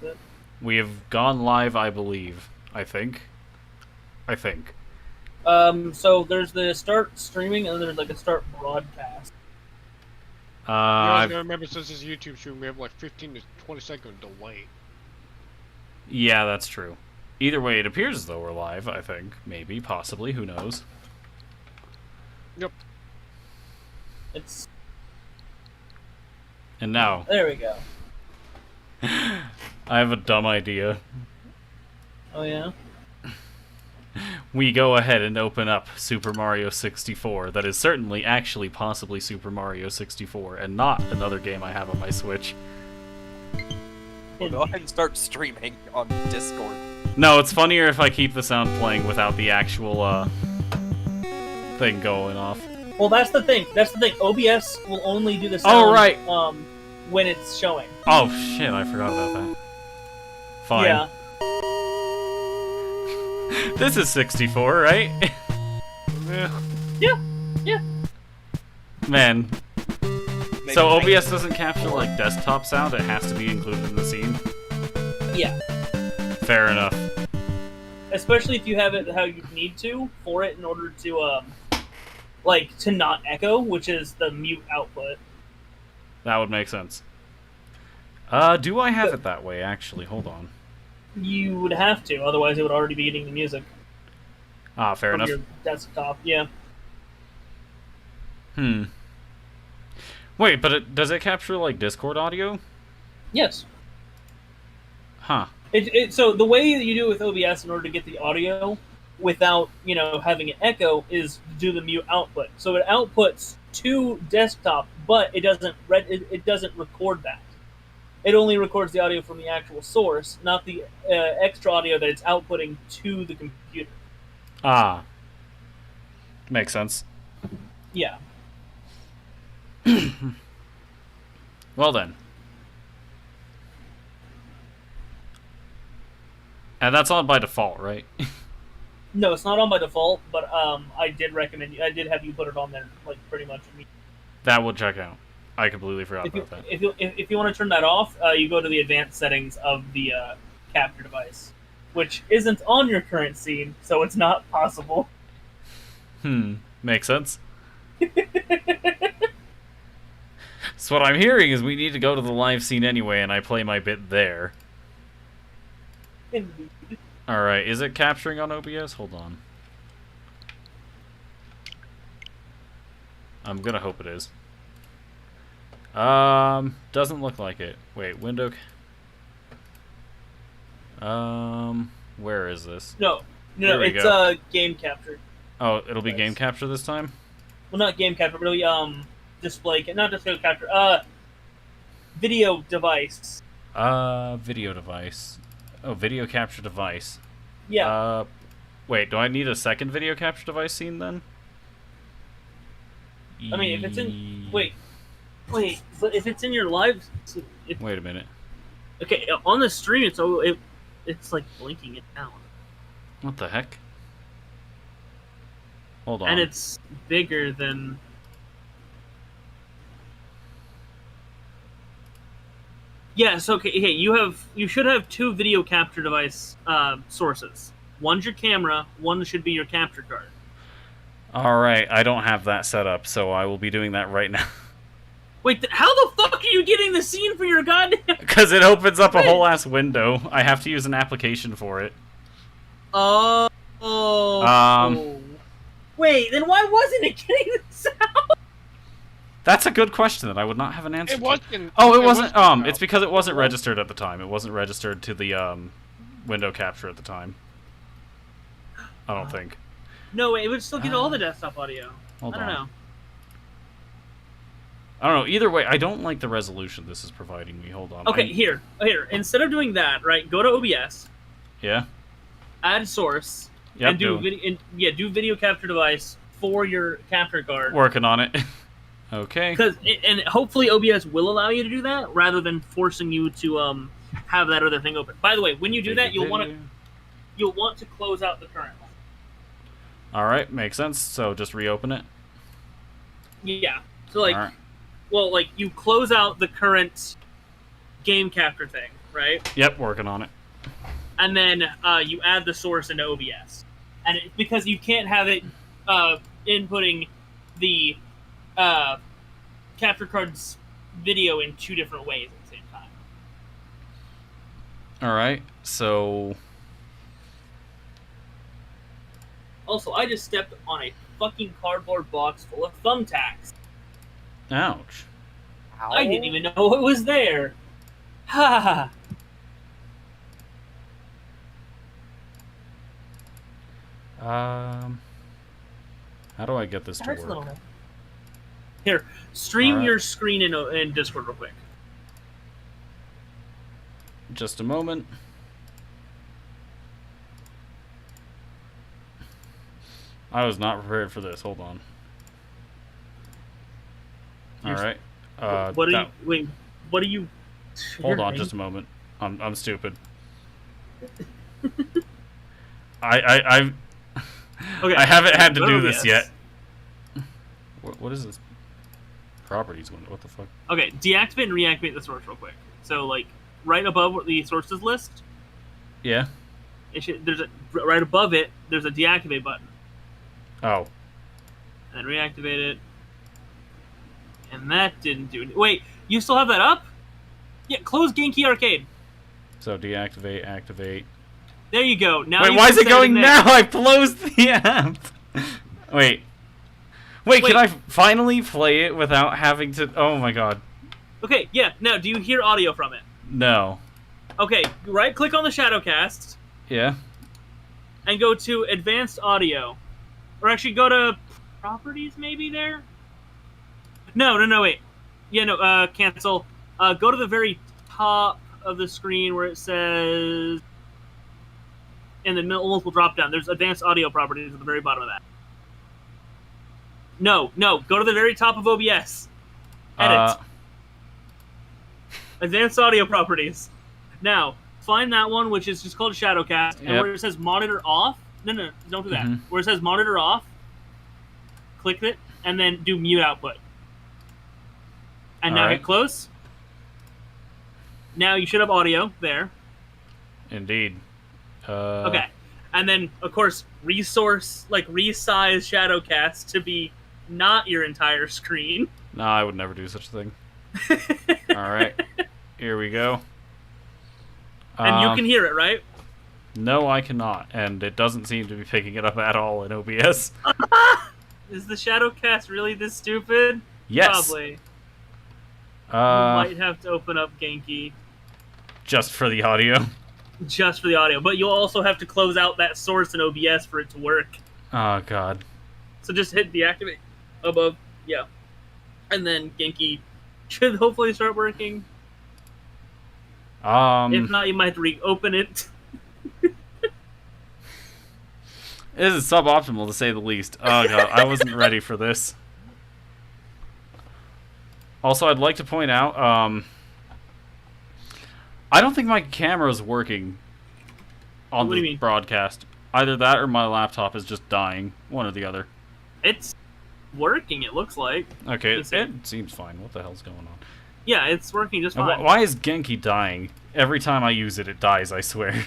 with it. We have gone live, I believe. I think. So there's the start streaming, and then there's like a start broadcast. You guys I've- gotta remember, since this YouTube stream, we have like 15 to 20-second delay. Yeah, that's true. Either way, it appears as though we're live, I think. Maybe, possibly, who knows. Yep. It's And now, there we go. I have a dumb idea. Oh yeah. We go ahead and open up Super Mario 64. That is certainly, actually, possibly Super Mario 64, and not another game I have on my Switch. We'll go ahead and start streaming on Discord. No, it's funnier if I keep the sound playing without the actual, thing going off. Well, that's the thing. OBS will only do the sound. Oh, right. When it's showing. Oh, shit, I forgot about that. Fine. Yeah. This is 64, right? Yeah. Yeah. Man. Maybe So make- OBS doesn't capture, like, desktop sound? It has to be included in the scene? Yeah. Fair enough. Especially if you have it how you need to for it in order to like to not echo, which is the mute output. That would make sense. Do I have it that way, actually? Hold on. You would have to, otherwise it would already be getting the music Ah, fair from enough. your desktop. Yeah. Wait, but does it capture, like, Discord audio? Yes. Huh. So the way that you do it with OBS in order to get the audio without, having it echo is to do the mute output. So it outputs to desktop, but it doesn't record that. It only records the audio from the actual source, not the extra audio that it's outputting to the computer. Ah. Makes sense. Yeah. Well then. And that's on by default, right? No, it's not on by default, but I did have you put it on there, like, pretty much immediately. That will check out. I completely forgot If you, about that. if you want to turn that off, you go to the advanced settings of the capture device, which isn't on your current scene, so it's not possible. Makes sense. So what I'm hearing is we need to go to the live scene anyway, and I play my bit there. Alright, is it capturing on OBS? Hold on. I'm gonna hope it is. Doesn't look like it. Wait, window... where is this? No, There we it's go. game capture. Oh, it'll be Nice. game capture this time? Well, not game capture, but it'll be not display capture. Video device. Video device. Oh, video capture device. Yeah. Wait, do I need a second video capture device scene then? I mean, if it's in wait, but if it's in your live, Wait a minute. okay, on the stream, it's like blinking it down, What the heck? Hold on. and it's bigger than. Yeah, so okay, you should have two video capture device sources. One's your camera, one should be your capture card. Alright, I don't have that set up, so I will be doing that right now. Wait, how the fuck are you getting the scene for your goddamn? Because it opens up a whole ass window. I have to use an application for it. Oh. Wait, then why wasn't it getting the sound? That's a good question that I would not have an answer It to. wasn't. Oh, it wasn't. wasn't It's because it wasn't registered at the time. It wasn't registered to the window capture at the time. I don't think. No, it would still get all the desktop audio. Hold I don't on. know. I don't know. Either way, I don't like the resolution this is providing me. Hold on. Okay, here. Instead of doing that, right? Go to OBS, Yeah. add source, Yep. and do video capture device for your capture card. Working on it. Okay. And hopefully OBS will allow you to do that rather than forcing you to have that other thing open. By the way, when you do that, you'll want to close out the current one. All right, makes sense. So just reopen it. Yeah. So like, All right. well, like you close out the current game capture thing, right? Yep, working on it. And then you add the source into OBS, and because you can't have it inputting the capture card's video in 2 different ways at the same time. All right, so Also, I just stepped on a fucking cardboard box full of thumbtacks. ouch. I didn't even know it was there. Ha! How do I get this to Hurts a work? little bit. Here, stream Alright. your screen in Discord real quick. Just a moment. I was not prepared for this. Hold on. All right. What are you? that- Wait. What are you? Hold on, You're- just a moment. I'm stupid. I Okay. I haven't had to Go do to this OBS. yet. What is this? Properties window. What the fuck? Okay, deactivate and reactivate the source real quick. So, like, right above the sources list, Yeah. right above it. There's a deactivate button, Oh. and then reactivate it. And that didn't do it. Wait, you still have that up? Yeah, close Genki Arcade. So deactivate, activate. There you go. Now Wait, you why can is it set going in now? there. I closed the app. Wait. Wait, can I finally play it without having to? Oh my god. Okay, yeah. Now, do you hear audio from it? No. Okay, right-click on the Shadowcast Yeah. and go to Advanced Audio, or actually go to Properties. Maybe there. No, wait. Yeah, no. Cancel. Go to the very top of the screen where it says, in the multiple drop down, there's Advanced Audio Properties at the very bottom of that. No. Go to the very top of OBS. Edit. Advanced Audio Properties. Now, find that one, which is just called Shadowcast, and Yep. where it says Monitor Off. No, don't do that. Mhm. Where it says Monitor Off, click it, and then do Mute Output. And now Alright. hit Close. Now you should have audio there. Indeed. Okay. And then, of course, resize Shadowcast to be not your entire screen. No, I would never do such a thing. Alright. Here we go. And you can hear it, right? No, I cannot. And it doesn't seem to be picking it up at all in OBS. Is the Shadowcast really this stupid? Yes. Probably. You might have to open up Genki Just for the audio. just for the audio, but you'll also have to close out that source in OBS for it to work. Oh, God. So just hit deactivate above, yeah. And then Genki should hopefully start working. If not, you might have to reopen it. This is suboptimal, to say the least. Oh, God. I wasn't ready for this. Also, I'd like to point out, I don't think my camera's working on What do the you mean? broadcast. Either that or my laptop is just dying. One or the other. It's working, it looks like. Okay, Let's it see. seems fine. What the hell's going on? Yeah, it's working just And fine. why is Genki dying? Every time I use it, it dies, I swear.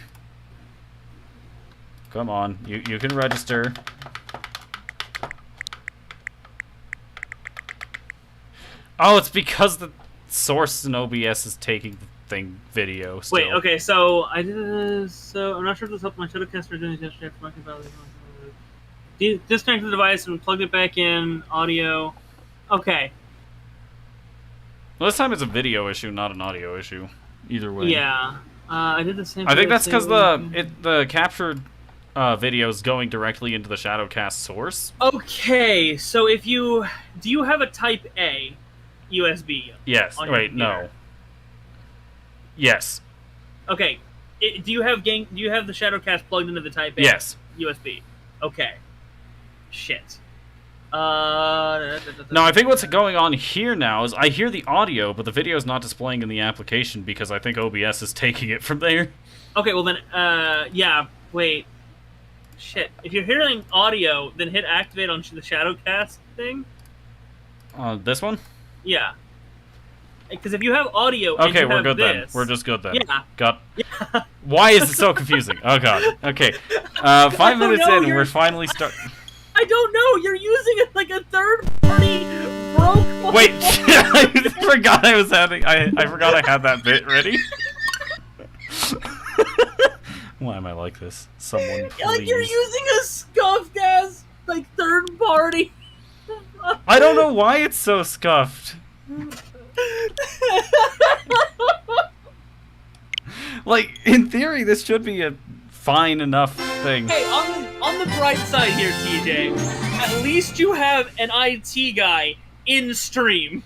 Come on, you can register. Oh, it's because the source in OBS is taking the thing video still. Wait, okay, so I did this, so I'm not sure if this helped my Shadowcast or doing this. Disconnect the device and plug it back in, audio. Okay, Well, this time it's a video issue, not an audio issue. Either way. yeah. I did the same I think thing that's because the the captured video is going directly into the Shadowcast source. Okay, so if you... Do you have a Type A USB? Yes. On your Wait, no. computer? Yes. Okay. Do you have the Shadowcast plugged into the Type A Yes. USB? Okay. Shit. No, I think what's going on here now is I hear the audio, but the video is not displaying in the application because I think OBS is taking it from there. Okay, well then, yeah, wait. Shit. If you're hearing audio, then hit activate on the Shadowcast thing. This one? Yeah. Because if you have audio, Okay, and you we're have good then. this, We're just good then. Yeah. Got. Why is it so confusing? Oh god. Okay. 5 minutes know, in, you're- we're finally start. I don't know. You're using it like a third-party broke. Wait, I forgot I was having. I forgot I had that bit ready. Why am I like this? Someone please. Like you're using a scuffed ass like third-party. I don't know why it's so scuffed. Like, in theory, this should be a fine enough thing. Hey, on the bright side here, TJ, at least you have an IT guy in stream.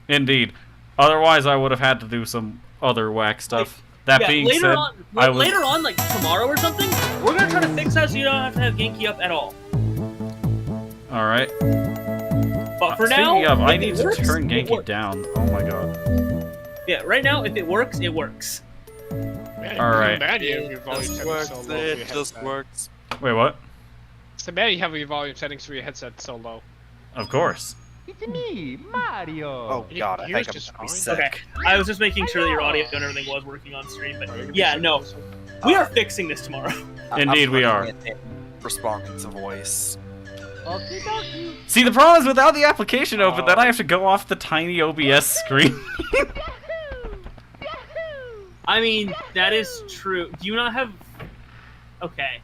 Indeed. Otherwise, I would have had to do some other whack stuff. That being later said, on, later on, like tomorrow or something, we're gonna try to fix that so you don't have to have Genki up at all. Alright. But for Speaking now, of, I if need it to works, turn it Genki works. down. Oh my god. Yeah, right now, if it works, it works. Man, Alright. Bad you have your It volume just settings works. so low for your It just headset. works. Wait, what? It's the bad you have your volume settings for your headset so low. Of course. It's me, Mario. Oh god, I Yours think I'm just gonna be fine. sick. Okay, I was just making sure that your audio and everything was working on stream, but yeah, no, we are fixing this tomorrow. Indeed we are. Responding to voice. Okie dokie. See, the problem is without the application open, then I have to go off the tiny OBS screen. I mean, that is true. Do you not have... Okay.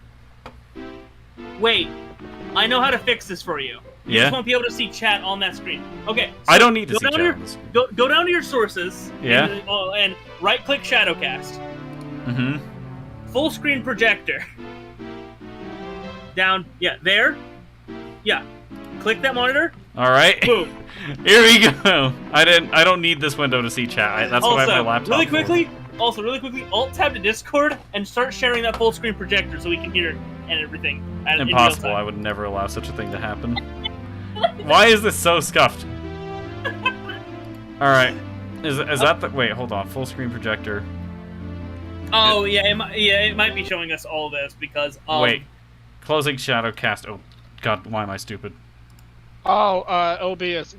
Wait. I know how to fix this for you. You Yeah? just won't be able to see chat on that screen. Okay. So I don't need to go see down chat to your, on the screen. go down to your sources. Yeah? And right-click Shadowcast. Mm-hmm. Full screen projector. Down. Yeah, there. Yeah. Click that monitor. Alright. Boom. Here we go. I don't need this window to see chat. That's what I have my laptop really for. quickly, Alt-tab to Discord and start sharing that full screen projector so we can hear and everything. In real Impossible. time. I would never allow such a thing to happen. Why is this so scuffed? Alright. Is that the... Wait, hold on. Full screen projector. Oh yeah, it might be showing us all this because Wait. Closing Shadowcast. Oh, God, why am I stupid? Oh, OBS,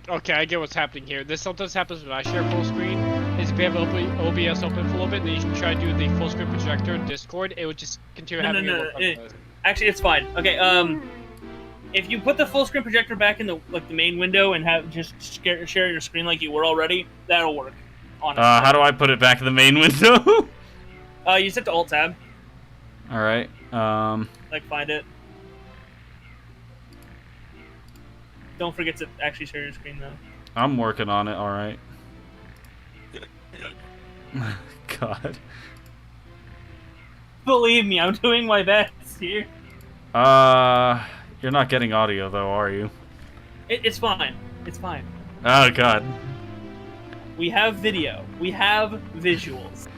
okay, I get what's happening here. This sometimes happens when I share full screen, is if you have OBS open for a little bit, and then you try to do the full screen projector in Discord, it would just continue having Actually, it's fine. Okay, if you put the full screen projector back in the main window and have just share your screen like you were already, that'll work. Honestly. How do I put it back in the main window? You just have to Alt-tab, Alright. find it. Don't forget to actually share your screen though. I'm working on it, alright. God. Believe me, I'm doing my best here. You're not getting audio though, are you? It's fine. It's fine. Oh god. We have video. We have visuals.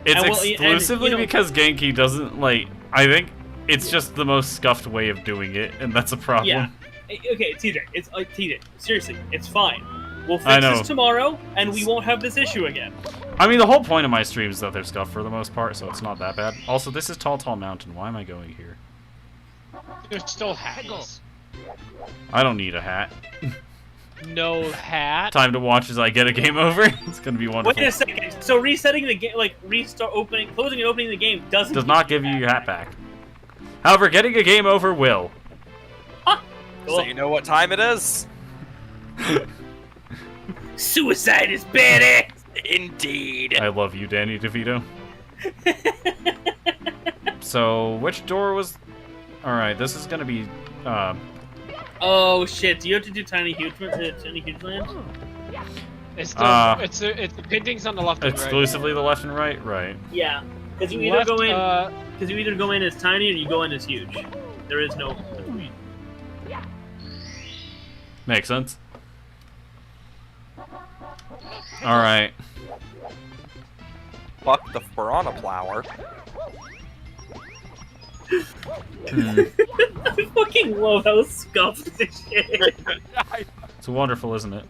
It's And well, and, exclusively you know- because Genki doesn't, I think it's just the most scuffed way of doing it, and that's a problem. Yeah. Okay, TJ. It's TJ. Seriously, it's fine. We'll I fix know. this tomorrow, and we won't have this issue again. I mean, the whole point of my streams is that they're scuffed for the most part, so it's not that bad. Also, this is Tall Tall Mountain. Why am I going here? There's still hats. I don't need a hat. No hat. Time to watch as I get a game over. It's gonna be wonderful. Wait a second. So resetting the game, closing and opening the game doesn't Does not give you your hat back. However, getting a game over will. So you know what time it is? Suicide is badass. Indeed. I love you, Danny DeVito. So, which door was... Alright, this is gonna be... Oh shit! Do you have to do Tiny Huge Land? It's the paintings on the left and right. exclusively the left and right? Right. Yeah, because you either Left, go in because you either go in as tiny or you go in as huge. There is no between. Makes sense. Alright. Fuck the piranha flower. I fucking love how scuffed this shit. It's wonderful, isn't it?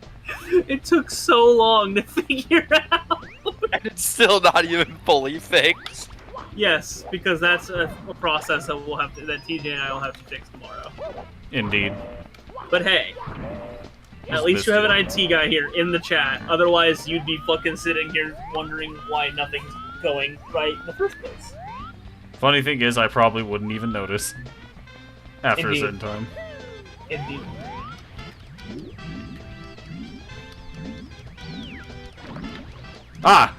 It took so long to figure out. And it's still not even fully fixed. Yes, because that's a process that TJ and I will have to fix tomorrow. Indeed. But hey, At least you have an IT guy here in the chat. Otherwise, you'd be fucking sitting here wondering why nothing's going right in the first place. Funny thing is, I probably wouldn't even notice after Indeed. a certain time. Indeed. Ah!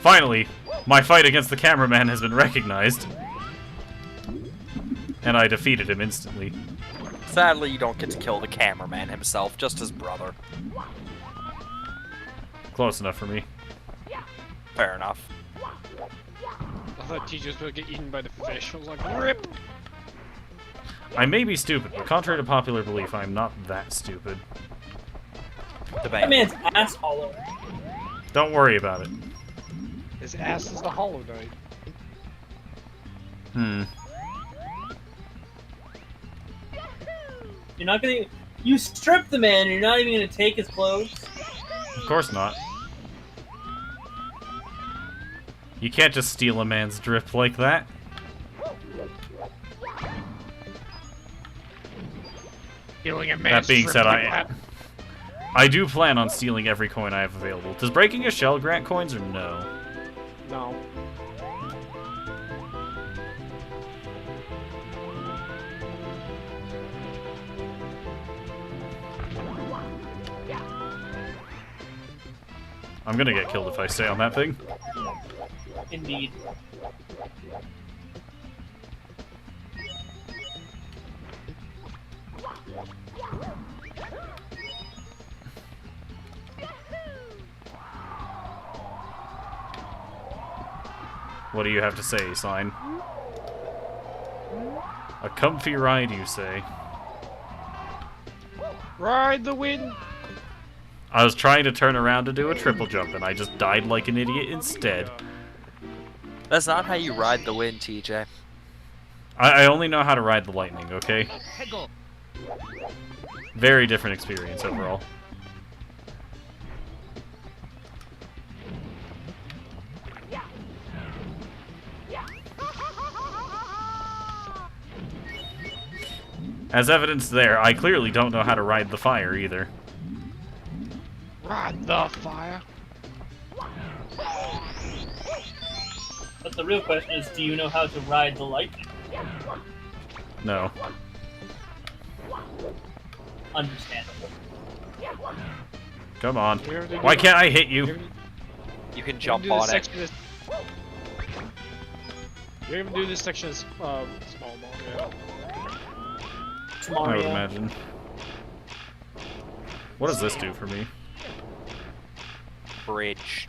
Finally! My fight against the cameraman has been recognized. And I defeated him instantly. Sadly, you don't get to kill the cameraman himself, just his brother. Close enough for me. Fair enough. I thought TJ's would get eaten by the fish. I was like, RIP! I may be stupid, but contrary to popular belief, I'm not that stupid. Debate. That man's ass hollow. Don't worry about it. His ass is the Hollow Knight. Hmm. You're not gonna. You strip the man, and you're not even gonna take his clothes. Of course not. You can't just steal a man's drip like that. Stealing a That man's being drip said, like that. I do plan on stealing every coin I have available. Does breaking a shell grant coins or no? No. I'm gonna get killed if I stay on that thing. Indeed. What do you have to say, Sign? A comfy ride, you say? Ride the wind! I was trying to turn around to do a triple jump, and I just died like an idiot instead. That's not how you ride the wind, TJ. I only know how to ride the lightning, okay? Very different experience overall. As evidence there, I clearly don't know how to ride the fire either. Ride the fire! But the real question is, do you know how to ride the lightning? No. Understandable. Come on. Why can't I hit you? You can You jump can do this on it. section as... You even do this section as small ball, yeah. I would Mario. imagine. What does this do for me? Bridge.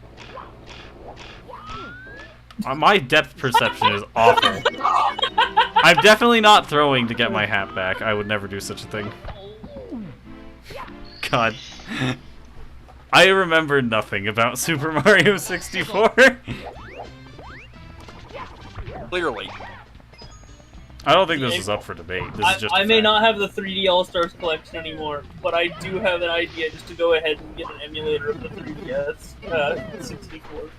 My depth perception is awful. I'm definitely not throwing to get my hat back. I would never do such a thing. God. I remember nothing about Super Mario 64. Clearly. I don't think this is up for debate. This is just I a may fact. not have the 3D All-Stars collection anymore, but I do have an idea just to go ahead and get an emulator of the 3DS 64.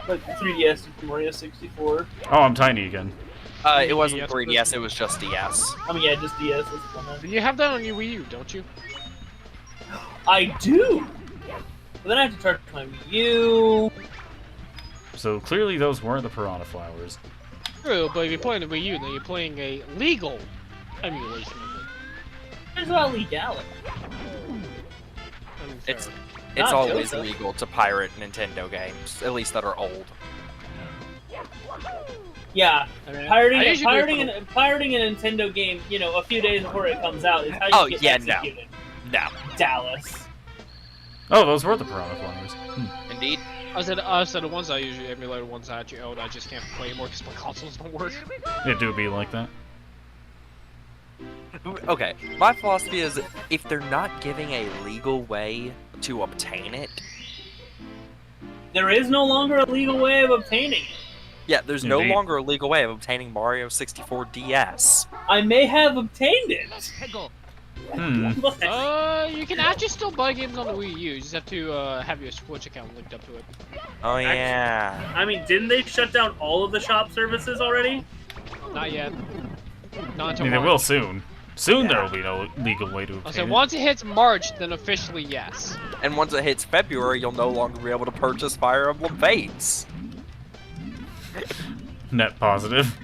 Like 3DS Super Mario 64. Oh, I'm tiny again. It wasn't DS 3DS, it was just DS. I mean, yeah, just DS. That's fine. And you have that on your Wii U, don't you? I do! But then I have to charge my Wii U. So clearly those weren't the Piranha Flowers. True, but if you're playing the Wii U, then you're playing a legal emulation of it. It's about legality. I mean, It's fair. it's Not always Joseph. legal to pirate Nintendo games, at least that are old. Yeah, I mean, pirating, I usually do it for- pirating a Nintendo game, you know, a few days before it comes out is how you Oh, get yeah, no. executed. No. Dallas. Oh, those were the Piranha Flowers. Indeed. I said the ones I usually emulate are ones I actually own. I just can't play anymore because my consoles don't work. It do be like that. Okay, my philosophy is if they're not giving a legal way to obtain it, There is no longer a legal way of obtaining it. yeah, there's no Indeed. longer a legal way of obtaining Mario 64 DS. I may have obtained it. Hmm. But You can actually still buy games on the Wii U. You just have to have your Switch account linked up to it. Oh yeah. I mean, didn't they shut down all of the shop services already? Not yet. Not I until mean, they March. will soon. Soon there will be no legal way to I obtain said it. once it hits March, then officially yes. And once it hits February, you'll no longer be able to purchase Fire Emblem Fates. Net positive.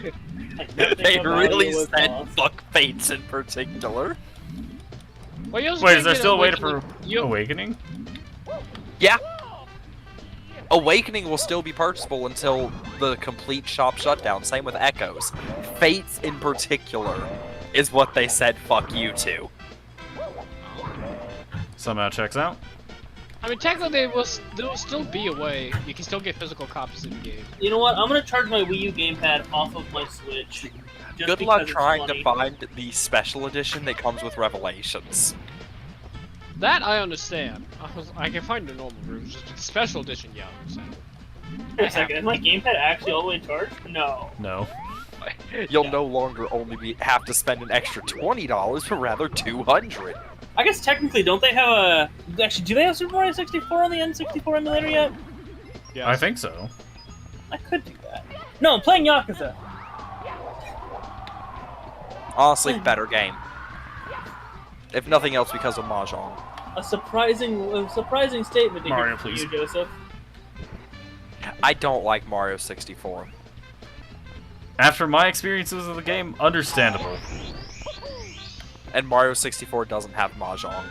They really said fuck Fates in particular. Well, you also Wait, can't is there get still a way to Awakening- you- Awakening? Yeah. Awakening will still be purchasable until the complete shop shutdown. Same with Echoes. Fates in particular is what they said fuck you to. Somehow checks out. I mean, technically, there will still be a way. You can still get physical copies of the game. You know what? I'm gonna charge my Wii U gamepad off of my Switch. Just Good because luck it's trying to funny. find the special edition that comes with Revelations. That I understand. I can find the normal version. Just the special edition, yeah, I understand. Wait a second, is my gamepad actually all the way charged? No. No. You'll no longer only have to spend an extra $20, but rather $200. I guess technically, don't they have a... Actually, do they have Super Mario 64 on the N64 emulator yet? Yeah. I think so. I could do that. No, I'm playing Yakuza. Honestly, better game. If nothing else, because of Mahjong. A surprising statement to Mario, hear from please. you, Joseph. I don't like Mario 64. After my experiences of the game, understandable. And Mario 64 doesn't have Mahjong.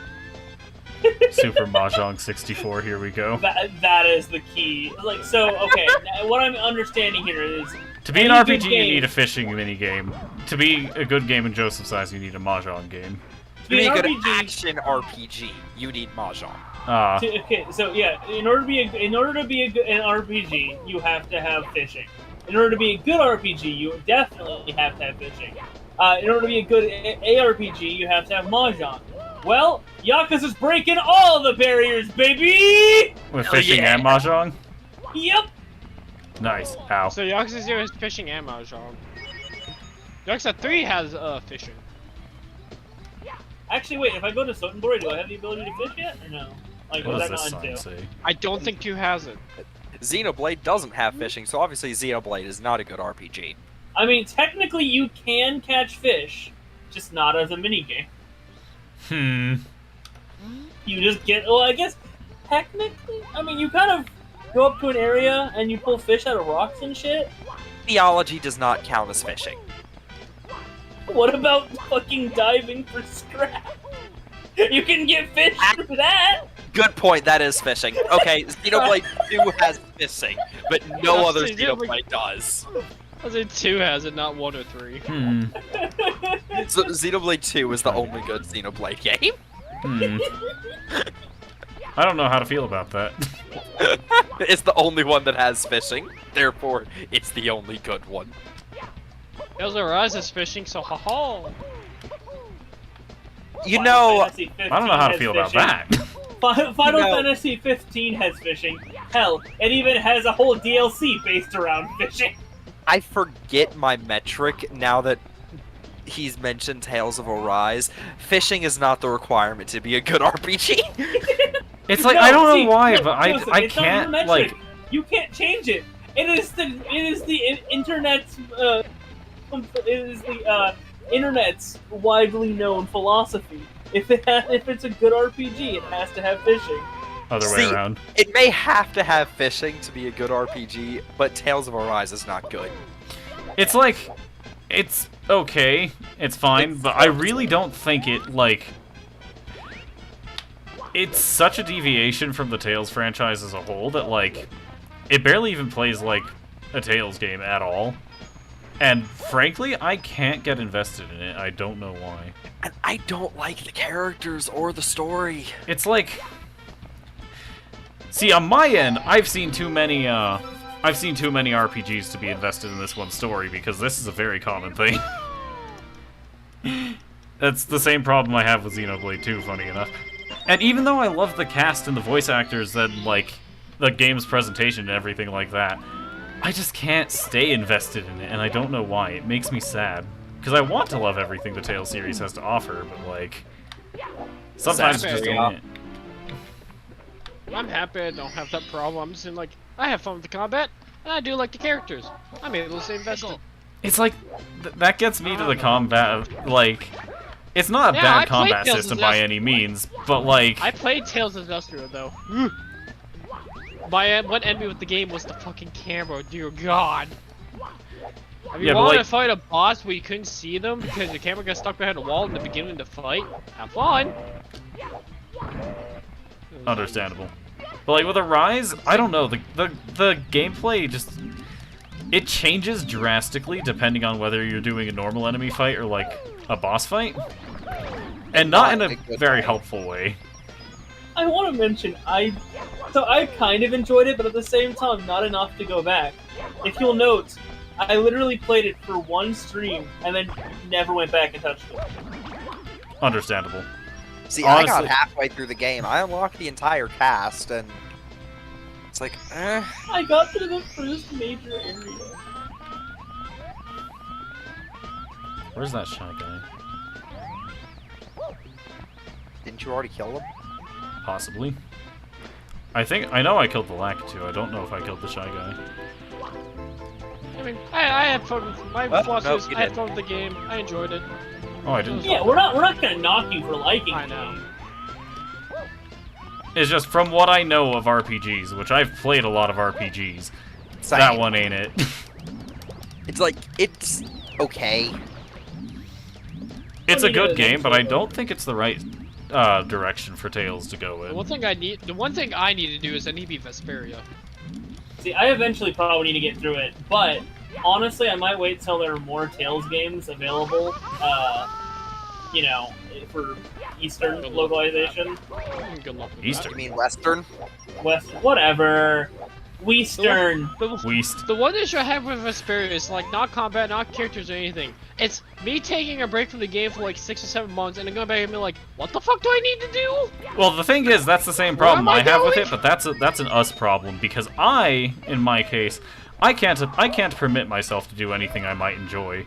Super Mahjong 64, here we go. That is the key. Like, so, okay, what I'm understanding here is... To be an any good RPG, you game- need a fishing minigame. To be a good game in Joseph's eyes, you need a Mahjong game. To be a good RPG action RPG, you need Mahjong. Ah, Okay, so yeah, in order to be an RPG, you have to have fishing. In order to be a good RPG, you definitely have to have fishing. In order to be a good ARPG, you have to have Mahjong. Well, Yakuza's breaking all the barriers, baby! with Hell fishing yeah. and Mahjong? Yep! Nice. Ow. So Yakuza 0 has fishing and Mahjong. Yakuza 3 has fishing. Actually, wait, if I go to Sotenbori, do I have the ability to fish yet, or no? Like, What was does that this not sign into? say? I don't think 2 has it. Xenoblade doesn't have fishing, so obviously Xenoblade is not a good RPG. I mean, technically you can catch fish, just not as a minigame. Hmm. You just get, well, I guess, technically, I mean, you kind of go up to an area and you pull fish out of rocks and shit. Theology does not count as fishing. What about fucking diving for scrap? You can get fish through that! Good point, that is fishing. Okay, Xenoblade 2 has fishing, but no other Xenoblade does. I say 2 has it, not 1 or 3. Hmm. So Xenoblade 2 is the only good Xenoblade game. Hmm. I don't know how to feel about that. It's the only one that has fishing, therefore it's the only good one. Tales of Arise is fishing, so haha. You know, I don't know how to feel about that. Final No. Fantasy 15 has fishing. Hell, it even has a whole DLC based around fishing. I forget my metric now that he's mentioned Tales of Arise. Fishing is not the requirement to be a good RPG. It's like, No, I don't see, know why, look, but I Joseph, it's not your can't, metric. like... You can't change it. It is the internet's internet's widely known philosophy. If it's a good RPG, it has to have fishing. Other way See, around. It may have to have fishing to be a good RPG, but Tales of Arise is not good. It's like, it's okay, it's fine, but I really don't think it, like... It's such a deviation from the Tales franchise as a whole that, like, it barely even plays like a Tales game at all. And frankly, I can't get invested in it. I don't know why. And I don't like the characters or the story. It's like... See, on my end, I've seen too many RPGs to be invested in this one story, because this is a very common thing. That's the same problem I have with Xenoblade 2, funny enough. And even though I love the cast and the voice actors and, like, the game's presentation and everything like that, I just can't stay invested in it, and I don't know why. It makes me sad. Because I want to love everything the Tales series has to offer, but, like, sometimes it just Exactly. ain't. I'm happy I don't have that problem. I'm just like, I have fun with the combat, and I do like the characters. I'm able to stay invested. It's like, that gets me to the combat of, like, It's not a Yeah, I bad played combat Tales of system by Zestiria. any means, but like, I played Tales of Zestiria though. My one enemy with the game was the fucking camera. Dear God. If you Yeah, but, wanted like- to fight a boss where you couldn't see them because the camera got stuck behind a wall in the beginning of the fight, have fun. understandable. But like with Arise, I don't know, the gameplay just, it changes drastically depending on whether you're doing a normal enemy fight or like a boss fight, and not in a very helpful way. I want to mention, I kind of enjoyed it, but at the same time, not enough to go back. If you'll note, I literally played it for one stream and then never went back and touched it. Understandable. See, I got Honestly- halfway through the game. I unlocked the entire cast, and it's like, I got to the first major area. Where's that shy guy? didn't you already kill him? Possibly. I know I killed the Lakitu. I don't know if I killed the shy guy. I mean, I had fun. My Well, philosophy is no, you I had didn't. fun with the game. I enjoyed it. Oh, I didn't. Yeah, we're not gonna knock you for liking I it. know. It's just from what I know of RPGs, which I've played a lot of RPGs. Same. That one ain't it. It's like, it's okay. It's a me good get it game, but I into it. don't think it's the right direction for Tales to go The in. one thing I need to do is I need to beat Vesperia. See, I eventually probably need to get through it, but honestly, I might wait till there are more Tales games available, you know, for Eastern localization. Good luck with Eastern. You mean Western? West, whatever. Western. that. Weast. The one issue I have with Vesperia is like not combat, not characters or anything. It's me taking a break from the game for like 6 or 7 months and then going back and being like, what the fuck do I need to do? Well, the thing is, that's the same Where problem am I I have with going? it, but that's an us problem because in my case, I can't permit myself to do anything I might enjoy.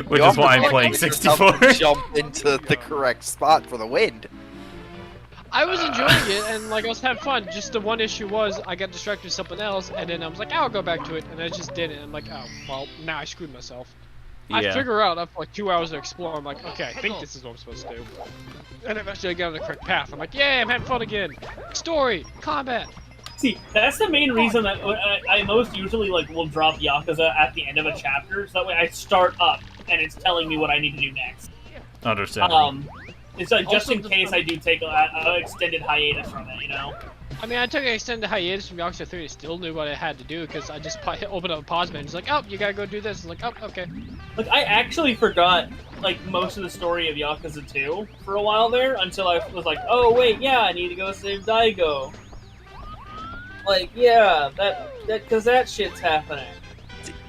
Which You is why I'm almost playing let yourself 64. Jump into the correct spot for the wind. I was enjoying it and like I was having fun. Just the one issue was I got distracted with something else and then I was like, I'll go back to it, and I just didn't. I'm like, oh well, now I screwed myself. I Yeah. figure out after like 2 hours to explore. I'm like, okay, I think this is what I'm supposed to do. And eventually I got on the correct path. I'm like, yay, I'm having fun again. Story, combat. See, that's the main reason that I most usually like will drop Yakuza at the end of a chapter, so that way I start up and it's telling me what I need to do next. Understandable. It's like just Also, in case I do take a extended hiatus from it, you know. I mean, I took an extended hiatus from Yakuza 3. I still knew what I had to do because I just opened up a pause menu. It's like, oh, you gotta go do this. It's like, oh, okay. Like I actually forgot like most of the story of Yakuza 2 for a while there until I was like, oh wait, yeah, I need to go save Daigo. Like, yeah, that because that shit's happening.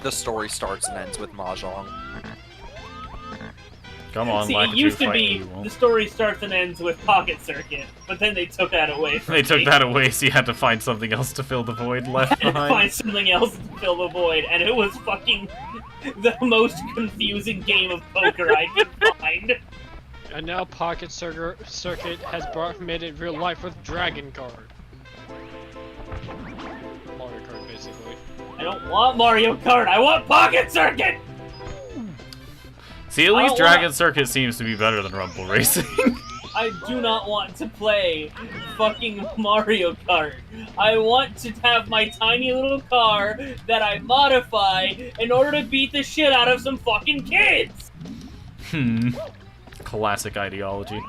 The story starts and ends with Mahjong. Come on, See, Lakitu, it used to fight be me, you won't. the story starts and ends with Pocket Circuit, but then they took that away from They took me. that away, so you had to find something else to fill the void left I had to behind. find something else to fill the void, and it was fucking the most confusing game of poker I could find. And now Pocket Circuit has made it real life with Dragon Card. Mario Kart, basically. I don't want Mario Kart, I want Pocket Circuit! See, at I least don't Dragon wanna- Circuit seems to be better than Rumble Racing. I do not want to play fucking Mario Kart. I want to have my tiny little car that I modify in order to beat the shit out of some fucking kids! Classic ideology.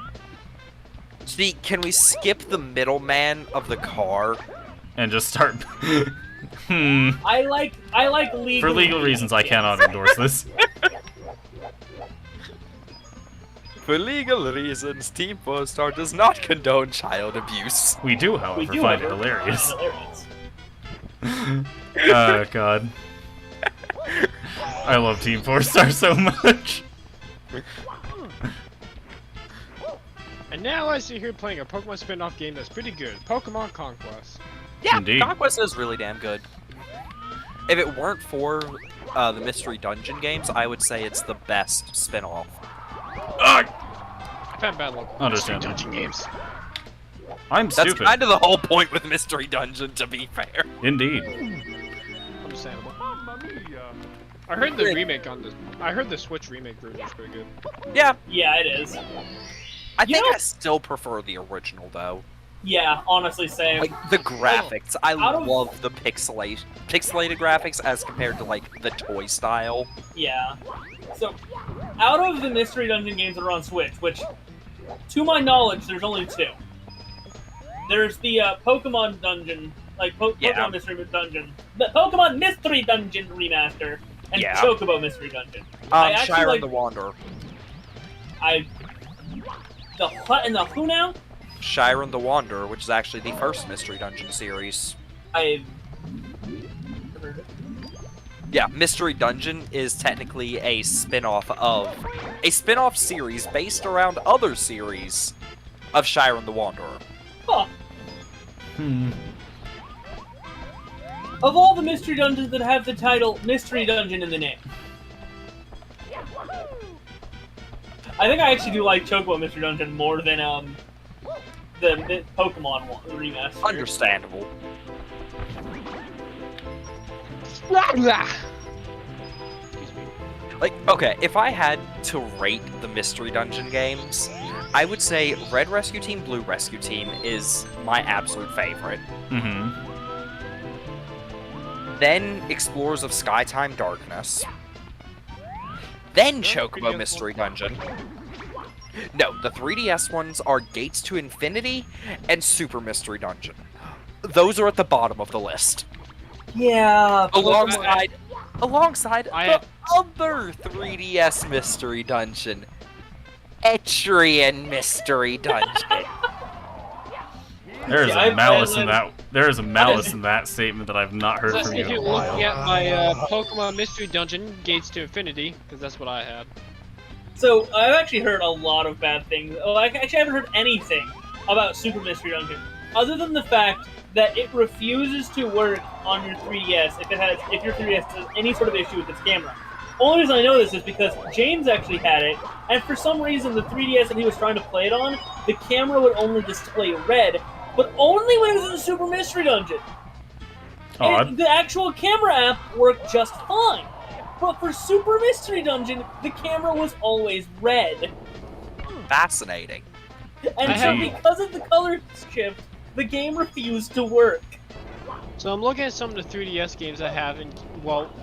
See, can we skip the middleman of the car? And just start... I like legal For legal reasons, I cannot endorse this. For legal reasons, Team 4-Star does not condone child abuse. We do, however, We do find it however, hilarious. hilarious. Oh, God. I love Team 4-Star so much. And now I see here playing a Pokemon spin-off game that's pretty good, Pokemon Conquest. Yeah, Indeed. Conquest is really damn good. If it weren't for the Mystery Dungeon games, I would say it's the best spin-off. Ugh! I've had bad luck with Understandable. Dungeon games. I'm That's stupid. kind of the whole point with Mystery Dungeon, to be fair. Indeed. Understandable. Mamma mia! I heard the remake on this. I heard the Switch remake version is pretty good. Yeah, Yeah, it is. I think I still prefer the original though. Yeah, honestly, same. Like the graphics, I Out of- love the pixelated graphics as compared to like the toy style. Yeah. So, out of the Mystery Dungeon games that are on Switch, which, to my knowledge, there's only 2. There's the Pokemon Dungeon, Pokemon Mystery Dungeon, the Pokemon Mystery Dungeon remaster, and Chocobo Mystery Dungeon. Shire the Wanderer. The who now? Shire the Wanderer, which is actually the first Mystery Dungeon series. Yeah, Mystery Dungeon is technically a spin-off series based around other series of Shire the Wanderer. Huh. Of all the Mystery Dungeons that have the title Mystery Dungeon in the name, I think I actually do like Chocobo Mystery Dungeon more than the Pokemon one, the remaster. Understandable. Like, okay, if I had to rate the Mystery Dungeon games, I would say Red Rescue Team, Blue Rescue Team is my absolute favorite. Mm-hmm. Then Explorers of Skytime Darkness. Then Chocobo Mystery Dungeon. No, the 3DS ones are Gates to Infinity and Super Mystery Dungeon. Those are at the bottom of the list. Yeah. Alongside the other 3DS Mystery Dungeon, Etrian Mystery Dungeon. There is a malice in that. There is a malice in that statement that I've not heard from you If in a you look while. at my Pokemon Mystery Dungeon, Gates to Infinity, because that's what I had. So, I've actually heard a lot of bad things. Oh, I actually haven't heard anything about Super Mystery Dungeon, other than the fact that it refuses to work on your 3DS if your 3DS has any sort of issue with its camera. Only reason I know this is because James actually had it, and for some reason the 3DS that he was trying to play it on, the camera would only display red, but only when it was in Super Mystery Dungeon. And the actual camera app worked just fine. But for Super Mystery Dungeon, the camera was always red. Fascinating. And so because of the color shift, the game refused to work. So I'm looking at some of the 3DS games I have,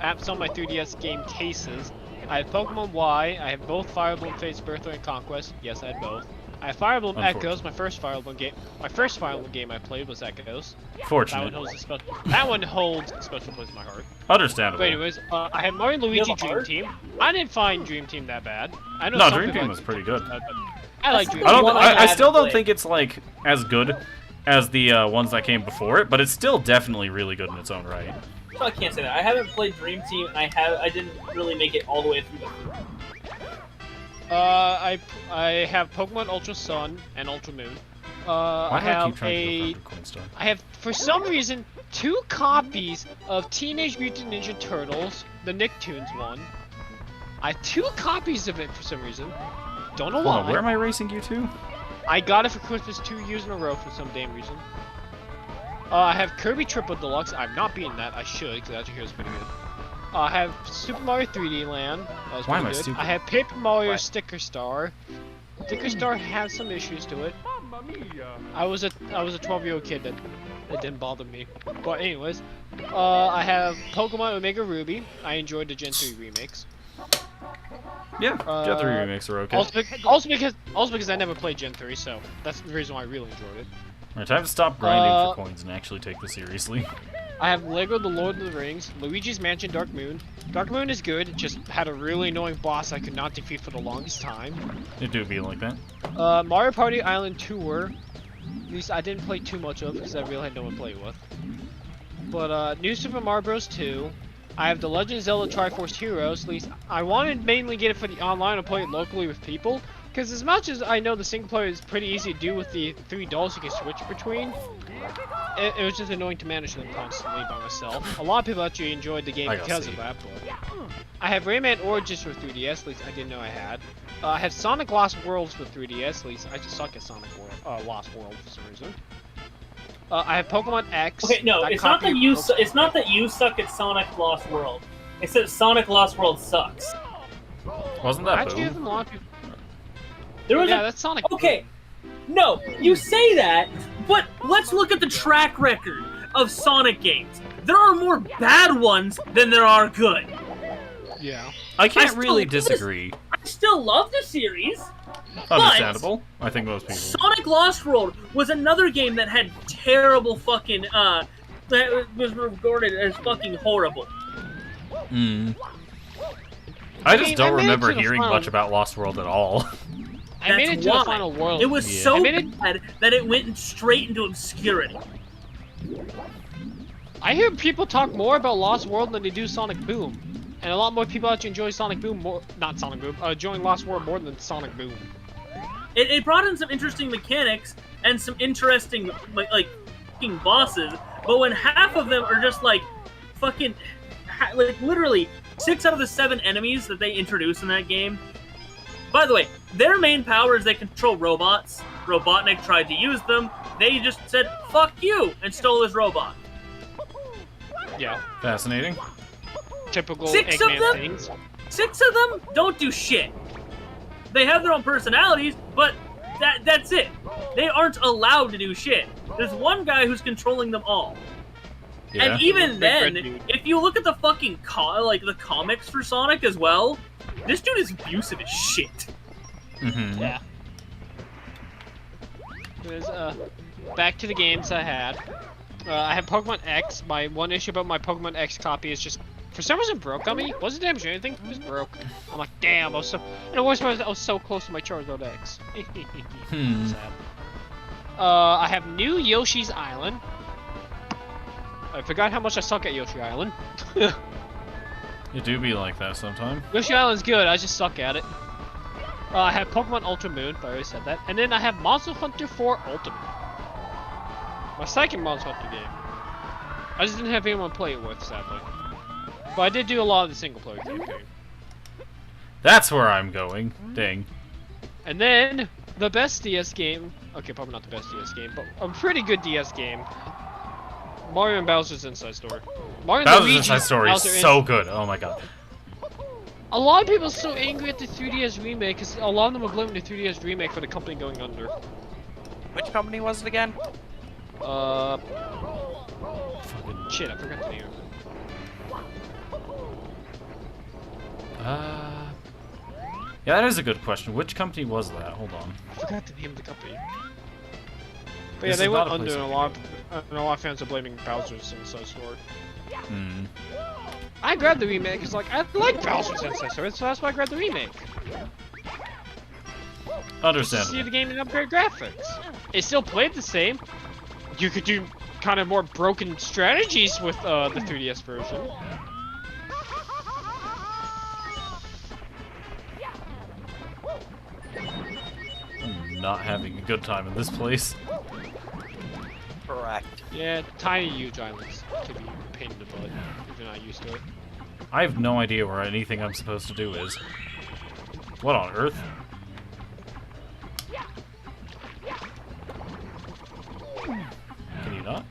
at some of my 3DS game cases. I have Pokemon Y, I have both Fire Emblem Fates Birthright and Conquest. Yes, I had both. I have Fire Emblem Echoes, my first Fire Emblem game. My first Fire Emblem game I played was Echoes. Fortunate. That one holds a special place in my heart. Understandable. But anyways, I have Mario and Luigi Dream Team. I didn't find Dream Team that bad. I know Dream Team was pretty good. I like Dream Team. Team. I still don't think it's like as good as the ones that came before it, but it's still definitely really good in its own right. I can't say that. I haven't played Dream Team, and I didn't really make it all the way through the I have Pokemon Ultra Sun and Ultra Moon. Why do I keep trying to go for Coinstar? I have, for some reason, 2 copies of Teenage Mutant Ninja Turtles, the Nicktoons one. I have 2 copies of it for some reason. Don't know why. Where am I racing you to? I got it for Christmas 2 years in a row for some damn reason. I have Kirby Triple Deluxe. I'm not beating that. I should, because actually here's pretty good. I have Super Mario 3D Land. That was pretty good. I have Paper Mario Sticker Star. Sticker Star has some issues to it. I was a 12-year-old kid that didn't bother me. But anyways, I have Pokemon Omega Ruby. I enjoyed the Gen 3 remakes. Yeah, Gen 3 remakes are okay. Also because I never played Gen 3, so that's the reason why I really enjoyed it. Alright, time to stop grinding for coins and actually take this seriously. I have Lego The Lord of the Rings, Luigi's Mansion Dark Moon. Dark Moon is good, it just had a really annoying boss I could not defeat for the longest time. It do be like that. Mario Party Island Tour. At least I didn't play too much of because I really had no one to play with. But New Super Mario Bros. 2. I have The Legend of Zelda Triforce Heroes. At least I wanted to mainly get it for the online and play it locally with people. Because as much as I know the single player is pretty easy to do with the 3 dolls you can switch between, it was just annoying to manage them constantly by myself. A lot of people actually enjoyed the game because of that. But I have Rayman Origins for 3DS, at least I didn't know I had. I have Sonic Lost Worlds for 3DS, at least I just suck at Sonic Lost World for some reason. I have Pokemon X. Okay, no, it's not that you suck at Sonic Lost World. Except Sonic Lost World sucks. Wasn't that Actually, Boom? a lot of people. There was Yeah, a... that's Sonic. Okay, no, you say that, but let's look at the track record of Sonic games. There are more bad ones than there are good. Yeah. I can't still really love this- disagree. I still love the series. Understandable. I think most people. Sonic Lost World was another game that had terrible fucking, that was regarded as fucking horrible. I just mean, don't I made it remember to the hearing final- much about Lost World at all. I made it to why. the final world. It was Yeah. so I made it- bad that it went straight into obscurity. I hear people talk more about Lost World than they do Sonic Boom. And a lot more people actually enjoy Sonic Boom more, not Sonic Boom, enjoying Lost World more than Sonic Boom. It brought in some interesting mechanics and some interesting like fucking bosses, but when half of them are just like fucking like literally 6 out of the 7 enemies that they introduce in that game. By the way, their main power is they control robots. Robotnik tried to use them. They just said "fuck you" and stole his robot. Yeah. Fascinating. Typical 6 of Eggman them? things. 6 of them don't do shit. They have their own personalities, but that's it. They aren't allowed to do shit. There's one guy who's controlling them all. Yeah. And even Big then, red dude. if you look at the fucking the comics for Sonic as well, this dude is abusive as shit. Yeah. There's, back to the games I had. I have Pokemon X. My one issue about my Pokemon X copy is just, for some reason, broke on me. Wasn't damaged or anything, it just broke. I'm like, damn, and the worst part is I was so close to my Charizard X. Sad. I have new Yoshi's Island. I forgot how much I suck at Yoshi Island. It do be like that sometime. Yoshi Island's good, I just suck at it. I have Pokemon Ultra Moon, but I already said that. And then I have Monster Hunter 4 Ultimate. My second Monster Hunter game. I just didn't have anyone play it with, sadly. But I did do a lot of the single player campaign. That's where I'm going. Dang. And then, the best DS game. Okay, probably not the best DS game, but a pretty good DS game. Mario and Bowser's Inside Story. Mario and Bowser's Luigi Inside Story is Bowser so good. Oh my god. A lot of people are so angry at the 3DS remake because a lot of them are blaming the 3DS remake for the company going under. Which company was it again? Shit, I forgot the name. Yeah, that is a good question. Which company was that? Hold on. I forgot the name of the company. But This yeah, they is went not a under, place and I a lot of fans are blaming Bowser's Inside Story. Hmm. I grabbed the remake. It's like I like Bowser's Inside Story, so that's why I grabbed the remake. See Understandable. the game and upgrade graphics. It still played the same. You could do kind of more broken strategies with the 3DS version. I'm not having a good time in this place. Correct. Yeah, tiny huge islands can be a pain in the butt if you're not used to it. I have no idea where anything I'm supposed to do is. What on earth? Can you not?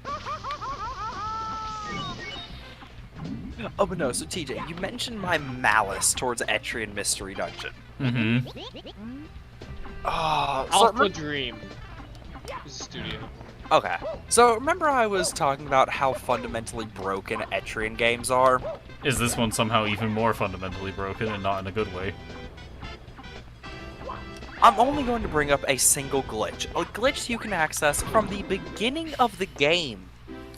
Oh, but no, so TJ, you mentioned my malice towards Etrian Mystery Dungeon. Mm-hmm. Alpha Dream is a studio. Okay, so remember I was talking about how fundamentally broken Etrian games are? Is this one somehow even more fundamentally broken and not in a good way? I'm only going to bring up a single glitch. A glitch you can access from the beginning of the game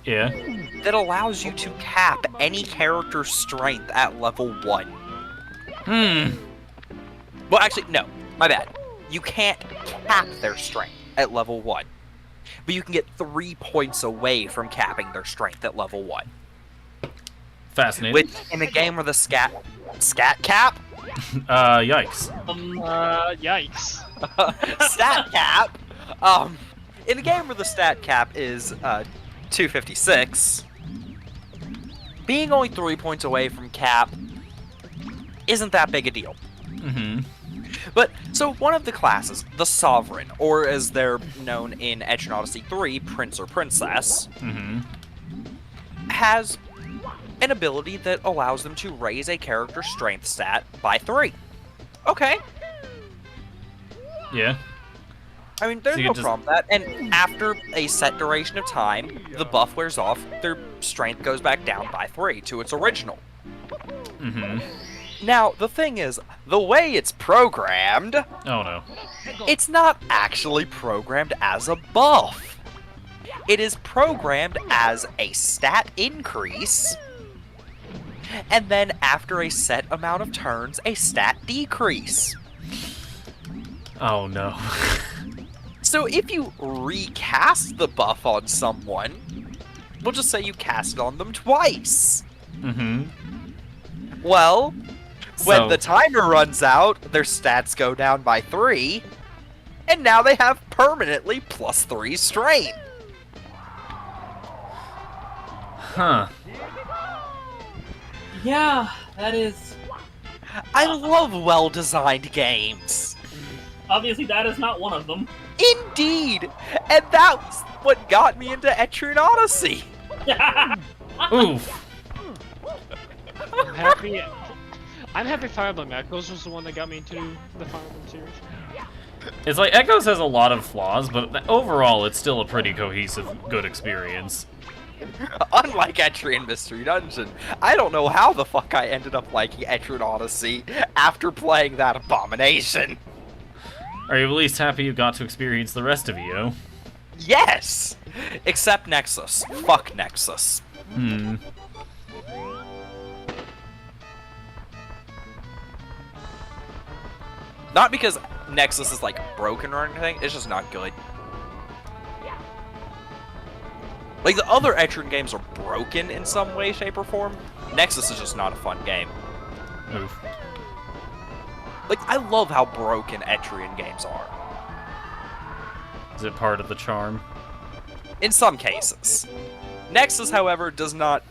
Yeah. that allows you to cap any character's strength at level 1. Well, actually, no. My bad. You can't cap their strength at level 1. But you can get 3 points away from capping their strength at level 1. Fascinating. Which, in a game where the scat cap? Yikes. Yikes. Stat cap? In a game where the stat cap is, 256, being only 3 points away from cap isn't that big a deal. Mm-hmm. But, so one of the classes, the Sovereign, or as they're known in Etrian Odyssey 3, Prince or Princess, Mm-hmm. has an ability that allows them to raise a character's strength stat by 3. Okay. Yeah. I mean, there's So you no just- problem with that. And after a set duration of time, the buff wears off, their strength goes back down by 3 to its original. Mm-hmm. Now, the thing is, the way it's programmed, Oh no. it's not actually programmed as a buff. It is programmed as a stat increase, and then after a set amount of turns, a stat decrease. Oh no. So if you recast the buff on someone, we'll just say you cast it on them twice. Mm-hmm. Well, when So- the timer runs out, their stats go down by 3, and now they have permanently +3 strain. Huh. Yeah, that is I love well-designed games. obviously that is not one of them. Indeed! And that's what got me into Etrian Odyssey. Oof. I'm happy Fire Emblem Echoes was the one that got me into the Fire Emblem series. It's like Echoes has a lot of flaws, but overall it's still a pretty cohesive, good experience. Unlike Etrian Mystery Dungeon, I don't know how the fuck I ended up liking Etrian Odyssey after playing that abomination. Are you at least happy you got to experience the rest of EO? Yes! Except Nexus. Fuck Nexus. Hmm. Not because Nexus is like broken or anything, it's just not good. Like the other Etrian games are broken in some way, shape, or form. Nexus is just not a fun game. Oof. Like, I love how broken Etrian games are. Is it part of the charm? In some cases. Nexus, however, does not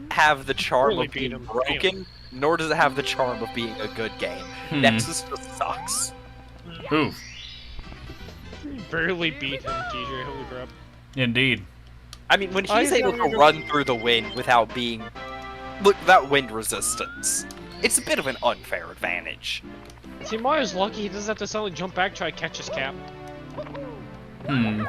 have the charm Really of being beat 'em. broken, nor does it have the charm of being a good game. Nexus just sucks. Oof. Barely beat him, TJ. Holy crap. Indeed. I mean, when I he's able thought to run through the wind without being... Look, without wind resistance, it's a bit of an unfair advantage. See, Mario's lucky he doesn't have to suddenly jump back, try to catch his cap. Hmm.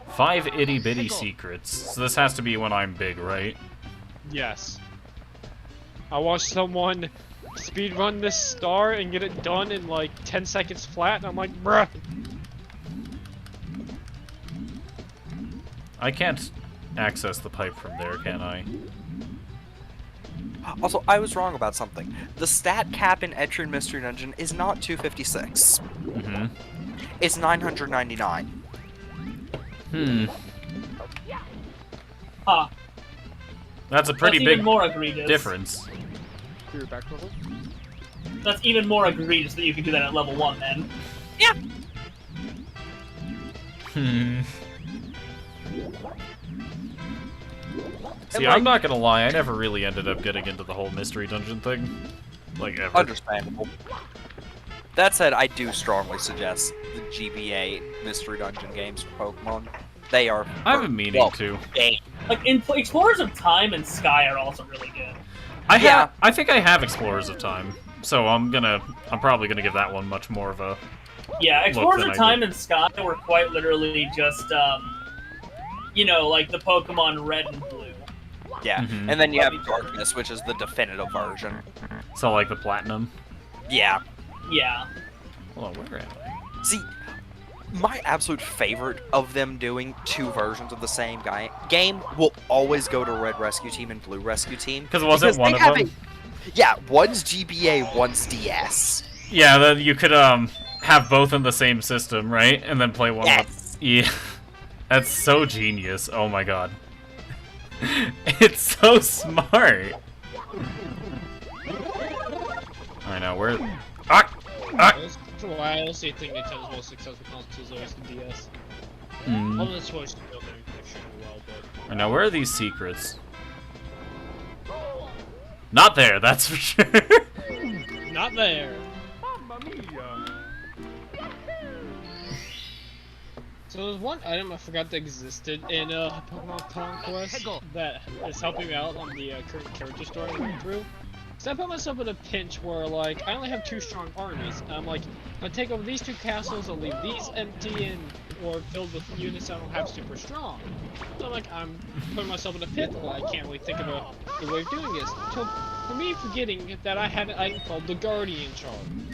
5 itty bitty secrets. So this has to be when I'm big, right? Yes. I watched someone speedrun this star and get it done in like 10 seconds flat, and I'm like, bruh. I can't access the pipe from there, can I? Also, I was wrong about something. The stat cap in Etrian Mystery Dungeon is not 256. Mm-hmm. It's 999. Hmm. Huh. That's a pretty That's big even more egregious. difference. You're back level? That's even more egregious that you can do that at level 1 then. Yeah. Hmm. See, like- I'm not gonna lie, I never really ended up getting into the whole mystery dungeon thing. Like, ever. Understandable. That said, I do strongly suggest the GBA Mystery Dungeon games for Pokemon. They are... I've been meaning to. game. Like, Explorers of Time and Sky are also really good. Yeah. I think I have Explorers of Time, so I'm probably gonna give that one much more of a... Yeah, Explorers than of I Time did. and Sky were quite literally just, you know, like the Pokemon Red and Blue. Yeah. Mhm. And then you have Darkness, which is the definitive version. So like the Platinum. Yeah. Yeah. Hold on, where am I? See, my absolute favorite of them doing 2 versions of the same game will always go to Red Rescue Team and Blue Rescue Team. 'Cause wasn't one they of have them? Yeah, one's GBA, one's DS. Yeah, then you could have both in the same system, right? And then play one Yes. Yeah. That's so genius. Oh my god. It's so smart. I know, where... Ah! Ah! That's why I also think Nintendo's most successful console is always the DS. Mm. Although the Switch is still doing extremely well, but... I know, where are these secrets? Not there, that's for sure. Not there! Mamma mia! So there's one item I forgot that existed in Pokemon Conquest that is helping me out on the current character story I'm going through. So I put myself in a pinch where, like, I only have 2 strong armies. And I'm like, if I take over these 2 castles, I'll leave these empty and or filled with units I don't have super strong. So I'm like, I'm putting myself in a pit. Well, I can't really think of a good way of doing this. So for me, forgetting that I had an item called the Guardian Charm.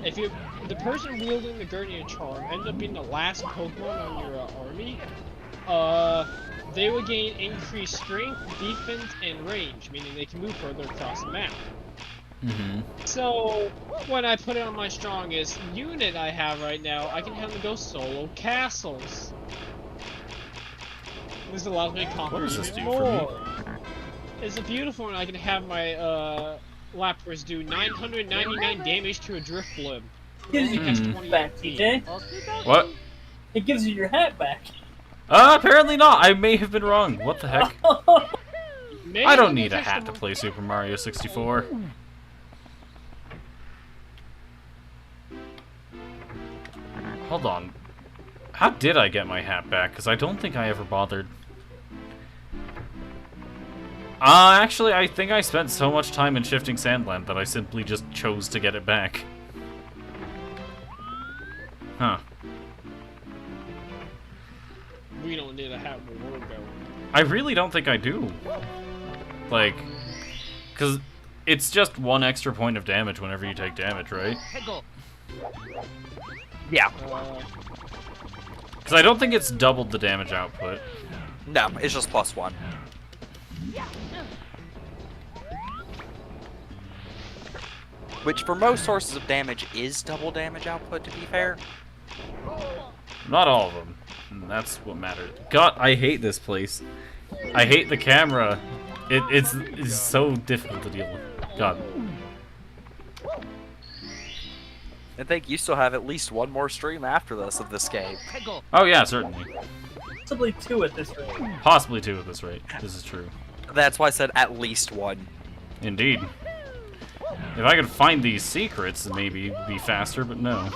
If the person wielding the Guardian Charm ended up being the last Pokemon on your army, they would gain increased strength, defense, and range, meaning they can move further across the map. So, when I put it on my strongest unit I have right now, I can have them go solo castles. This allows me to conquer What does this even do for me? more. It's a beautiful one. I can have my Lapras do 999 damage to a Drifblim. Gives Only you has Hmm. 20 back, HP. TJ. What? It gives you your hat back. Apparently not. I may have been wrong. What the heck? Maybe I don't when need a fix hat the to play Super Mario 64. Hold on. How did I get my hat back? Because I don't think I ever bothered. Actually, I think I spent so much time in Shifting Sandland that I simply just chose to get it back. Huh. We don't need a hat where we're going. I really don't think I do. Like, because it's just 1 extra point of damage whenever you take damage, right? Yeah. Because I don't think it's doubled the damage output. No, it's just +1. Which, for most sources of damage, is double damage output, to be fair. Not all of them. And that's what matters. God, I hate this place. I hate the camera. It's so difficult to deal with. God. I think you still have at least 1 more stream after this of this game. Oh yeah, certainly. Possibly 2 at this rate. Possibly 2 at this rate. This is true. That's why I said at least 1. Indeed. If I could find these secrets, maybe it'd be faster, but no.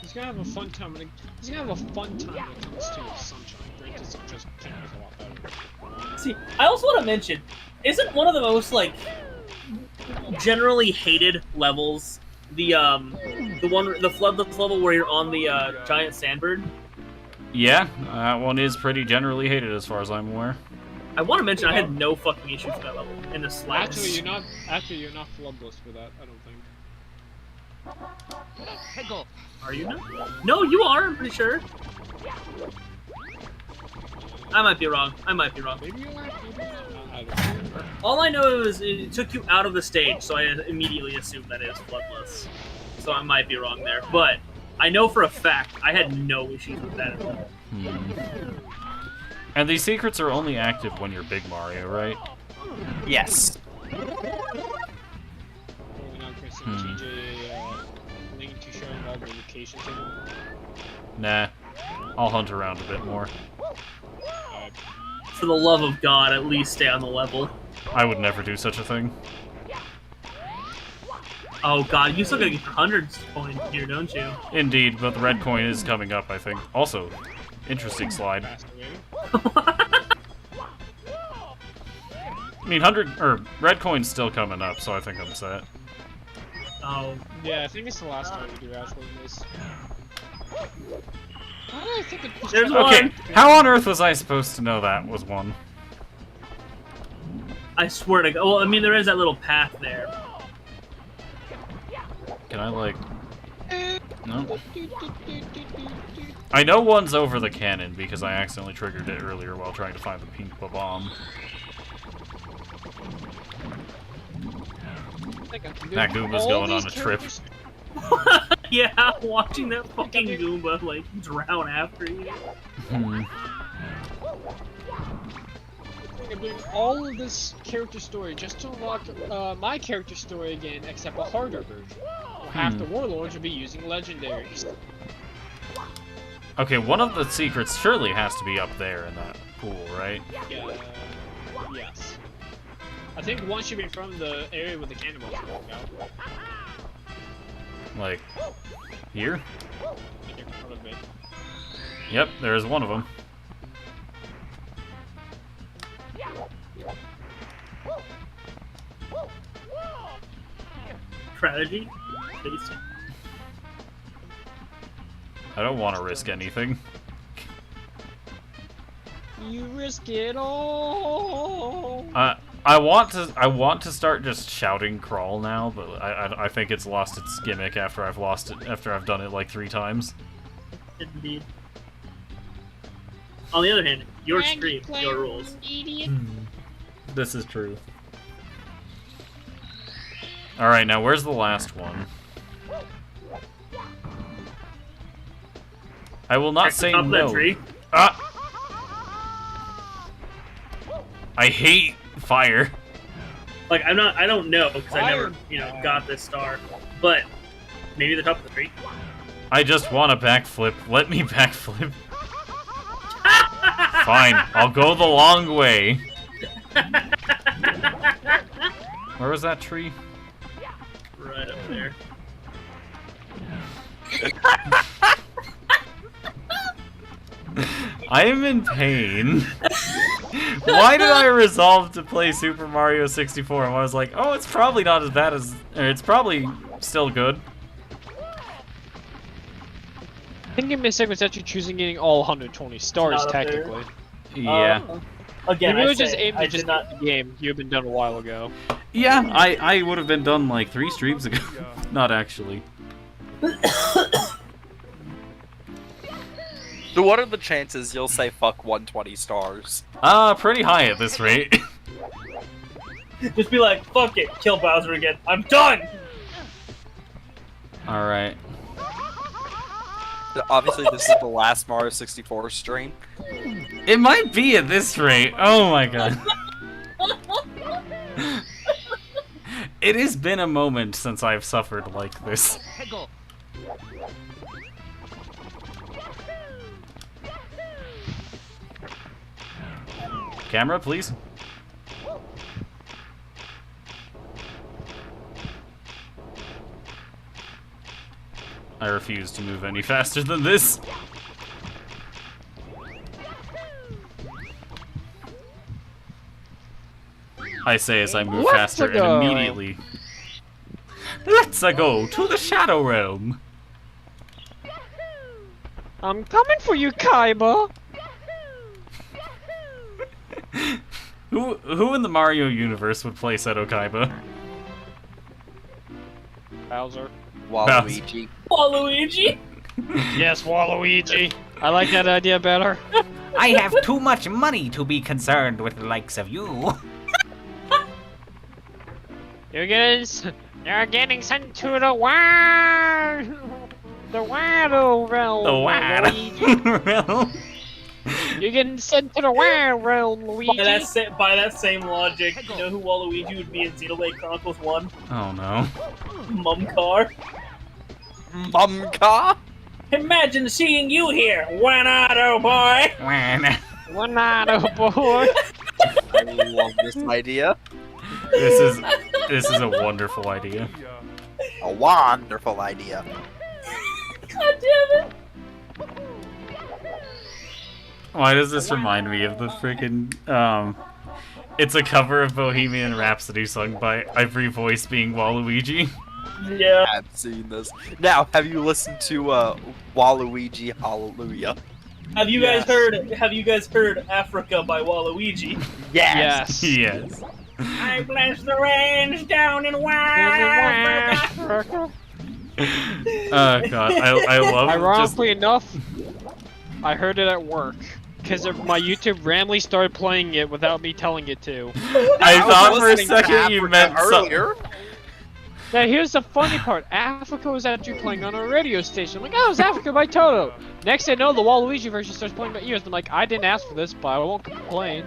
He's gonna have a fun time. He's gonna have a fun time when it comes to Sunshine. Granted, Sunshine's camera's a lot better. See, I also want to mention, isn't one of the most, like, generally hated levels the floodless level where you're on the giant sandbird? Yeah, that one is pretty generally hated as far as I'm aware. I want to mention I had no fucking issues with that level in the slightest. Actually, you're not floodless for that. I don't think. Are you not? No, you are. I'm pretty sure. I might be wrong. Maybe you are. Maybe you're not. I don't know. All I know is it took you out of the stage, so I immediately assumed that it's floodless. So I might be wrong there, but I know for a fact I had no issues with that at all. And these secrets are only active when you're Big Mario, right? Yes. We're not going to change a link to showing all the locations of them. Nah. I'll hunt around a bit more. For the love of God, at least stay on the level. I would never do such a thing. Oh God, you still gotta get your 100 coin here, don't you? Indeed, but the red coin is coming up, I think. Also, interesting slide. I mean, red coin's still coming up, so I think I'm set. Oh. Yeah, I think it's the last time we do actually this. Why did I think it was There's Okay, one. how on earth was I supposed to know that was one? I swear to God. Well, I mean, there is that little path there. Can I, like... No? I know one's over the cannon because I accidentally triggered it earlier while trying to find the pink bomb. That Goomba's going on a trip. Yeah, watching that fucking Goomba, like, drown after you. I'm doing all of this character story just to unlock my character story again, except a harder version. Half the warlords will be using legendaries. Okay, one of the secrets surely has to be up there in that pool, right? Yeah. Yes. I think one should be from the area with the cannonballs broke out. Like, here? In front of me. Yep, there's one of them. Strategy? Please. I don't want to risk anything. You risk it all. I want to start just shouting crawl now, but I think it's lost its gimmick after I've done it like 3 times. Indeed. On the other hand, your stream, your rules. This is true. Alright, now where's the last one? I will not say Top of that no. tree. Ah! I hate fire. Like I don't know because I never got this star, but maybe the top of the tree. I just want a backflip. Let me backflip. Fine, I'll go the long way. Where was that tree? Right up there. I am in pain. Why did I resolve to play Super Mario 64? And I was like, oh, it's probably not as bad as... Or it's probably still good. I think your mistake was actually choosing getting all 120 stars, Not up there. technically. Yeah. Again, You I would just say, aim I to just did not. beat the game. You've been done a while ago. Yeah, I would have been done like 3 streams ago. Not actually. So what are the chances you'll say fuck 120 stars? Pretty high at this rate. Just be like, fuck it, kill Bowser again. I'm done. Alright. Obviously, this is the last Mario 64 stream. It might be at this rate. Oh my god. It has been a moment since I've suffered like this. Camera, please. I refuse to move any faster than this. I say as I move Let's faster go. and immediately. Let's go to the Shadow Realm. I'm coming for you, Kaiba. Who in the Mario universe would play Seto Kaiba? Bowser. Waluigi. Waluigi. Yes, Waluigi. I like that idea better. I have too much money to be concerned with the likes of you. You guys, you're getting sent to the wild, the wild realm. The Luigi. Realm. You're getting sent to the wild realm, Luigi. By that same logic, you know who Waluigi would be in Xenoblade Chronicles 1? Oh no. Mumcar. Mumka? Imagine seeing you here, Wanado boy! One night, oh boy. I love this idea. This is a wonderful idea. A wonderful idea. God damn it! Why does this remind me of the freaking it's a cover of Bohemian Rhapsody sung by Ivory Voice being Waluigi. Yeah. I've seen this. Now, have you listened to Waluigi Hallelujah? Have you guys heard Africa by Waluigi? Yes. Yes. I bless the range down in wild Africa. Oh god, I love Ironically enough, I heard it at work. Because my YouTube randomly started playing it without me telling it to. I thought for a listening to second you Africa meant earlier. Now here's the funny part. Africa was actually playing on a radio station. I'm like, oh, it's Africa by Toto. Next thing I know, the Waluigi version starts playing by ears. I'm like, I didn't ask for this, but I won't complain.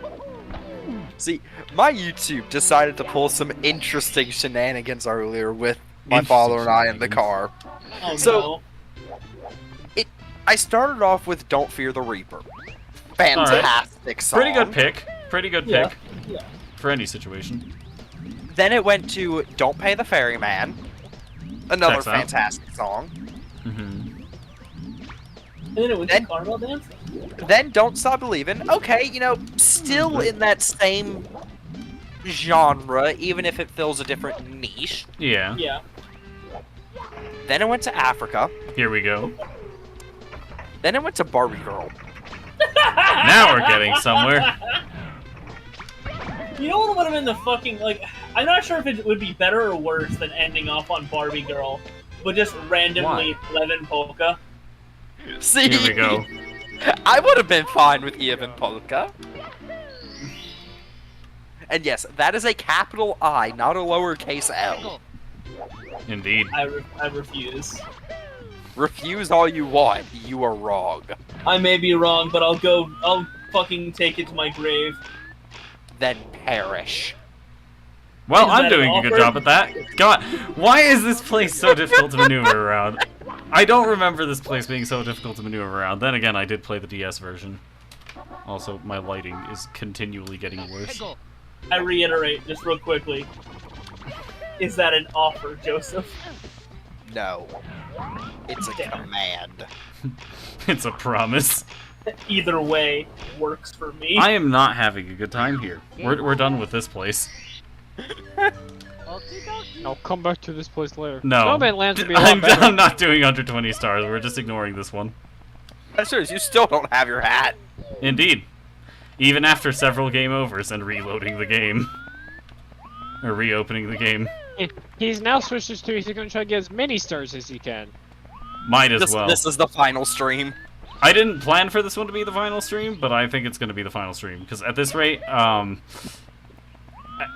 See, my YouTube decided to pull some interesting shenanigans earlier with my father and I in the car. Oh, So- I started off with Don't Fear the Reaper. Fantastic song. Pretty good pick. Pretty good Yeah. pick. Yeah. For any situation. Then it went to Don't Pay the Ferryman. Another Checks out. fantastic song. Mm-hmm. And then it was Then- Carnival Dance. Then Don't Stop Believin'. Okay, still in that same genre, even if it fills a different niche. Yeah. Yeah. Then it went to Africa. Here we go. Then it went to Barbie Girl. Now we're getting somewhere. You know what would have been the fucking, like, I'm not sure if it would be better or worse than ending off on Barbie Girl, but just randomly Levin Polka. See? Here we go. I would have been fine with Even Polka. And yes, that is a capital I, not a lowercase L. Indeed. I refuse. Refuse all you want, you are wrong. I may be wrong, but I'll fucking take it to my grave. Then perish. Well, Is I'm that doing an a good offer? job at that. God, why is this place so difficult to maneuver around? I don't remember this place being so difficult to maneuver around. Then again, I did play the DS version. Also, my lighting is continually getting worse. I reiterate, just real quickly. Is that an offer, Joseph? No. It's a command. It's a promise. Either way works for me. I am not having a good time here. We're done with this place. I'll come back to this place later. No. Snowman Lands would be a lot better. I'm not doing under 20 stars. We're just ignoring this one. I'm serious, you still don't have your hat. Indeed. Even after several game overs and reloading the game. Or reopening the game. He's now switched this to he's going to try to get as many stars as he can. Might as well. This is the final stream. I didn't plan for this one to be the final stream, but I think it's going to be the final stream. Because at this rate,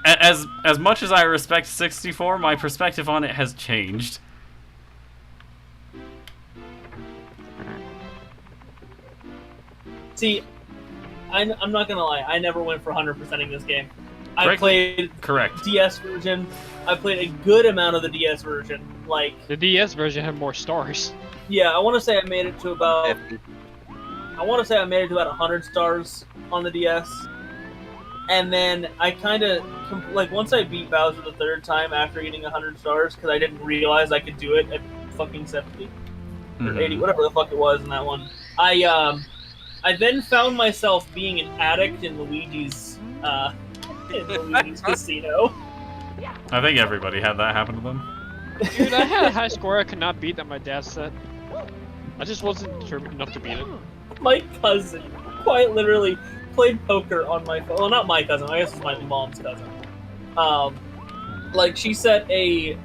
as much as I respect 64, my perspective on it has changed. See, I'm not gonna lie, I never went for 100%ing this game. I Correct. played Correct. DS version. I played a good amount of the DS version. Like, The DS version had more stars. yeah, I want to say I made it to about 100 stars on the DS. And then I kind of, like, once I beat Bowser the third time after getting 100 stars, because I didn't realize I could do it at fucking 70 or 80, whatever the fuck it was in that one. I then found myself being an addict in Luigi's casino. I think everybody had that happen to them. Dude, I had a high score I could not beat that my dad set. I just wasn't determined enough to beat it. My cousin quite literally played poker on my phone. Well, not my cousin. I guess it's my mom's cousin. Like, she set a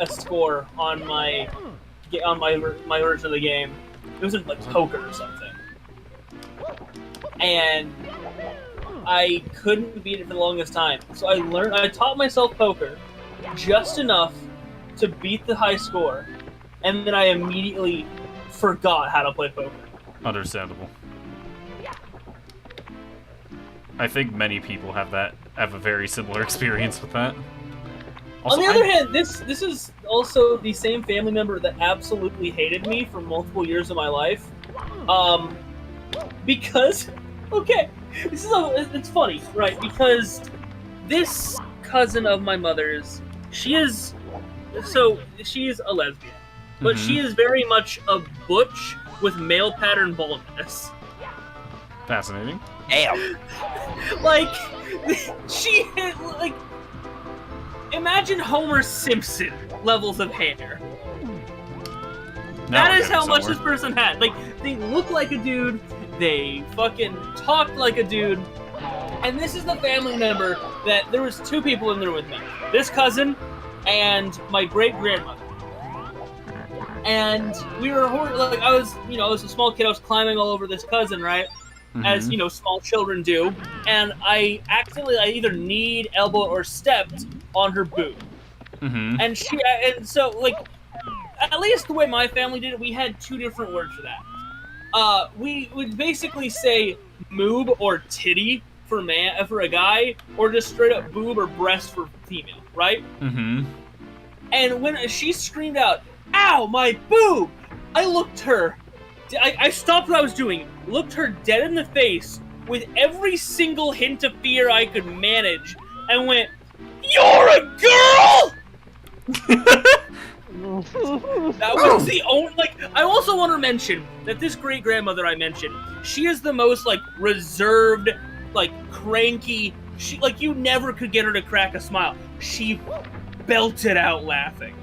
score on my version of the game. It was in like poker or something, and I couldn't beat it for the longest time. So I taught myself poker just enough to beat the high score, and then I immediately forgot how to play poker. Understandable. I think many people have a very similar experience with that. Also, On the other hand, this is also the same family member that absolutely hated me for multiple years of my life. Because, okay, it's funny, right? Because this cousin of my mother's, she is a lesbian, but she is very much a butch with male pattern baldness. Fascinating. Damn. Like, imagine Homer Simpson levels of hair. Now That we're is how getting much somewhere. this person had. Like, they look like a dude, they fucking talked like a dude, and this is the family member that there was two people in there with me. This cousin and my great-grandmother. And we were, like, I was a small kid, I was climbing all over this cousin, right? As, small children do. And I accidentally, either kneed, elbow, or stepped on her boob. And so, like, at least the way my family did it, we had two different words for that. We would basically say moob or titty for a guy, or just straight up boob or breast for female, right? And when she screamed out, "Ow, my boob!" I looked her. I stopped what I was doing, looked her dead in the face with every single hint of fear I could manage, and went, "You're a girl!" That was the only, like, I also want to mention that this great-grandmother I mentioned, she is the most, like, reserved, like, cranky, she, like, you never could get her to crack a smile. She belted out laughing.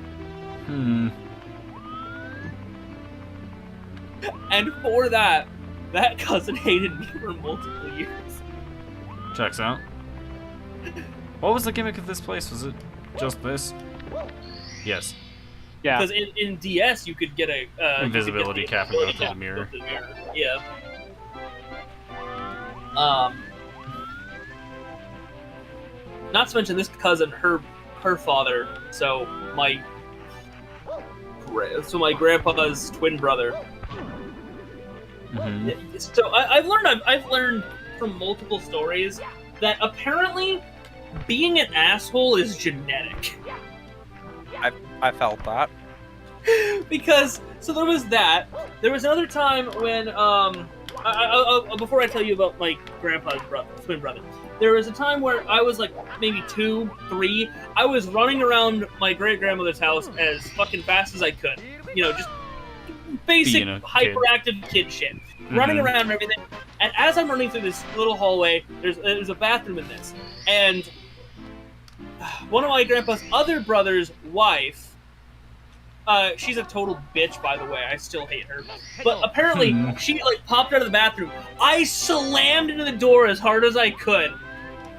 And for that cousin hated me for multiple years. Checks out. What was the gimmick of this place? Was it just this? Yes. Yeah. Because in DS you could get a Invisibility cap and go through the mirror. Yeah. Not to mention this cousin, her father. So my grandpa's twin brother. Mm-hmm. So I've learned from multiple stories that apparently being an asshole is genetic. I felt that. Because so there was that. There was another time when before I tell you about my grandpa's twin brother, there was a time where I was like maybe 2, 3. I was running around my great grandmother's house as fucking fast as I could. You know, just basic hyperactive kid shit. Running around and everything. And as I'm running through this little hallway, there's a bathroom in this. And one of my grandpa's other brother's wife, she's a total bitch, by the way. I still hate her. But apparently, she, like, popped out of the bathroom. I slammed into the door as hard as I could.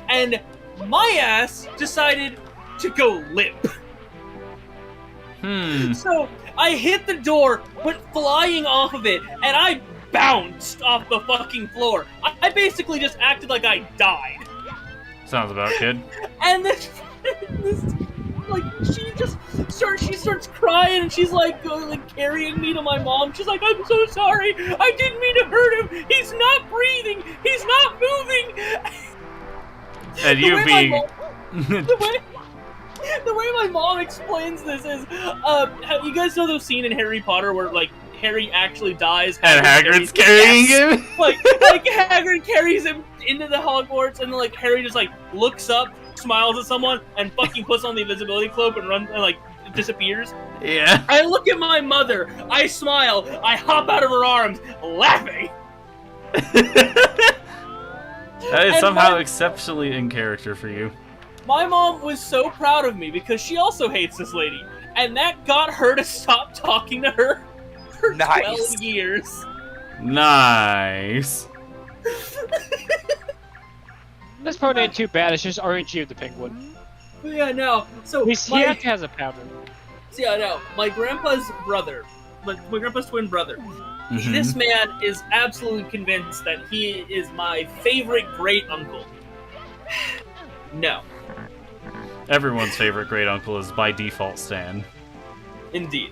And my ass decided to go limp. So, I hit the door, went flying off of it, and I bounced off the fucking floor. I basically just acted like I died. Sounds about kid. And this like, she starts crying, and she's like carrying me to my mom. She's like, I'm so sorry. I didn't mean to hurt him. He's not breathing. He's not moving. And you being... The way my mom explains this is, you guys know those scene in Harry Potter where, like, Harry actually dies? And Hagrid's carrying him? Like Hagrid carries him into the Hogwarts, and then, like, Harry just, like, looks up, smiles at someone, and fucking puts on the invisibility cloak and runs, and, like, disappears. Yeah. I look at my mother, I smile, I hop out of her arms, laughing. That is somehow exceptionally in character for you. My mom was so proud of me because she also hates this lady, and that got her to stop talking to her for 12 years. Nice. This part ain't too bad. It's just RNG of the penguin. Yeah, no. So at least he actually has a pattern. See, I know. My grandpa's brother, my grandpa's twin brother. This man is absolutely convinced that he is my favorite great uncle. No. Everyone's favorite great uncle is by default Stan. Indeed.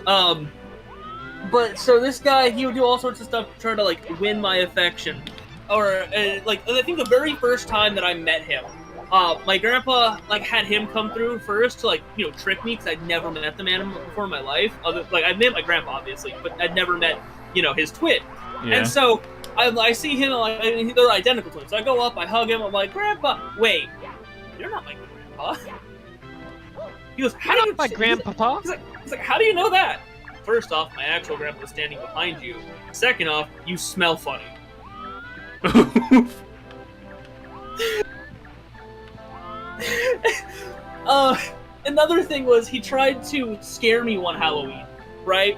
But so this guy, he would do all sorts of stuff to try to, like, win my affection. Or, like, I think the very first time that I met him, my grandpa, like, had him come through first to, like, you know, trick me, because I'd never met the man before in my life. Like, I'd met my grandpa, obviously, but I'd never met, you know, his twin. Yeah. And so, I see him, like, I mean, they're identical twins. So I go up, I hug him, I'm like, Grandpa, wait, you're not my grandpa. He goes, how do you... my grandpapa? He's like, how do you know that? First off, my actual grandpa was standing behind you. Second off, you smell funny. Another thing was he tried to scare me one Halloween, right?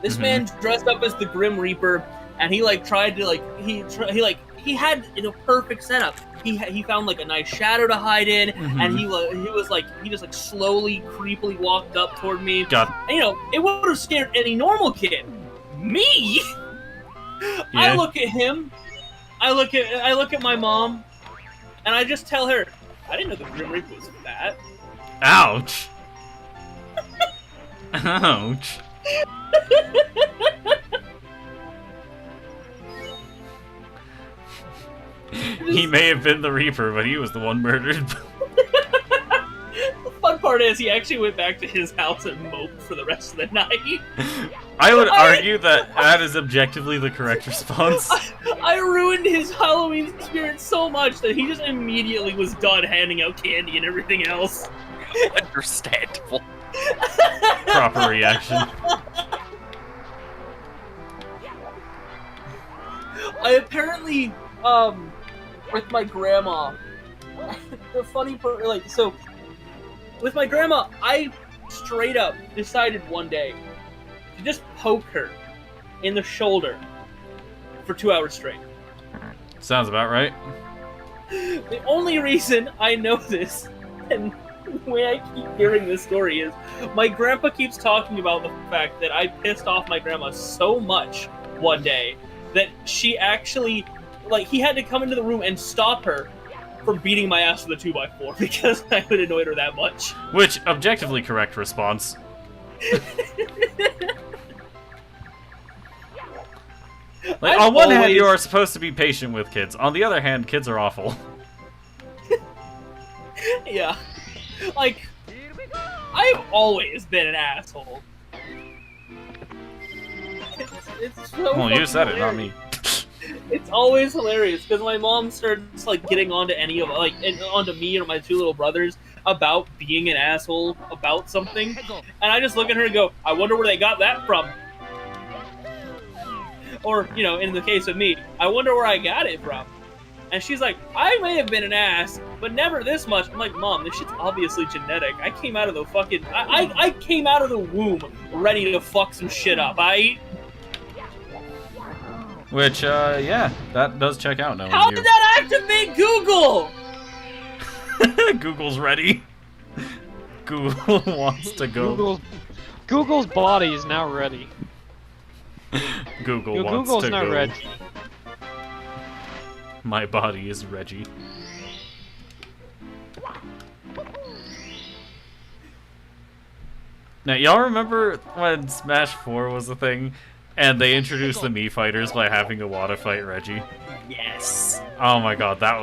This man dressed up as the Grim Reaper, and he like tried to like he had a perfect setup. He found like a nice shadow to hide in, and he just like slowly, creepily walked up toward me. God. And, you know, it would have scared any normal kid. Me? Yeah. I look at him. I look at my mom, and I just tell her, I didn't know the Grim Reaper was fat. Ouch. Ouch. He may have been the Reaper, but he was the one murdered. The fun part is he actually went back to his house and moped for the rest of the night. I would argue that is objectively the correct response. I ruined his Halloween experience so much that he just immediately was done handing out candy and everything else. Understandable. proper reaction. I apparently, with my grandma, the funny part, like, so, with my grandma, I straight up decided one day to just poke her in the shoulder for 2 hours straight. Sounds about right. The only reason I know this, and the way I keep hearing this story is, my grandpa keeps talking about the fact that I pissed off my grandma so much one day that she actually, like, he had to come into the room and stop her from beating my ass with a 2x4 because I had annoyed her that much. Which, objectively correct response. Like, on one hand, you are supposed to be patient with kids. On the other hand, kids are awful. Yeah. Like, I've always been an asshole. It's so Well, you said it, not hilarious. me. It's always hilarious because my mom starts like getting onto any of and onto me and my two little brothers about being an asshole about something, and I just look at her and go, "I wonder where they got that from." Or, you know, in the case of me, I wonder where I got it from. And she's like, I may have been an ass, but never this much. I'm like, Mom, this shit's obviously genetic. I came out of the fucking... I came out of the womb ready to fuck some shit up, Which, yeah, that does check out now. How did that activate Google? Google's ready. Google wants to go. Google's body is now ready. Google wants Google's to not go. ready. My body is Reggie. Now, y'all remember when Smash 4 was a thing, and they introduced the Mii fighters by having Iwata fight Reggie? Yes. Oh my god, that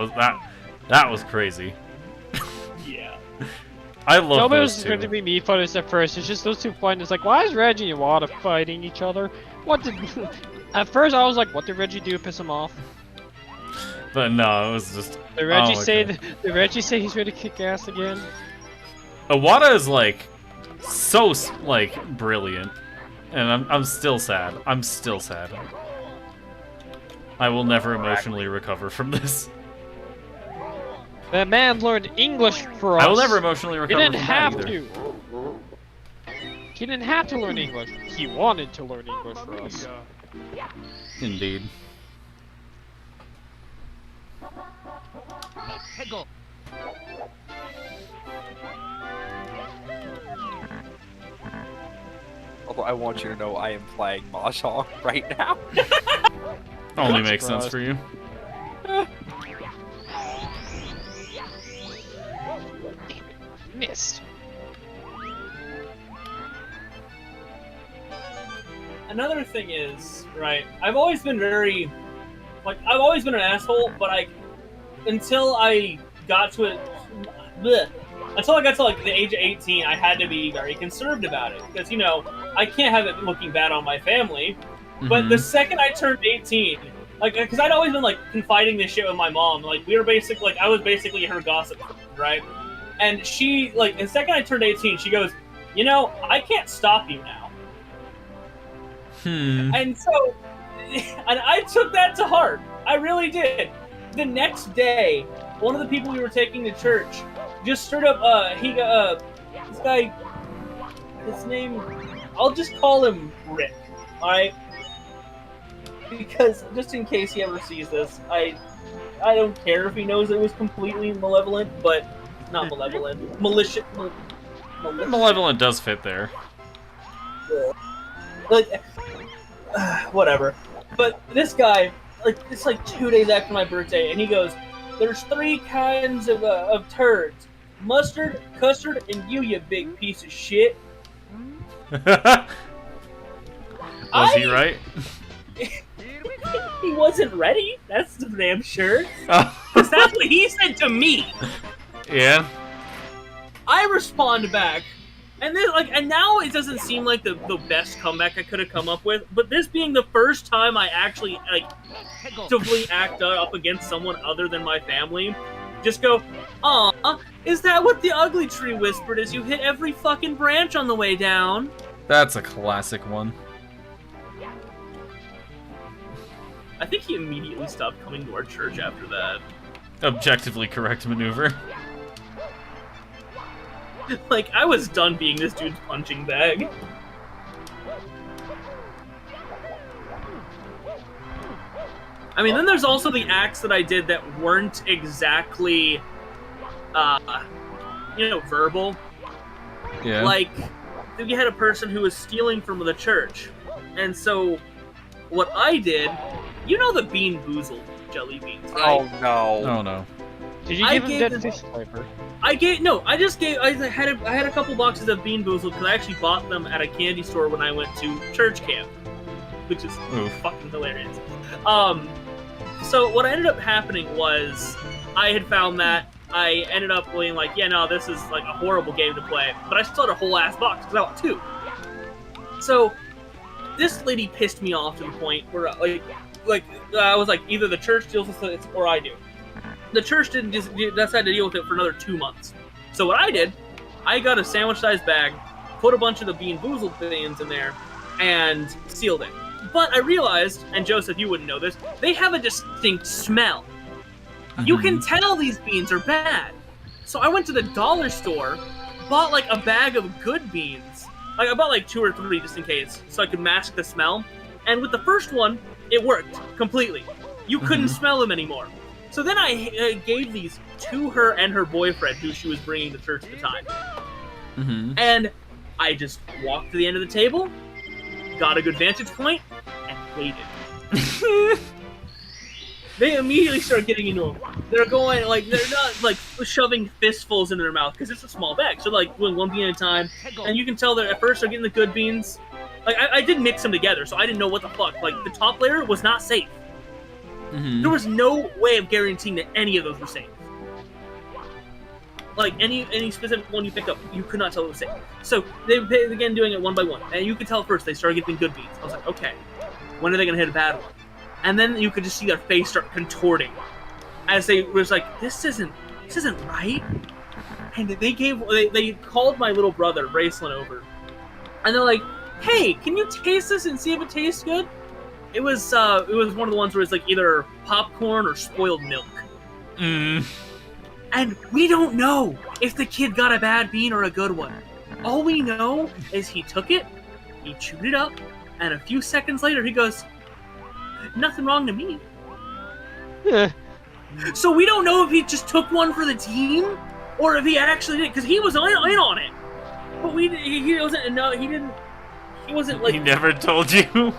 was crazy. Yeah. I love Nobody those was two. going to be Mii fighters at first. It's just those two fighting. It's like, why is Reggie and Iwata fighting each other? What did... At first, I was like, what did Reggie do to piss him off? But no, it was just... Did Reggie oh my say God. did Reggie say he's ready to kick ass again? Iwata is, like, so, like, brilliant. And I'm still sad. I'm still sad. I will never emotionally recover from this. That man learned English for us. I will never emotionally He recover didn't from have that either. to. He didn't have to learn English. He wanted to learn English for us. Indeed. Although I want you to know I am playing Mahjong right now. Only makes sense for you. Missed. Another thing is, right, I've always been very, like, I've always been an asshole, but until I got to it, until I got to, like, the age of 18, I had to be very conserved about it, because, you know, I can't have it looking bad on my family, but the second I turned 18, like, because I'd always been, like, confiding this shit with my mom, like, we were basically, like, I was basically her gossip, right, and she, like, the second I turned 18, she goes, you know, I can't stop you now. And so, and I took that to heart. I really did. The next day, one of the people we were taking to church just straight up, this guy, his name, I'll just call him Rick, alright? Because, just in case he ever sees this, I don't care if he knows it was completely malevolent, but, not malevolent, malicious. Malevolent does fit there. Like, whatever. But this guy, like, it's like 2 days after my birthday, and he goes, there's 3 kinds of turds. Mustard, custard, and you big piece of shit. Was he right? He wasn't ready, that's for damn sure. Because that's what he said to me. Yeah. I respond back, and then, like, and now it doesn't seem like the best comeback I could have come up with, but this being the first time I actually, like, actively act up against someone other than my family, Just go, aw, is that what the ugly tree whispered as you hit every fucking branch on the way down? That's a classic one. I think he immediately stopped coming to our church after that. Objectively correct maneuver. Like, I was done being this dude's punching bag. I mean, then there's also the acts that I did that weren't exactly, verbal. Yeah. Like, you had a person who was stealing from the church. And so, what I did, you know the Bean Boozled jelly beans, right? Oh no. Oh no. Did you I give him gave dead them- fish flavor? I had a couple boxes of Bean Boozled because I actually bought them at a candy store when I went to church camp, which is Oof. fucking hilarious. So what ended up happening was I had found that I ended up being like, yeah, no, this is like a horrible game to play, but I still had a whole ass box because I bought 2. So this lady pissed me off to the point where I was like, either the church deals with it or I do. The church didn't decide to deal with it for another 2 months. So what I did, I got a sandwich-sized bag, put a bunch of the Bean Boozled things in there, and sealed it. But I realized, and Joseph, you wouldn't know this, they have a distinct smell. You can tell these beans are bad. So I went to the dollar store, bought like a bag of good beans. Like I bought like 2 or 3 just in case, so I could mask the smell. And with the first one, it worked completely. You couldn't smell them anymore. So then I gave these to her and her boyfriend, who she was bringing to church at the time. And I just walked to the end of the table, got a good vantage point, and waited. They immediately start getting into them. They're going, like, they're not, like, shoving fistfuls into their mouth, because it's a small bag. So, like, doing one bean at a time. And you can tell that at first they're getting the good beans. Like, I did mix them together, so I didn't know what the fuck. Like, the top layer was not safe. There was no way of guaranteeing that any of those were safe. Like, any specific one you picked up, you could not tell it was safe. So, they began doing it one by one. And you could tell at first they started getting good beans. I was like, okay, when are they going to hit a bad one? And then you could just see their face start contorting. As they was like, this isn't right. And they called my little brother, Bracelet, over. And they're like, hey, can you taste this and see if it tastes good? It was one of the ones where it's like either popcorn or spoiled milk. And we don't know if the kid got a bad bean or a good one. All we know is he took it, he chewed it up, and a few seconds later he goes, nothing wrong to me. So we don't know if he just took one for the team or if he actually did, because he was in on it. But he wasn't. No, he didn't. He wasn't like. He never told you.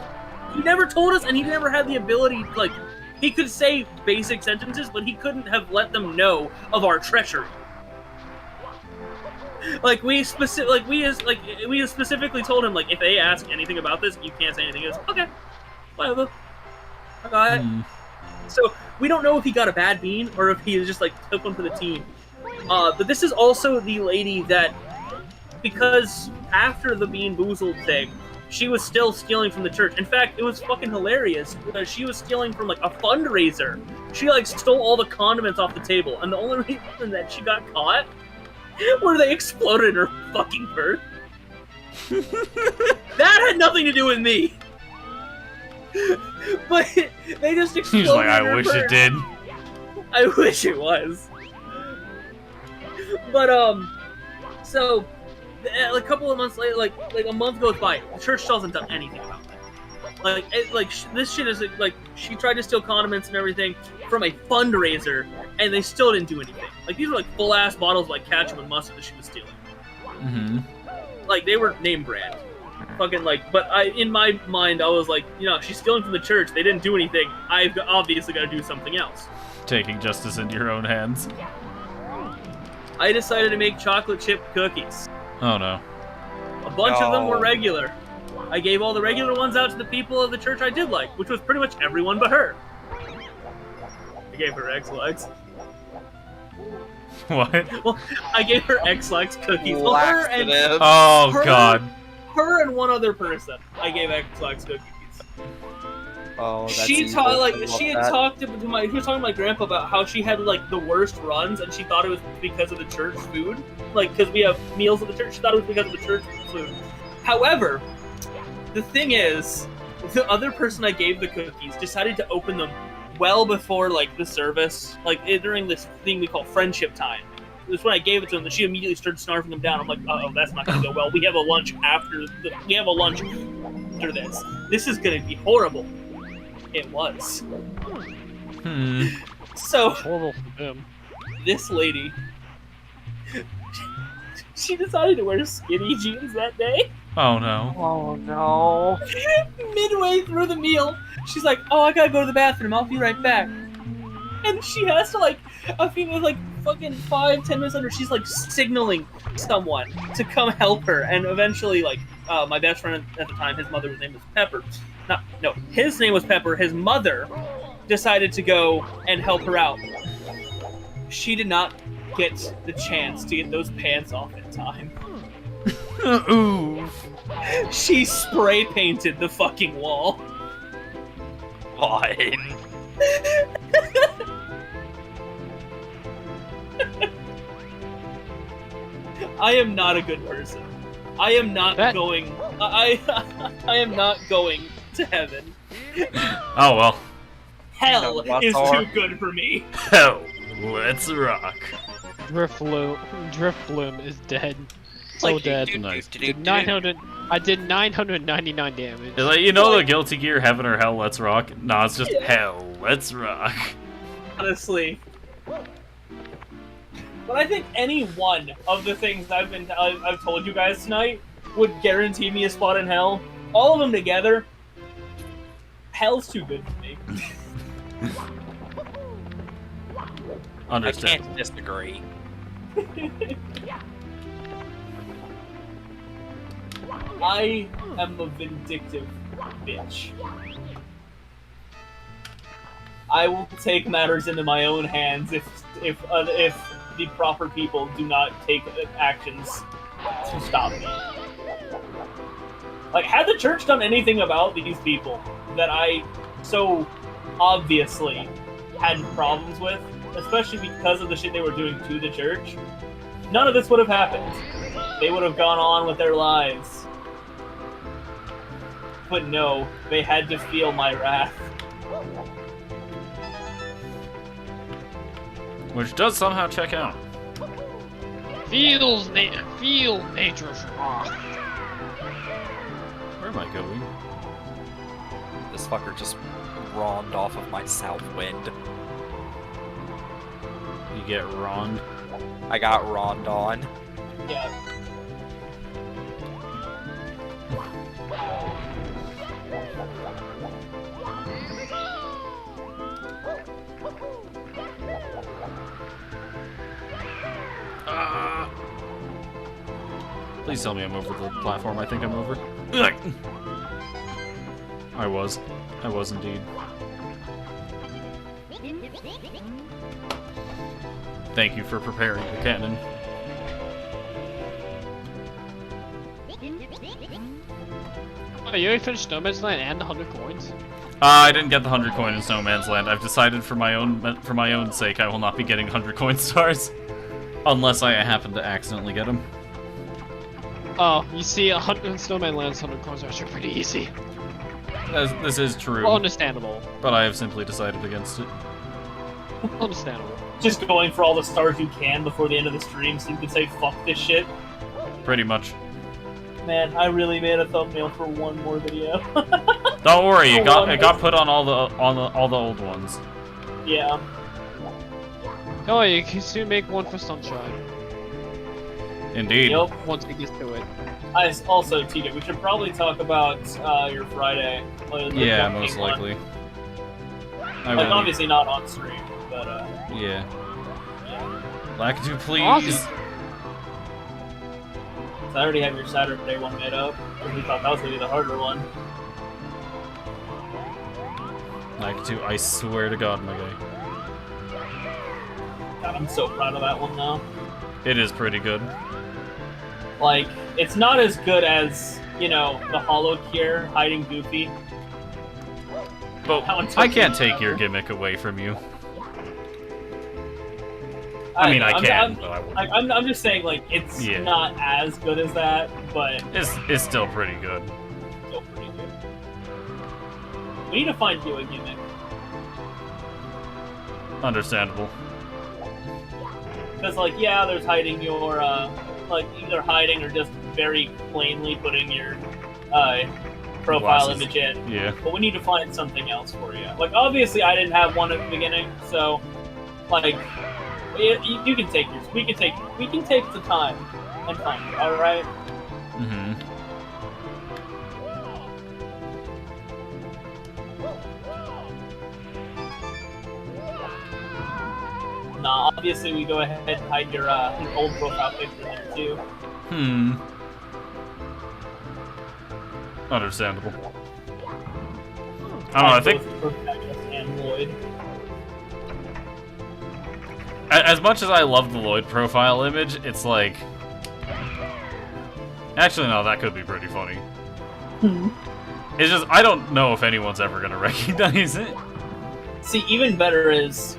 He never told us, and he never had the ability. Like, he could say basic sentences, but he couldn't have let them know of our treachery. Like we specifically told him, like, if they ask anything about this, you can't say anything. He goes, okay, whatever. I got it. So we don't know if he got a bad bean or if he just like took one for the team. But this is also the lady that, because after the Bean Boozled thing, she was still stealing from the church. In fact, it was fucking hilarious because she was stealing from like a fundraiser. She like stole all the condiments off the table, and the only reason that she got caught were they exploded in her fucking purse. That had nothing to do with me. But they just exploded. He's like, in her I wish purse. it did. I wish it was. But so a couple of months later, like a month goes by, the church still hasn't done anything about it. This shit is like, she tried to steal condiments and everything from a fundraiser, and they still didn't do anything. Like, these were like full ass bottles of like ketchup and mustard that she was stealing. Like, they were name brand. Fucking like, but in my mind, I was like, you know, she's stealing from the church. They didn't do anything. I've obviously got to do something else. Taking justice into your own hands. I decided to make chocolate chip cookies. Oh no. A bunch of them were No. regular. I gave all the regular ones out to the people of the church I did like, which was pretty much everyone but her. I gave her X-Lax. What? Well, I gave her X-Lax cookies. Well, Laxative. Oh her- god. her and one other person, I gave X-Lax cookies. Oh, that's She evil. taught I like love she had that. talked to my. She was talking to my grandpa about how she had like the worst runs, and she thought it was because of the church food. Like, because we have meals at the church, she thought it was because of the church food. However, the thing is, the other person I gave the cookies decided to open them well before like the service, like during this thing we call friendship time. This when I gave it to him, and she immediately started snarfing them down. I'm like, oh, that's not going to go well. We have a lunch after this. This is going to be horrible. It was. So Horrible for them. this lady, she decided to wear skinny jeans that day. Oh no. Oh no. Midway through the meal, she's like, "Oh, I gotta go to the bathroom. I'll be right back." And she has to like, a female like fucking 5-10 minutes later, she's like signaling someone to come help her. And eventually, like, my best friend at the time, his mother's name was Pepper. His name was Pepper. His mother decided to go and help her out. She did not get the chance to get those pants off in time. Ooh. She spray painted the fucking wall. Fine. I am not a good person. I am not going. I am not going to heaven. Oh well. Hell None of us is are. too good for me. Hell, let's rock. Drifloom is dead. So Like, dead. Nice. Did 900. I did 999 damage. Is like, you know the Guilty Gear Heaven or Hell, let's rock? Nah, it's just Hell, let's rock. Honestly. But I think any one of the things I've told you guys tonight would guarantee me a spot in hell. All of them together, hell's too good for me. I Understand. can't disagree. I am a vindictive bitch. I will take matters into my own hands if the proper people do not take actions to stop me. Like, had the church done anything about these people that I so obviously had problems with, especially because of the shit they were doing to the church, none of this would have happened. They would have gone on with their lives. But no, they had to feel my wrath. Which does somehow check out. Feel nature's wrath. Where am I going? This fucker just roamed off of my south wind. You get Ron. I got roamed on. Yeah. Please tell me I'm over the platform I think I'm over. I was indeed. Thank you for preparing the cannon. Oh, you already finished No Man's Land and the 100 coins? I didn't get the 100 coin in Snowman's Land. I've decided for my own sake I will not be getting 100 coin stars. Unless I happen to accidentally get them. Oh, you see, 100 Snowman Land's 100 coins are actually pretty easy. This is true. Well, understandable. But I have simply decided against it. Understandable. Just going for all the stars you can before the end of the stream so you can say fuck this shit. Pretty much. Man, I really made a thumbnail for one more video. Don't worry, it got put on all the old ones. Yeah. Oh, you can soon make one for Sunshine. Indeed. Yep. Once we get to it. Also, TJ, we should probably talk about your Friday. Yeah, most likely. Like, obviously not on stream, but Yeah. yeah. Lakitu, please. Awesome. So I already have your Saturday one made up, because we thought that was going to be the harder one. Lakitu, I swear to God, my guy. God, I'm so proud of that one now. It is pretty good. Like, it's not as good as, you know, the Hollow Cure hiding Goofy. But How I can't unfortunate. take your gimmick away from you. I mean, I can, but I wouldn't. I'm just saying, like, it's Yeah. not as good as that, but It's still pretty good. still pretty good. We need to find you a gimmick. Understandable. Because, like, yeah, there's hiding your, like, either hiding or just very plainly putting your, profile Glasses. image in. Yeah. But we need to find something else for you. Like, obviously, I didn't have one at the beginning, so, like, you can take yours. We can take the time and find it, alright? Mm-hmm. Nah, obviously, we go ahead and hide your old profile picture there, too. Understandable. I don't know, I think Both Protagonist and Lloyd. as much as I love the Lloyd profile image, it's like... Actually, no, that could be pretty funny. It's just, I don't know if anyone's ever gonna recognize it. See, even better is,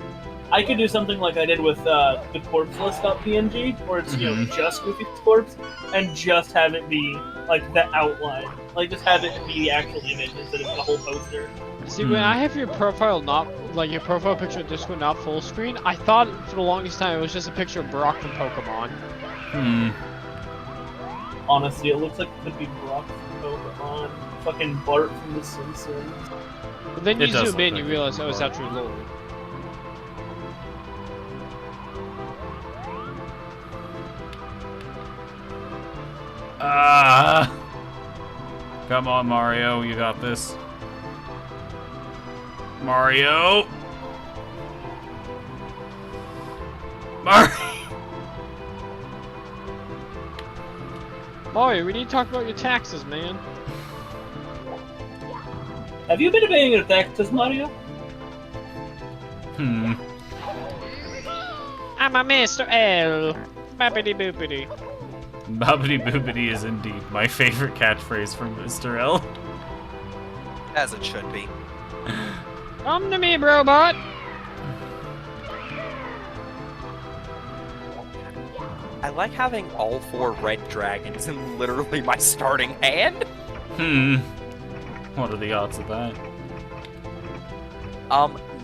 I could do something like I did with the corpseless.png, where it's, you know, just Goofy's corpse, and just have it be, like, the outline. Like, just have it be the actual image instead of the whole poster. See, when I have your profile not, like your profile picture in Discord not full screen, I thought for the longest time it was just a picture of Brock from Pokemon. Honestly, it looks like it could be Brock from Pokemon, fucking Bart from The Simpsons. But then It you does zoom look in, like you it realize, could be oh, it's Bart. actually Lloyd. Come on, Mario, you got this. Mario! Mario! Mario, we need to talk about your taxes, man. Have you been paying your taxes, Mario? I'm a Mr. L. Bappity boopity. Bobbity boobity is indeed my favorite catchphrase from Mr. L. As it should be. Come to me, robot. I like having all 4 red dragons in literally my starting hand. What are the odds of that?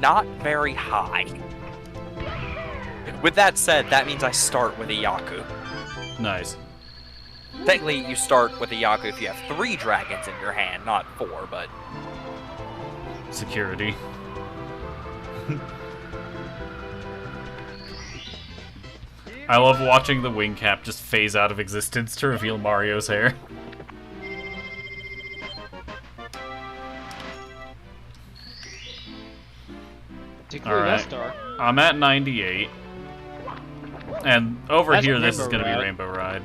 Not very high. With that said, that means I start with a Yaku. Nice. Technically, you start with a Yaku if you have 3 dragons in your hand, not 4, but... Security. I love watching the wing cap just phase out of existence to reveal Mario's hair. Alright. Star. I'm at 98. And over That's here, this is Rainbow gonna be Ride. Rainbow Ride.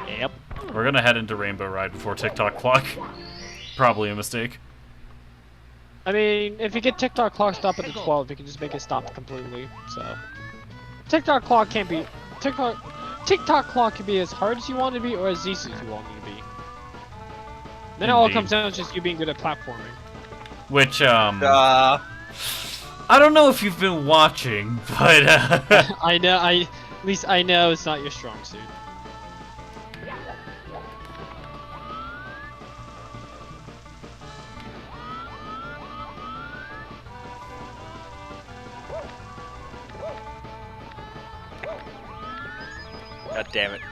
Yep. We're gonna head into Rainbow Ride before TikTok Clock. Probably a mistake. I mean, if you get TikTok clock stop at the 12, you can just make it stop completely. So, TikTok clock can't be TikTok clock can be as hard as you want it to be or as easy as you want it to be. Then it all Indeed. comes down to just you being good at platforming. Which, I don't know if you've been watching, but, I know. At least I know it's not your strong suit. God damn it.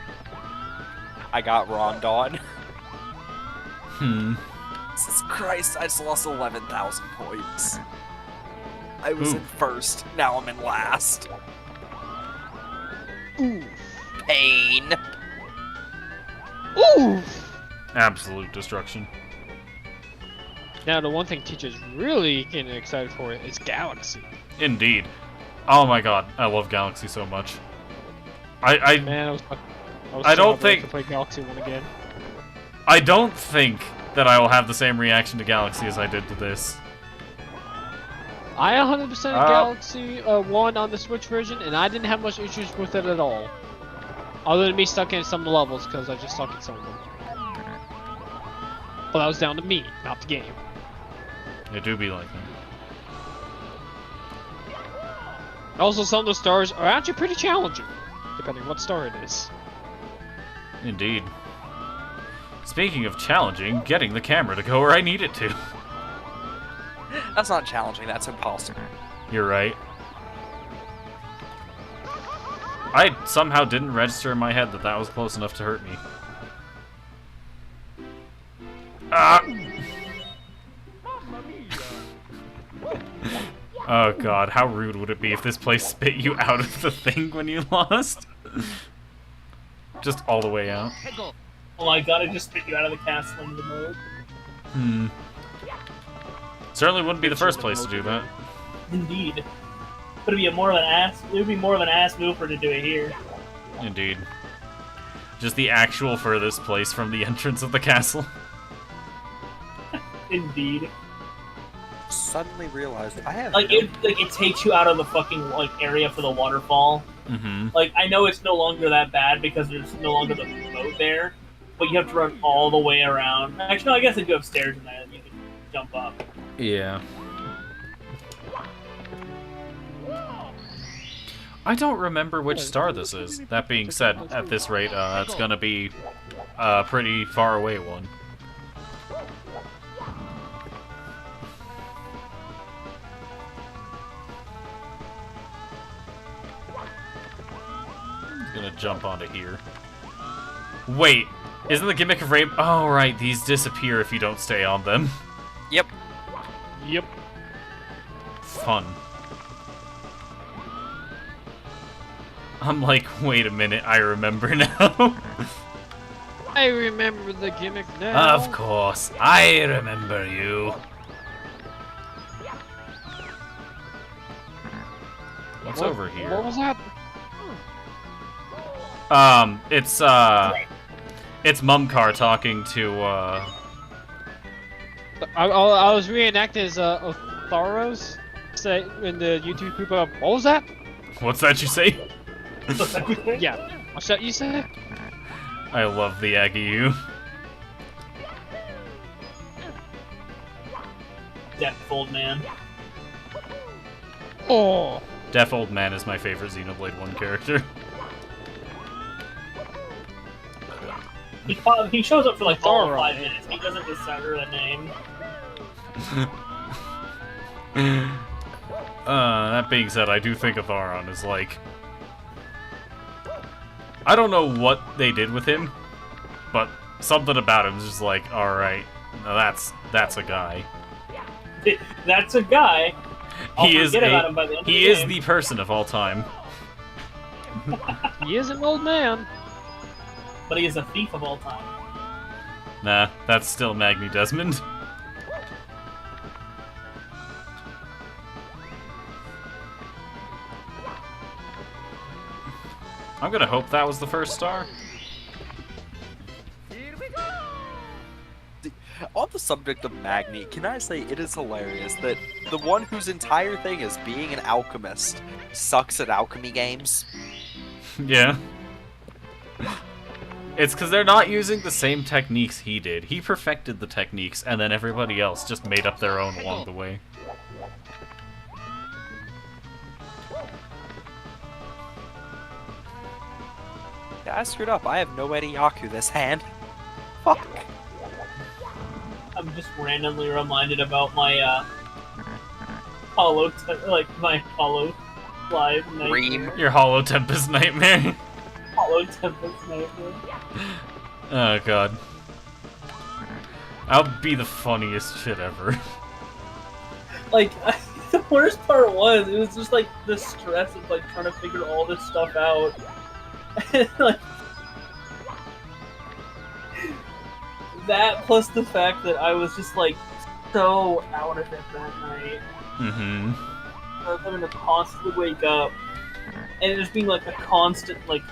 I got Rondon. Jesus Christ, I just lost 11,000 points. I was Ooh. in first, now I'm in last. Ooh. Pain. Ooh. Absolute destruction. Now the one thing teachers really getting excited for is Galaxy. Indeed. Oh my god, I love Galaxy so much. I Man, I don't think- to play Galaxy 1 again. I don't think that I will have the same reaction to Galaxy as I did to this. I 100% Galaxy 1 on the Switch version, and I didn't have much issues with it at all. Other than me stuck in some levels, because I just suck at some of them. But that was down to me, not the game. It do be like that. Also, some of the stars are actually pretty challenging, depending on what star it is. Indeed. Speaking of challenging, getting the camera to go where I need it to. That's not challenging, that's impossible. You're right. I somehow didn't register in my head that that was close enough to hurt me. Ah! Oh god, how rude would it be if this place spit you out of the thing when you lost? Just all the way out. Oh my god, I just spit you out of the castle into the mode. Hmm. Certainly wouldn't be the first place to do that. Indeed. But it'd be more of an ass. It would be more of an ass move for to do it here. Indeed. Just the actual furthest place from the entrance of the castle. Indeed. Suddenly realized I have Like it takes you out of the fucking like area for the waterfall. Mm-hmm. Like I know it's no longer that bad because there's no longer the boat there, but you have to run all the way around. Actually, no, I guess they do have stairs in there that you can jump up. Yeah. I don't remember which star this is. That being said, at this rate, it's gonna be a pretty far away one. Gonna jump onto here. Wait, isn't the gimmick of rainbow? Oh, right, these disappear if you don't stay on them. Yep. Yep. Fun. I'm like, wait a minute, I remember now. I remember the gimmick now. Of course, I remember you. What's over here? What was that? It's Mumcar talking to, I was reenacting as Otharos say in the YouTube group. What was that? What's that you say? Yeah. What's that you said? I love the Aggie. Deaf old man. Oh. Deaf Old Man is my favorite Xenoblade 1 character. He shows up for like 4 or 5 minutes. He doesn't decipher the name. That being said, I do think Atharon is like... I don't know what they did with him, but something about him is just like, alright, that's a guy. That's a guy. He is the person of all time. He is an old man. But he is a thief of all time. Nah, that's still Magni Desmond. I'm gonna hope that was the first star. On the subject of Magni, can I say it is hilarious that the one whose entire thing is being an alchemist sucks at alchemy games? Yeah. It's because they're not using the same techniques he did. He perfected the techniques, and then everybody else just made up their own along the way. Yeah, I screwed up. I have no Ediyaku this hand. Fuck. I'm just randomly reminded about my my Hollow Live nightmare. Ream. Your Hollow Tempest Nightmare. Hollow Tempest nightmare. Oh god. That'll be the funniest shit ever. Like, the worst part was, it was just like the stress of like trying to figure all this stuff out. And, like, that plus the fact that I was just like so out of it that night. Mm-hmm. I was having to constantly wake up, and it just being like a constant like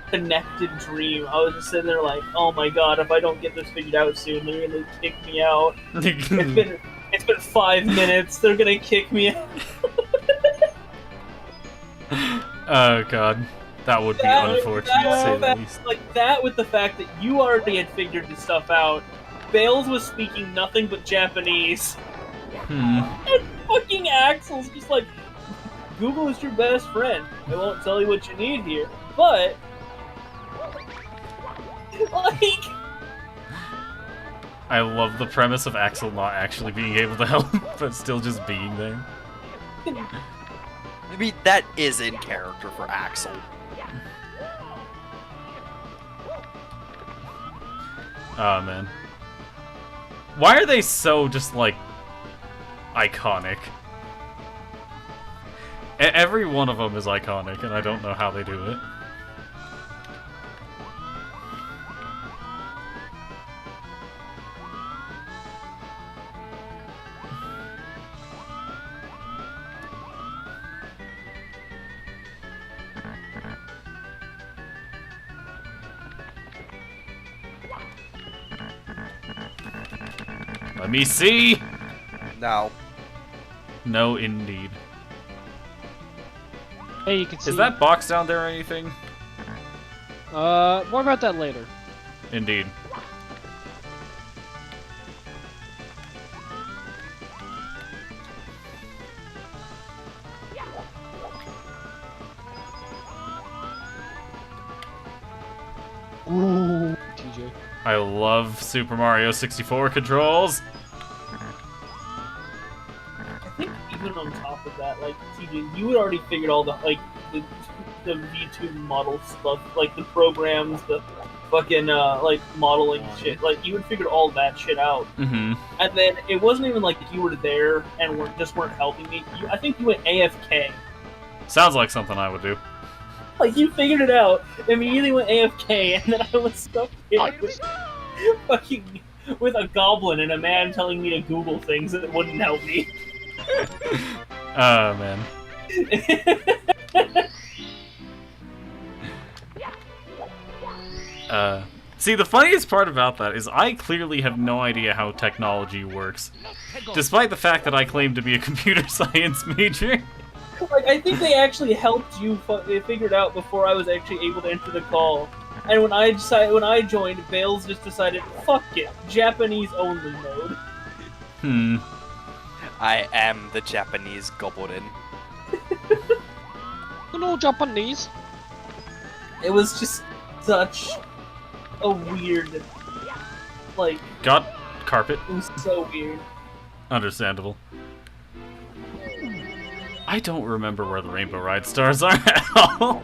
connected dream. I was just sitting there like, oh my god, if I don't get this figured out soon, they're gonna kick me out. It's been 5 minutes. They're gonna kick me out. Oh god. That would be unfortunate to say the least. Like that with the fact that you already had figured this stuff out. Bales was speaking nothing but Japanese. And fucking Axel's just like, Google is your best friend. It won't tell you what you need here, but like, I love the premise of Axel not actually being able to help, but still just being there. I mean, that is in character for Axel. Oh, man. Why are they so just, like, iconic? Every one of them is iconic, and I don't know how they do it. Let me see! No. No, indeed. Hey, you can see. Is that box down there or anything? More about that later. Indeed. Ooh, TJ. I love Super Mario 64 controls. I think even on top of that, like, TJ, you had already figured all the, like, the V2 model stuff, like the programs, the fucking, like, modeling shit. Like, you had figured all that shit out. Mm-hmm. And then it wasn't even like you were there and weren't helping me. I think you went AFK. Sounds like something I would do. Like, you figured it out, immediately went AFK, and then I was stuck here with, fucking with a goblin and a man telling me to Google things that wouldn't help me. Oh, man. See, the funniest part about that is I clearly have no idea how technology works, despite the fact that I claim to be a computer science major. Like, I think they actually helped you figure it out before I was actually able to enter the call. And when I joined, Bales just decided, fuck it, Japanese only mode. Hmm. I am the Japanese goblin. No Japanese. It was just such a weird, like, Got carpet. it was so weird. Understandable. I don't remember where the Rainbow Ride stars are at all.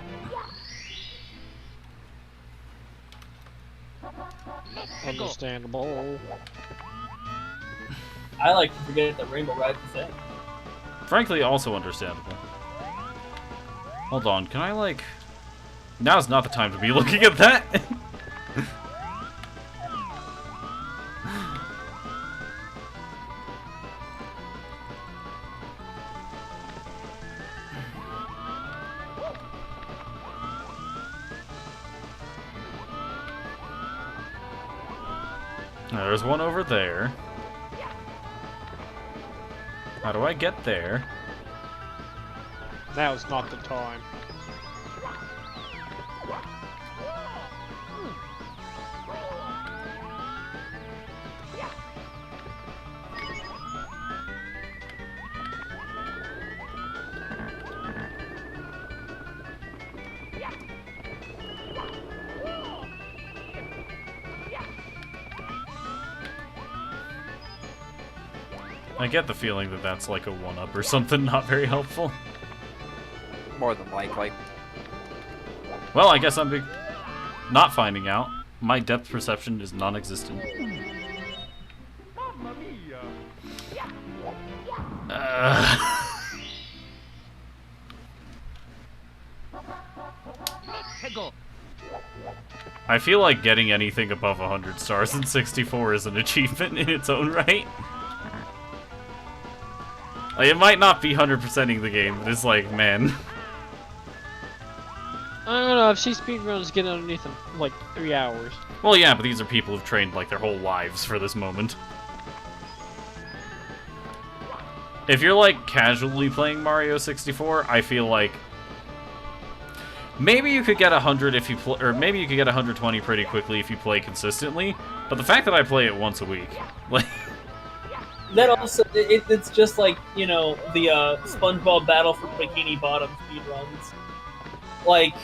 Understandable. I like to forget that Rainbow Ride's the same. Frankly, also understandable. Hold on, can I, like... Now's not the time to be looking at that! There's one over there. How do I get there? Now's not the time. I get the feeling that that's like a one-up or something, not very helpful. More than likely. Well, I guess I'm not finding out. My depth perception is non-existent. Mamma mia! I feel like getting anything above 100 stars in 64 is an achievement in its own right. Like, it might not be 100%ing the game, but it's like, man. I don't know, I've seen speedrunners get underneath in like 3 hours. Well, yeah, but these are people who've trained, like, their whole lives for this moment. If you're, like, casually playing Mario 64, I feel like... Maybe you could get 100 if you or maybe you could get 120 pretty quickly if you play consistently, but the fact that I play it once a week, like... That also, it's just like, you know, the SpongeBob Battle for Bikini Bottom speedruns. Like,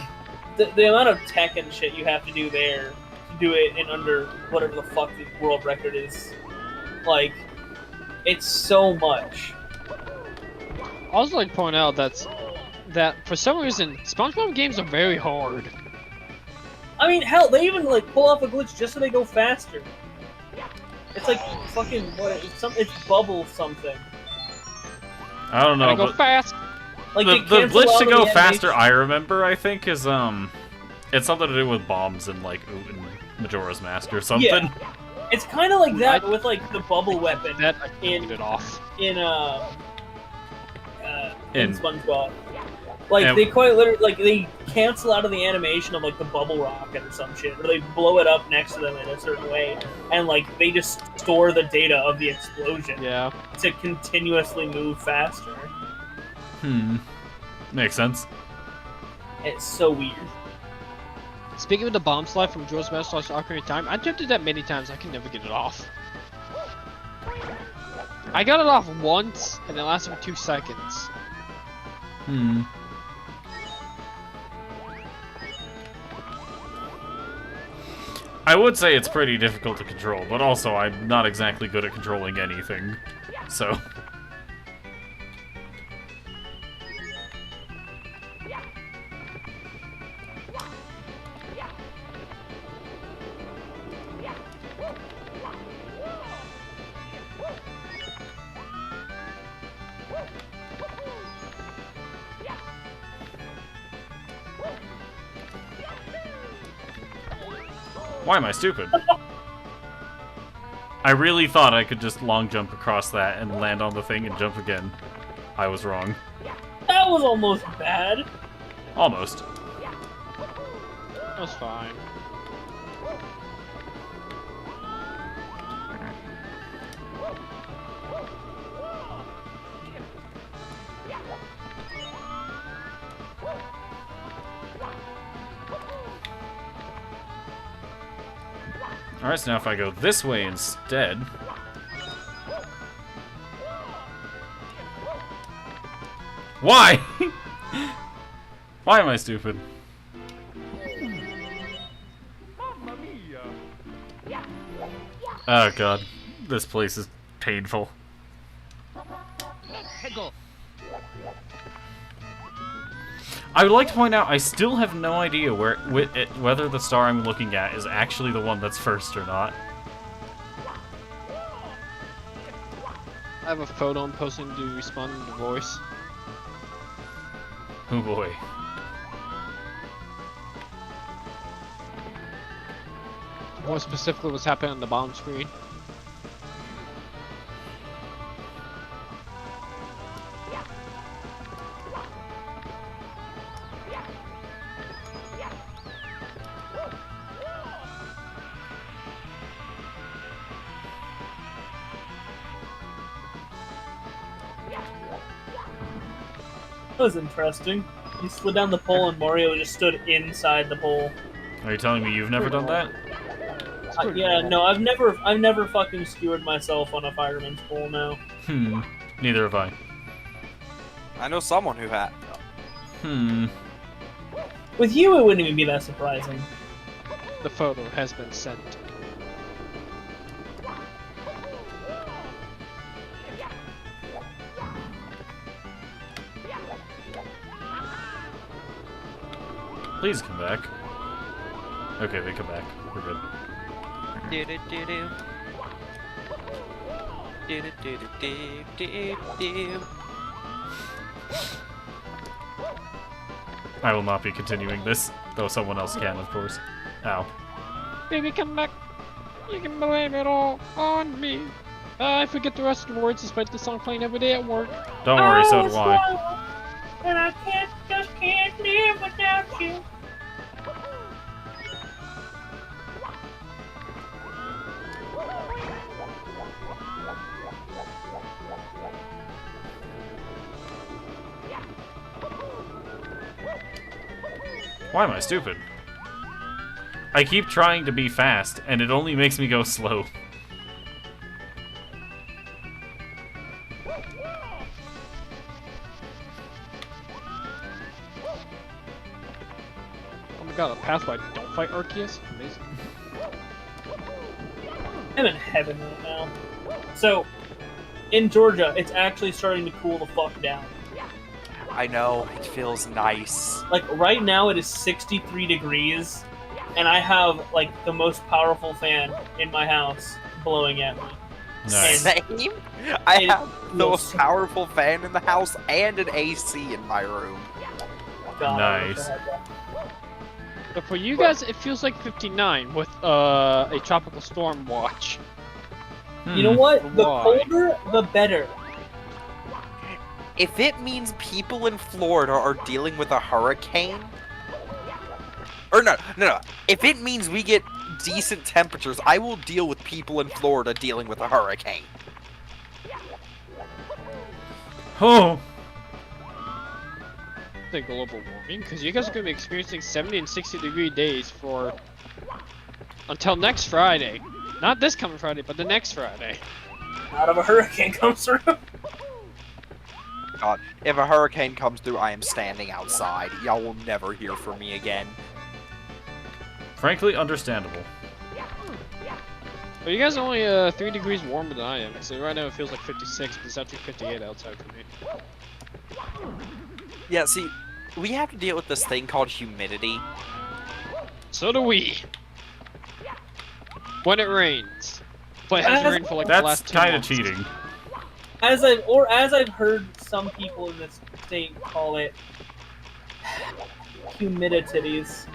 the amount of tech and shit you have to do there to do it in under whatever the fuck the world record is. Like, it's so much. I also like to point out that for some reason, SpongeBob games are very hard. I mean, hell, they even like pull off a glitch just so they go faster. It's like fucking what? It's bubble something. I don't know. Gotta go But fast. Like the they cancel glitch out to of go the faster, animation. I remember. I think is it's something to do with bombs and like in Majora's Mask or something. Yeah. It's kind of like that, but with like the bubble weapon That I can in get it off. in In- SpongeBob. Like And- they quite literally like they cancel out of the animation of like the bubble rocket or some shit, or they blow it up next to them in a certain way, and like they just store the data of the explosion Yeah. to continuously move faster. Makes sense. It's so weird. Speaking of the bomb slide from Joe's Mask / Ocarina of Time, I attempted that many times. I can never get it off. I got it off once, and it lasted for 2 seconds. I would say it's pretty difficult to control, but also I'm not exactly good at controlling anything. So. Why am I stupid? I really thought I could just long jump across that and land on the thing and jump again. I was wrong. That was almost bad. Almost. That was fine. Alright, so now if I go this way instead... Why? Why am I stupid? Mamma mia! Oh god, this place is painful. Hegel! I would like to point out I still have no idea whether the star I'm looking at is actually the one that's first or not. I have a photo I'm posting to respond to the voice. Oh boy. More specifically, what's happening on the bottom screen. That was interesting. You slid down the pole and Mario just stood inside the pole. Are you telling me you've never done that? Yeah, no, I've never fucking skewered myself on a fireman's pole now. Neither have I. I know someone who had. With you, it wouldn't even be that surprising. The photo has been sent. Please come back. Okay, they come back. We're good. Do-do-do-do. Do-do-do-do-do-do-do. I will not be continuing this, though someone else can, of course. Ow. Baby, come back. You can blame it all on me. I forget the rest of the words despite the song playing every day at work. Don't worry, so do I. And I just can't live without you. Why am I stupid? I keep trying to be fast, and it only makes me go slow. my god, a path where I don't fight Arceus? Amazing. I'm in heaven right now. So, in Georgia, it's actually starting to cool the fuck down. I know, it feels nice. Like, right now it is 63 degrees, and I have, like, the most powerful fan in my house blowing at me. Nice. Same. I It have the most feels- powerful fan in the house and an AC in my room. God, I wish Nice. I had that. But for you guys, it feels like 59 with a tropical storm watch. You know what? The Why? colder, the better. If it means people in Florida are dealing with a hurricane, or no. If it means we get decent temperatures, I will deal with people in Florida dealing with a hurricane. Oh, The global warming, because you guys are going to be experiencing 70 and 60 degree days for until next Friday. Not this coming Friday, but the next Friday. Out of a hurricane comes through. God, if a hurricane comes through, I am standing outside. Y'all will never hear from me again. frankly, understandable. But you guys are only 3 degrees warmer than I am. So right now it feels like 56, but it's actually 58 outside for me. Yeah, see, we have to deal with this thing called humidity. So do we. When it rains. But it hasn't rained for like the That's last 2 kind of months. cheating. As I've heard some people in this state call it humidities.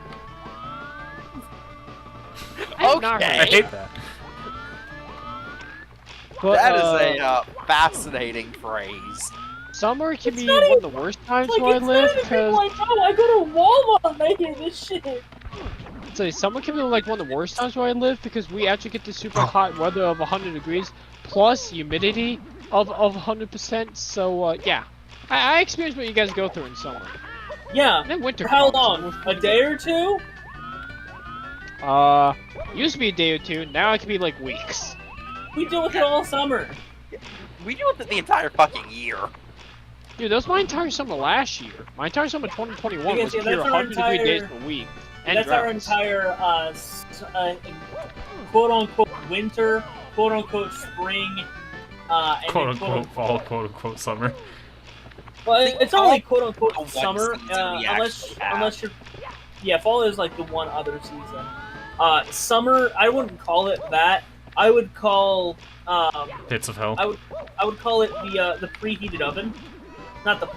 I've not Okay. I heard it. hate that. But, That is a fascinating phrase. summer can It's be not one even- of the worst times Like, where I it's live not even because like, oh, I go to Walmart and I hear this shit. say summer can be like one of the worst times where I live because we actually get the super hot weather of 100 degrees plus humidity of 100%. So yeah, I experience what you guys go through in summer. Yeah. And then winter. For how comes, and long? we're A pretty day or two? good. Used to be a day or two. Now it can be like weeks. We deal with it all summer. We deal with it the entire fucking year. Dude, that was my entire summer last year. My entire summer 2021 I was guess, yeah, pure that's our 100 degree days entire- per week. And That's our droughts. entire quote unquote winter, quote unquote spring, and Quote then, unquote fall, quote unquote summer. Well, it's not really quote The unquote one summer, season we unless actually have. unless you're. Yeah, fall is like the one other season. Summer, I wouldn't call it that. I would call Pits of hell. I would call it the preheated oven, not the.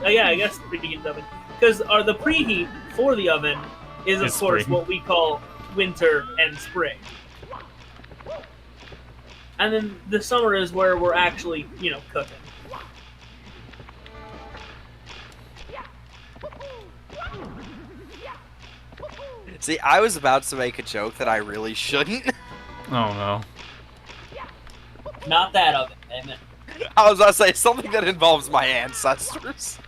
Yeah, I guess the preheated oven, because the preheat for the oven is of Is course spring. what we call winter and spring. And then the summer is where we're actually, cooking. See, I was about to make a joke that I really shouldn't. Oh no. Not that oven, damn it. I was about to say something that involves my ancestors.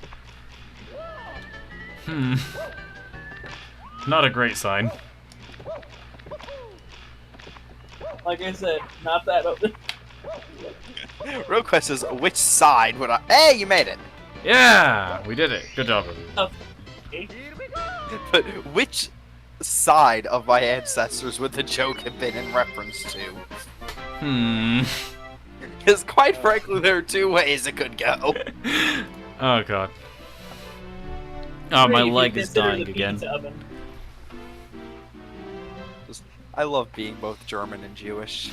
Not a great sign. Like I said, not that oven. Real question is, which side would I... Hey, you made it! Yeah, we did it. Good job, everyone. But which side of my ancestors would the joke have been in reference to? Because quite frankly, there are 2 ways it could go. Oh god. Oh, my If you leg is consider dying the again. pizza oven. I love being both German and Jewish.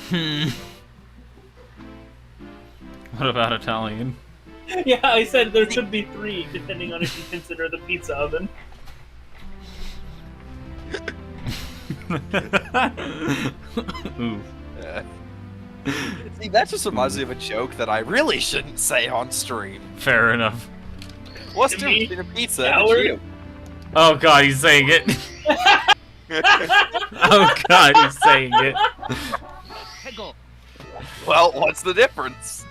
What about Italian? Yeah, I said there should be 3, depending on if you consider the pizza oven. Ooh. See, that just reminds me of a joke that I really shouldn't say on stream. Fair enough. What's To the me, difference between a pizza and a coward. Jew? Oh god, he's saying it. Oh god, he's saying it. Well, what's the difference?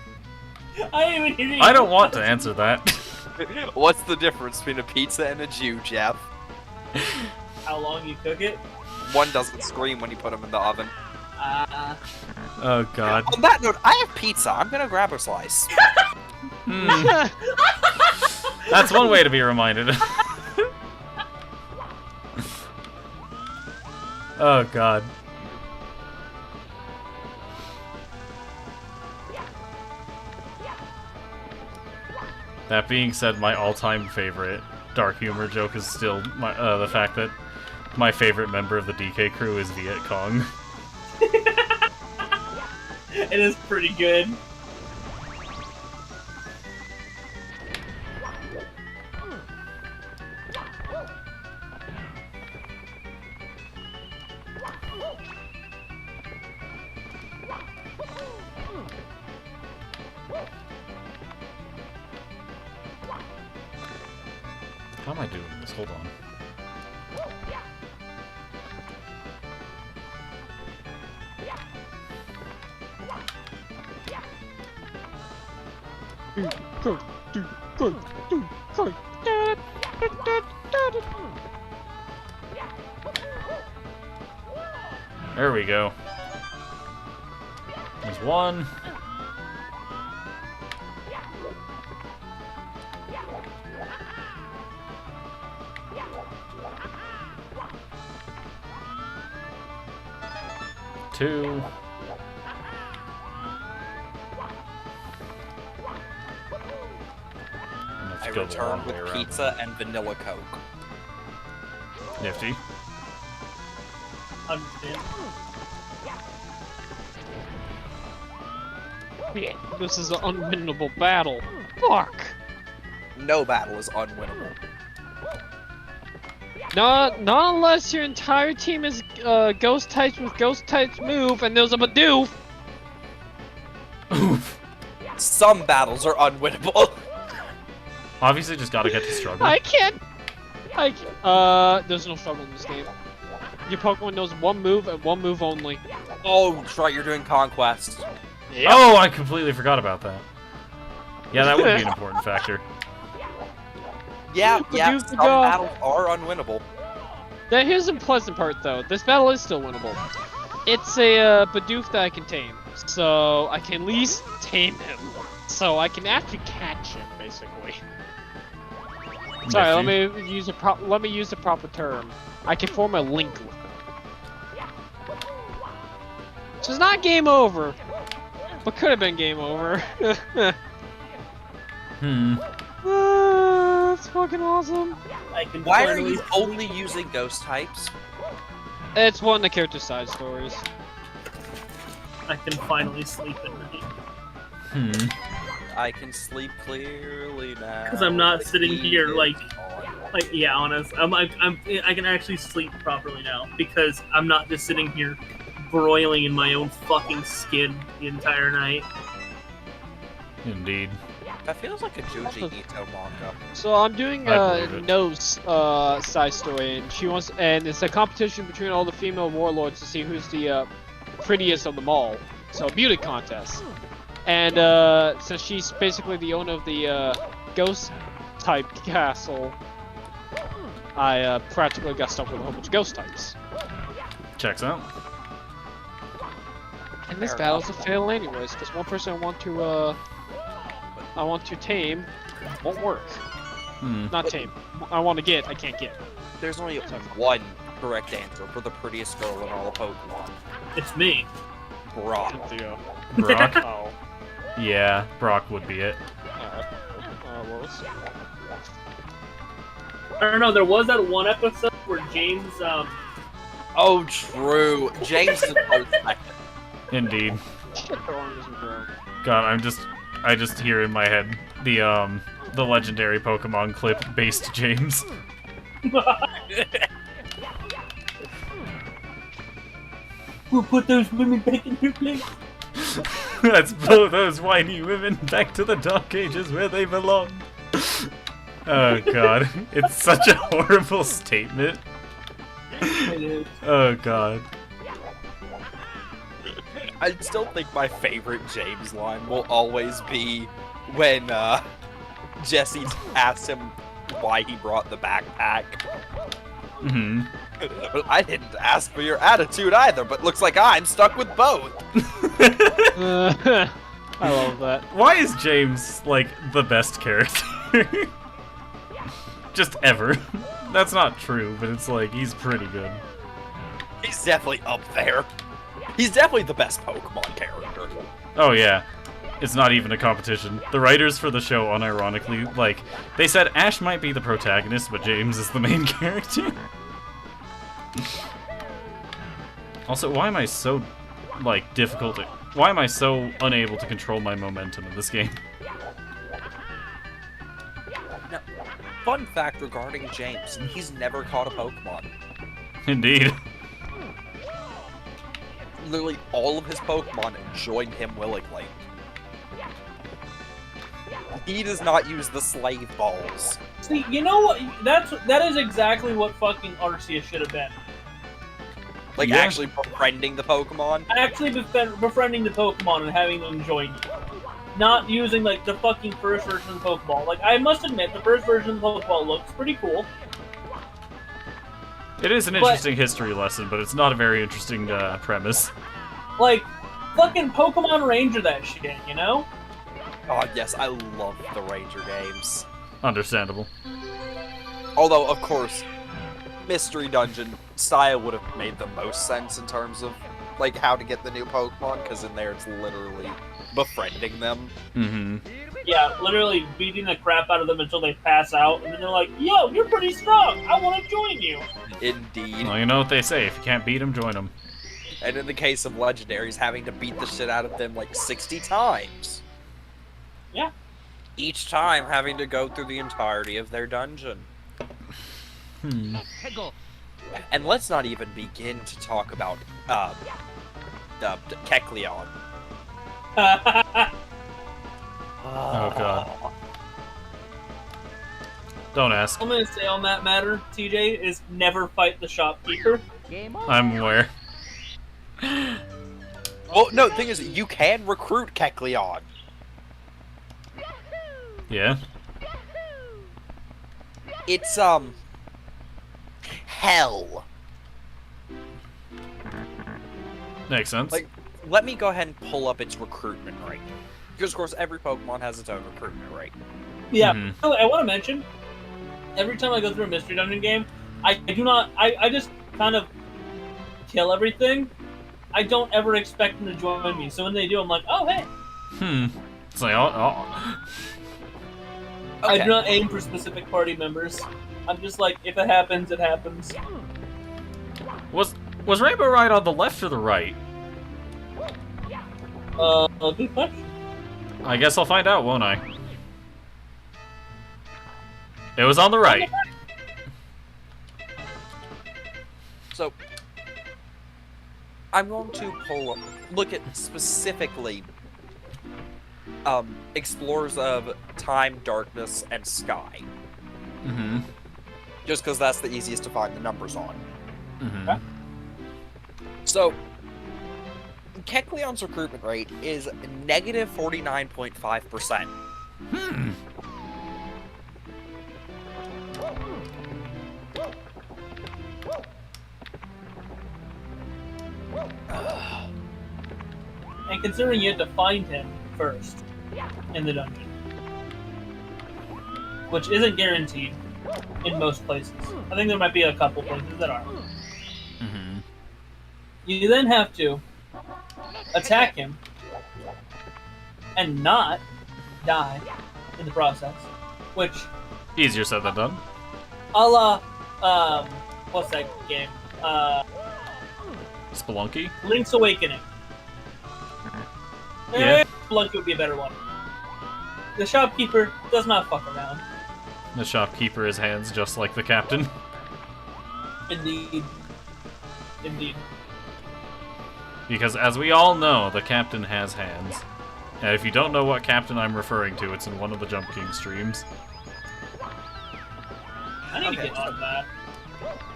I didn't even hear you. I don't want to answer that. What's the difference between a pizza and a Jew, Jeff? How long you cook it? One doesn't scream when you put them in the oven. Oh god. On that note, I have pizza. I'm gonna grab a slice. That's one way to be reminded. Oh god. That being said, my all-time favorite dark humor joke is still the fact that my favorite member of the DK crew is Viet Cong. It is pretty good. How am I doing this? Hold on. There we go. There's one. Two. I returned with pizza and vanilla Coke. Nifty. Understand. This is an unwinnable battle. Fuck! No battle is unwinnable. Not unless your entire team is ghost types with ghost types move, and there's a Bidoof. Oof. Some battles are unwinnable. Obviously, just gotta get to struggle. I can't. There's no struggle in this game. Your Pokemon knows one move and one move only. Oh, that's right, you're doing Conquest. Yep. Oh, I completely forgot about that. Yeah, that would be an important factor. Yeah, Bidoof some the dog. battles are unwinnable. Now here's the pleasant part though. This battle is still winnable. It's a Bidoof that I can tame, so I can at least tame him. So I can actually catch him, basically. Sorry, let me use a proper term. I can form a link with him. So it's not game over, but could have been game over. That's fucking awesome. I can Why are finally you only using ghost types? It's one of the character side stories. I can finally sleep at night. I can sleep clearly now. Because I'm not sitting here like on. yeah, honest. I can actually sleep properly now because I'm not just sitting here broiling in my own fucking skin the entire night. Indeed. That feels like a Joji Ito manga. So I'm doing I believe it. No's side story, and it's a competition between all the female warlords to see who's the prettiest of them all. So a beauty contest. And since she's basically the owner of the ghost type castle, I practically got stuck with a whole bunch of ghost types. Checks out. And this Fair battle's a enough. fail anyways, because one person I want to tame won't work. Not tame. I want to get, I can't get. There's only one correct answer for the prettiest girl in all of Pokemon. It's me. Brock. Brock? Oh. Yeah, Brock would be it. What was? I don't know. There was that one episode where James, Oh, true. James is close second. Indeed. Shit, the arms are grown. God, I just hear in my head the legendary Pokemon clip based James. We'll put those women back in their place. Let's blow those whiny women back to the Dark Ages where they belong. Oh god, it's such a horrible statement. It is. Oh god. I still think my favorite James line will always be when Jesse asks him why he brought the backpack. But I didn't ask for your attitude either, but looks like I'm stuck with both. I love that. Why is James, like, the best character? Just ever. That's not true, but it's like, he's pretty good. He's definitely up there. He's definitely the best Pokemon character. Oh yeah. It's not even a competition. The writers for the show, unironically, like, they said Ash might be the protagonist, but James is the main character. Also, why am I so, like, why am I so unable to control my momentum in this game? Now, fun fact regarding James, he's never caught a Pokemon. Indeed. Literally all of his Pokemon joined him willingly. He does not use the slave balls. See, you know what? That is exactly what fucking Arceus should have been. Like, Yeah. actually befriending the Pokemon. Actually befriending the Pokemon and having them join you. Not using, like, the fucking first version of the Pokeball. Like, I must admit, the first version of the Pokeball looks pretty cool. It is an interesting history lesson, but it's not a very interesting premise. Like, fucking Pokemon Ranger that shit, you know? Oh, yes, I love the Ranger games. Understandable. Although, of course, Mystery Dungeon style would have made the most sense in terms of, like, how to get the new Pokemon, because in there it's literally befriending them. Mm-hmm. Yeah, literally beating the crap out of them until they pass out, and then they're like, yo, you're pretty strong, I want to join you. Indeed. Well, you know what they say, if you can't beat them, join them. And in the case of Legendaries, having to beat the shit out of them like 60 times. Yeah. Each time having to go through the entirety of their dungeon. And let's not even begin to talk about, Kecleon. Oh god. Don't ask. I'm gonna say on that matter, TJ, is never fight the shopkeeper. I'm aware. Well, no, the thing is, you can recruit Kecleon. Yeah? It's, hell. Makes sense. Like, let me go ahead and pull up its recruitment rate. Because, of course, every Pokemon has its own recruitment rate. Yeah. Mhm. Oh, I want to mention, every time I go through a Mystery Dungeon game, I just kind of kill everything. I don't ever expect them to join me. So when they do, I'm like, oh, hey. It's like, oh. I Okay. do not aim for specific party members. I'm just like, if it happens, it happens. Was Rainbow Ride on the left or the right? Good question. I guess I'll find out, won't I? It was on the right. So, I'm going to look at specifically Explorers of Time, Darkness, and Sky. Mm-hmm. Just because that's the easiest to find the numbers on. Mm-hmm. Okay. So, Kecleon's recruitment rate is negative 49.5%. And considering you had to find him first in the dungeon, which isn't guaranteed in most places. I think there might be a couple places that are. Mm-hmm. You then have to attack him and not die in the process, which, Easier said than done. a la, what's that game? Spelunky? Link's Awakening. Yeah. Spelunky would be a better one. The shopkeeper does not fuck around. The shopkeeper has hands just like the captain. Indeed. Indeed. Because as we all know, the captain has hands. And if you don't know what captain I'm referring to, it's in one of the Jump King streams. I need to Okay. get on that.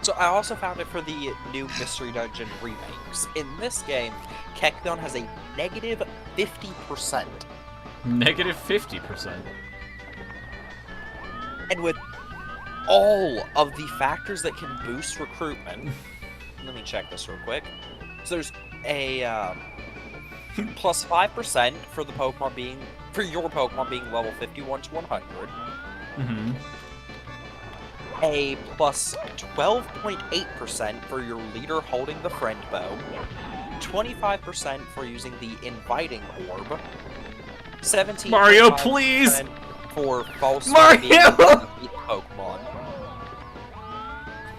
So I also found it for the new Mystery Dungeon remakes. In this game, Kecleon has a negative 50%. Negative 50%. And with all of the factors that can boost recruitment, let me check this real quick. So there's a plus 5% for the Pokemon for your Pokemon being level 51 to 100. Mm-hmm. a plus 12.8% for your leader holding the friend bow, 25% for using the inviting orb, 17% Mario, please! for false Mario! Pokemon.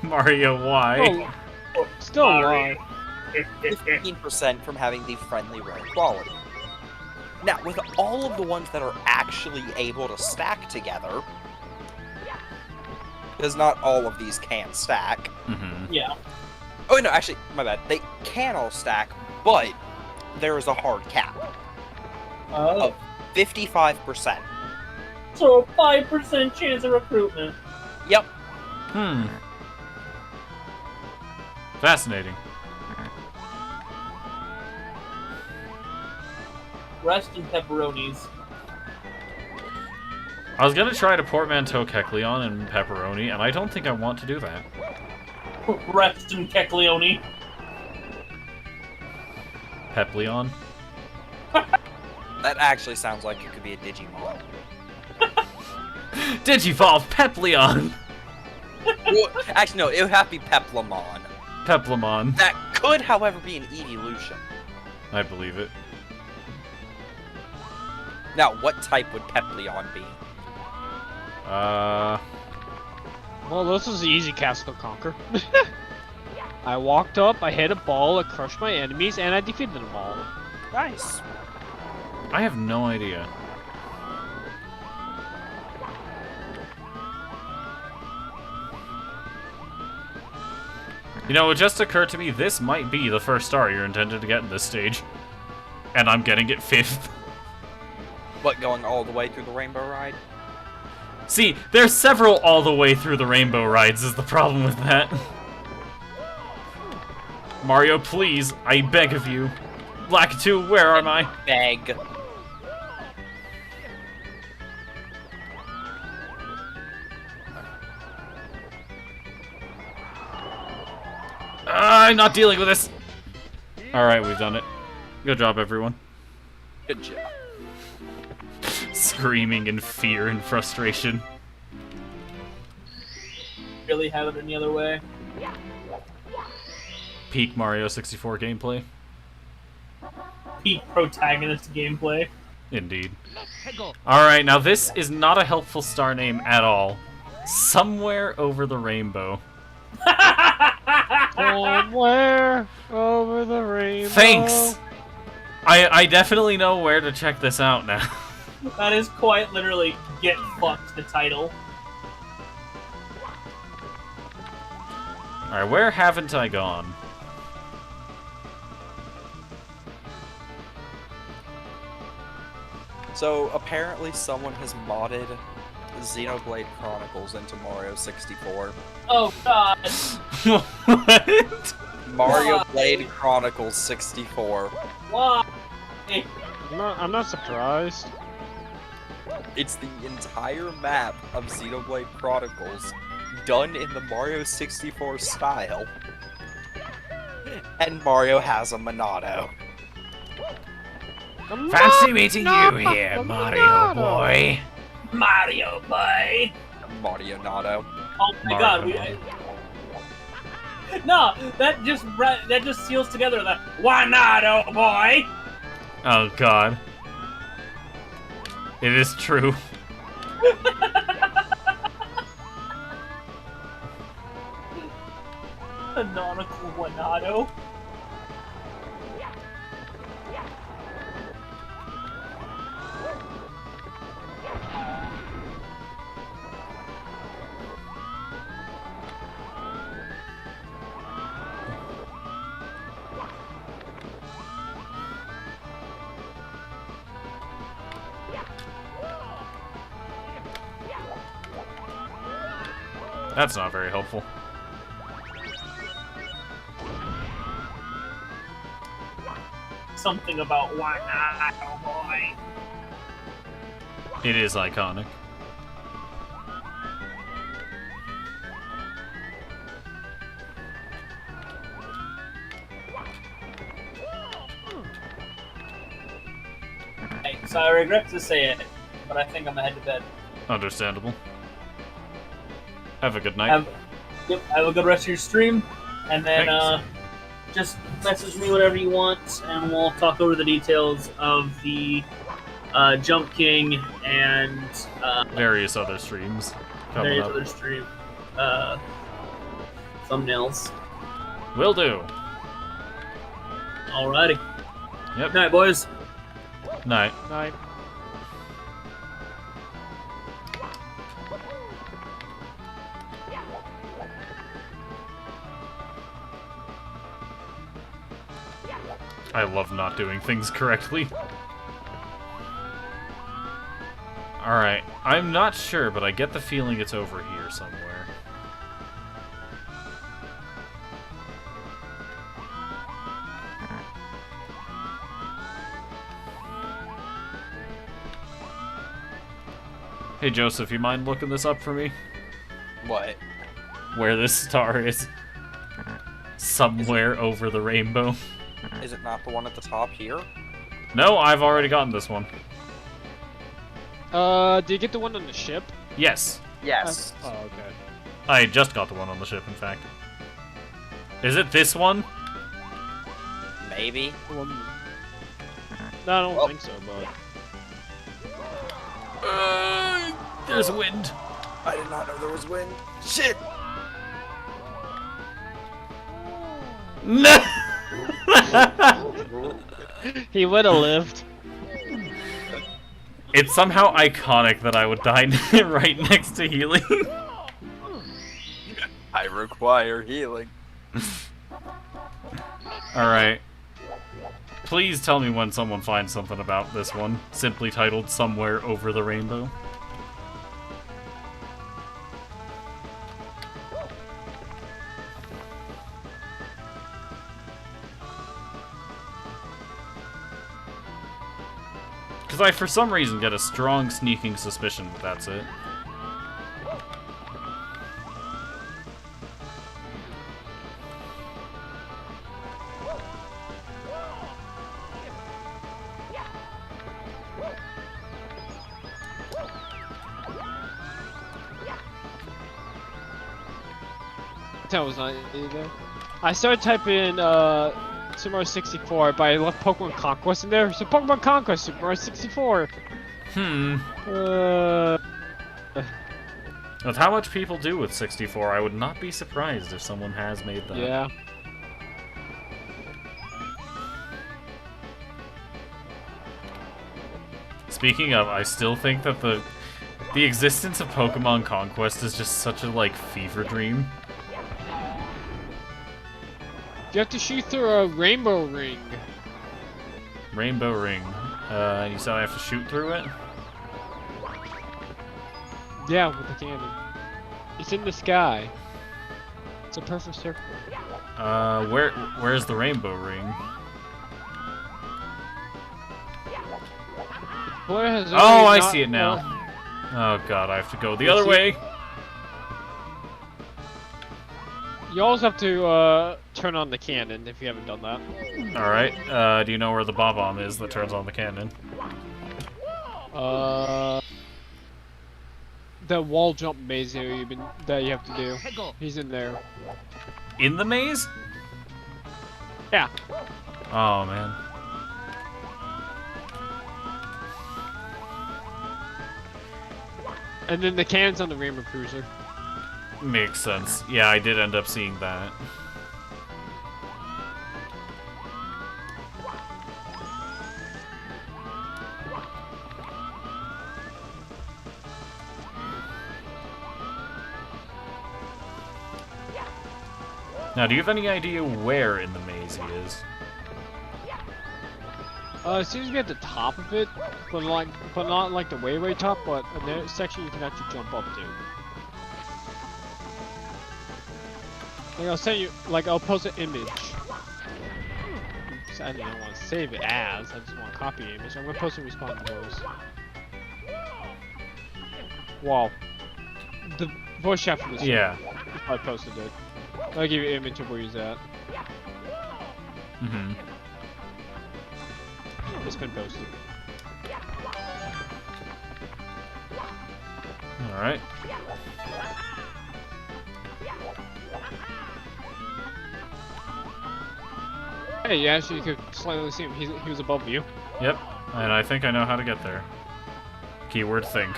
Mario, why? Still Sorry. why? 15% from having the friendly rare quality. Now, with all of the ones that are actually able to stack together, because not all of these can stack. Mm-hmm. Yeah. Oh, no, actually, my bad. They can all stack, but there is a hard cap. Oh. 55%. So a 5% chance of recruitment. Yep. Fascinating. Rest in pepperonis. I was gonna try to portmanteau Kecleon and Pepperoni, and I don't think I want to do that. Rest in Kecleone. Pepleon? That actually sounds like it could be a Digimon. Digivolve Pepleon! Well, actually, no, it would have to be Peplamon. Peplamon. That could, however, be an evolution. I believe it. Now, what type would Pepleon be? Well, this is the easy castle to conquer. I walked up, I hit a ball, I crushed my enemies, and I defeated them all. Nice. I have no idea. You know, it just occurred to me this might be the first star you're intended to get in this stage. And I'm getting it 5th. What, going all the way through the Rainbow Ride? See, there's several all the way through the rainbow rides is the problem with that. Mario, please, I beg of you. Lakitu, where am I? Beg. I'm not dealing with this. Alright, we've done it. Good job, everyone. Good job. Screaming in fear and frustration. Really have it any other way? Peak Mario 64 gameplay. Peak protagonist gameplay. Indeed. Alright, now this is not a helpful star name at all. Somewhere over the rainbow. Somewhere over the rainbow. Thanks! I definitely know where to check this out now. That is quite literally Get Fucked, the title. Alright, where haven't I gone? So, apparently someone has modded Xenoblade Chronicles into Mario 64. Oh god! What? Mario Why? Blade Chronicles 64. Why? I'm not surprised. It's the entire map of Xenoblade Chronicles done in the Mario 64 style. And Mario has a Monado. Fancy meeting you here, Mario boy. Mario boy! Mario Nado. Oh my god, we... No, that just seals together that why not, oh boy? Oh god. It is true. Canonical Wanado. That's not very helpful. Something about why not, oh boy. It is iconic. Hey, so I regret to say it, but I think I'm headed to bed. Understandable. Have a good night. Have a good rest of your stream, and then Thanks. just message me whatever you want, and we'll talk over the details of the Jump King and Various other streams coming various up. other stream thumbnails. Will do. Alrighty. Yep. Night, boys. Night. Night. I love not doing things correctly. Alright, I'm not sure, but I get the feeling it's over here somewhere. Hey Joseph, you mind looking this up for me? What? Where this star is? Somewhere over the rainbow. Is it not the one at the top here? No, I've already gotten this one. Did you get the one on the ship? Yes. Yes. Oh, okay. I just got the one on the ship, in fact. Is it this one? Maybe. No, I don't Oh. think so, but... There's wind. I did not know there was wind. Shit! No! He would have lived. It's somehow iconic that I would die right next to healing. I require healing. Alright. Please tell me when someone finds something about this one, simply titled Somewhere Over the Rainbow. Because I, for some reason, get a strong sneaking suspicion that that's it. That was not either. I started typing Super Mario 64, but I left Pokemon Conquest in there. So Pokemon Conquest, Super Mario 64. With how much people do with 64, I would not be surprised if someone has made that. Yeah. Speaking of, I still think that the existence of Pokemon Conquest is just such a, like, fever dream. You have to shoot through a rainbow ring. Rainbow Ring. You said I have to shoot through it? Yeah, with the cannon. It's in the sky. It's a perfect circle. Where's the Rainbow Ring? Blair has Oh, already I not- see it now. Oh god, I have to go the other way. You also have to turn on the cannon if you haven't done that. Alright, do you know where the Bob-omb is that turns on the cannon? The wall jump maze area that you have to do. He's in there. In the maze? Yeah. Oh, man. And then the cannon's on the Rainbow Cruiser. Makes sense. Yeah, I did end up seeing that. Now, do you have any idea where in the maze he is? It seems to be at the top of it, but not like the way top, but in that section you can actually jump up to. Like I'll send you, like I'll post an image. Oops, I don't want to save it as, I just want to copy the image. I'm gonna post and respond to those. Wow. The voice chat for this. Yeah. I posted it. I'll give you an image of where he's at. Mm-hmm. It's been posted. Alright. Hey, you actually could slightly see him. He was above you. Yep, and I think I know how to get there. Keyword think.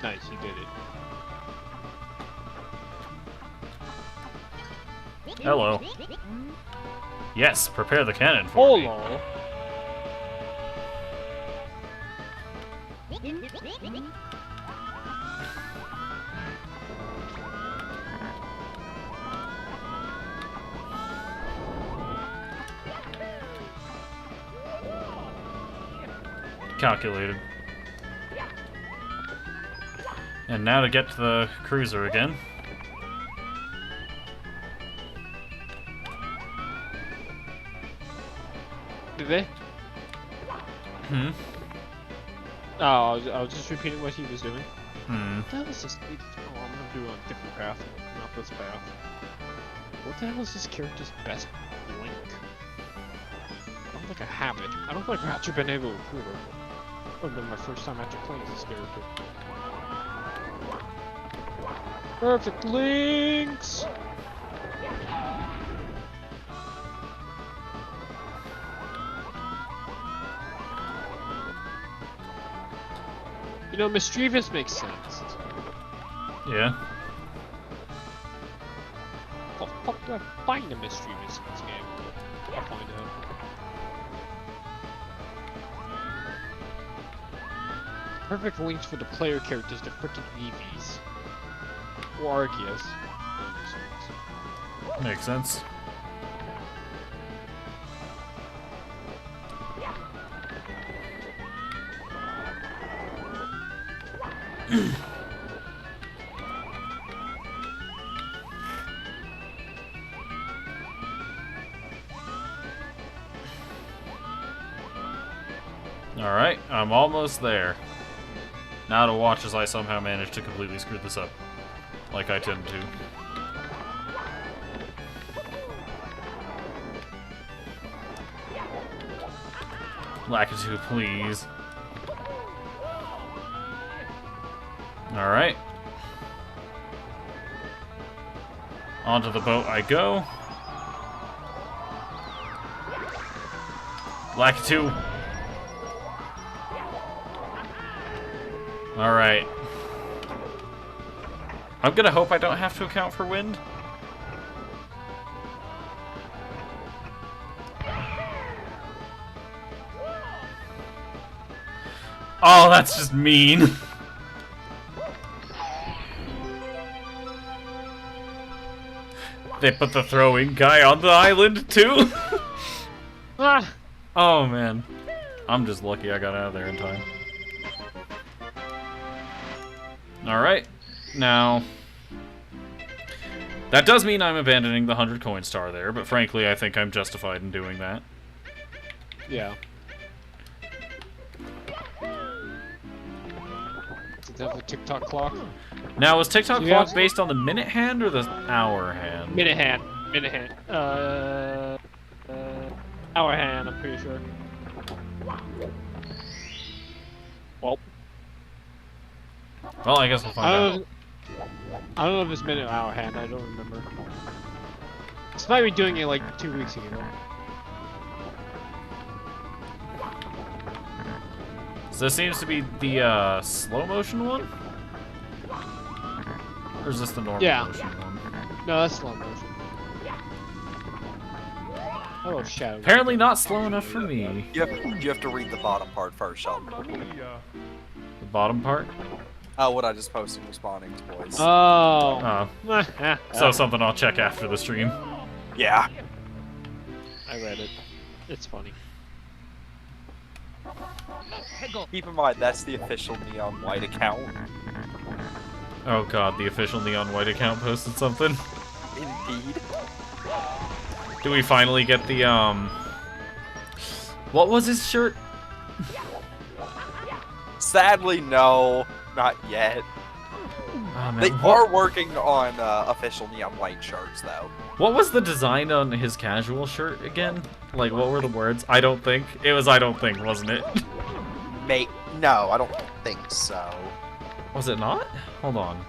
Nice, you did it. Hello. Yes, prepare the cannon for me. Hello. Calculated. And now to get to the cruiser again. Did they? Hmm? Oh, I was just repeating what he was doing. Hmm. What the hell is this? Oh, I'm gonna do a different path, not this path. What the hell is this character's best link? I don't think I have it. I don't think I've actually been able to recruit her. That would have been my first time after playing this character. Perfect links! You know, mischievous makes sense. Yeah. How the fuck do I find a mischievous in this game? I'll find out. Perfect links for the player characters to freaking EVs. Or Arceus. Makes sense. Alright, I'm almost there. Now to watch as I somehow manage to completely screw this up. Like I tend to. Lakitu, please. Alright. Onto the boat I go. Lakitu. Alright. I'm gonna hope I don't have to account for wind. Oh, that's just mean. They put the throwing guy on the island too? Ah! Oh man. I'm just lucky I got out of there in time. Alright. Now, that does mean I'm abandoning the 100 coin star there, but frankly, I think I'm justified in doing that. Yeah. Does it have a TikTok clock? Now, was TikTok Do you clock have- based on the minute hand or the hour hand? Minute hand. Minute hand. Hour hand, I'm pretty sure. Well, Well, I guess we'll find out. I don't know if it's minute or hour hand, I don't remember. This might be doing it like 2 weeks ago. So this seems to be the slow motion one? Or is this the normal Yeah. motion one? No, that's slow motion. Oh, shadow. Apparently not slow enough for me. You have to read the bottom part first, Sheldon. The bottom part? Oh, what I just posted responding to boys. Oh. So something I'll check after the stream. Yeah. I read it. It's funny. Keep in mind, that's the official Neon White account. Oh god, the official Neon White account posted something. Indeed. Do we finally get the, what was his shirt? Sadly, no. Not yet. Oh, man. They are working on official Neon White shirts, though. What was the design on his casual shirt again? Like, what were the words? I don't think. It was I don't think, wasn't it? Mate, No, I don't think so. Was it not? Hold on.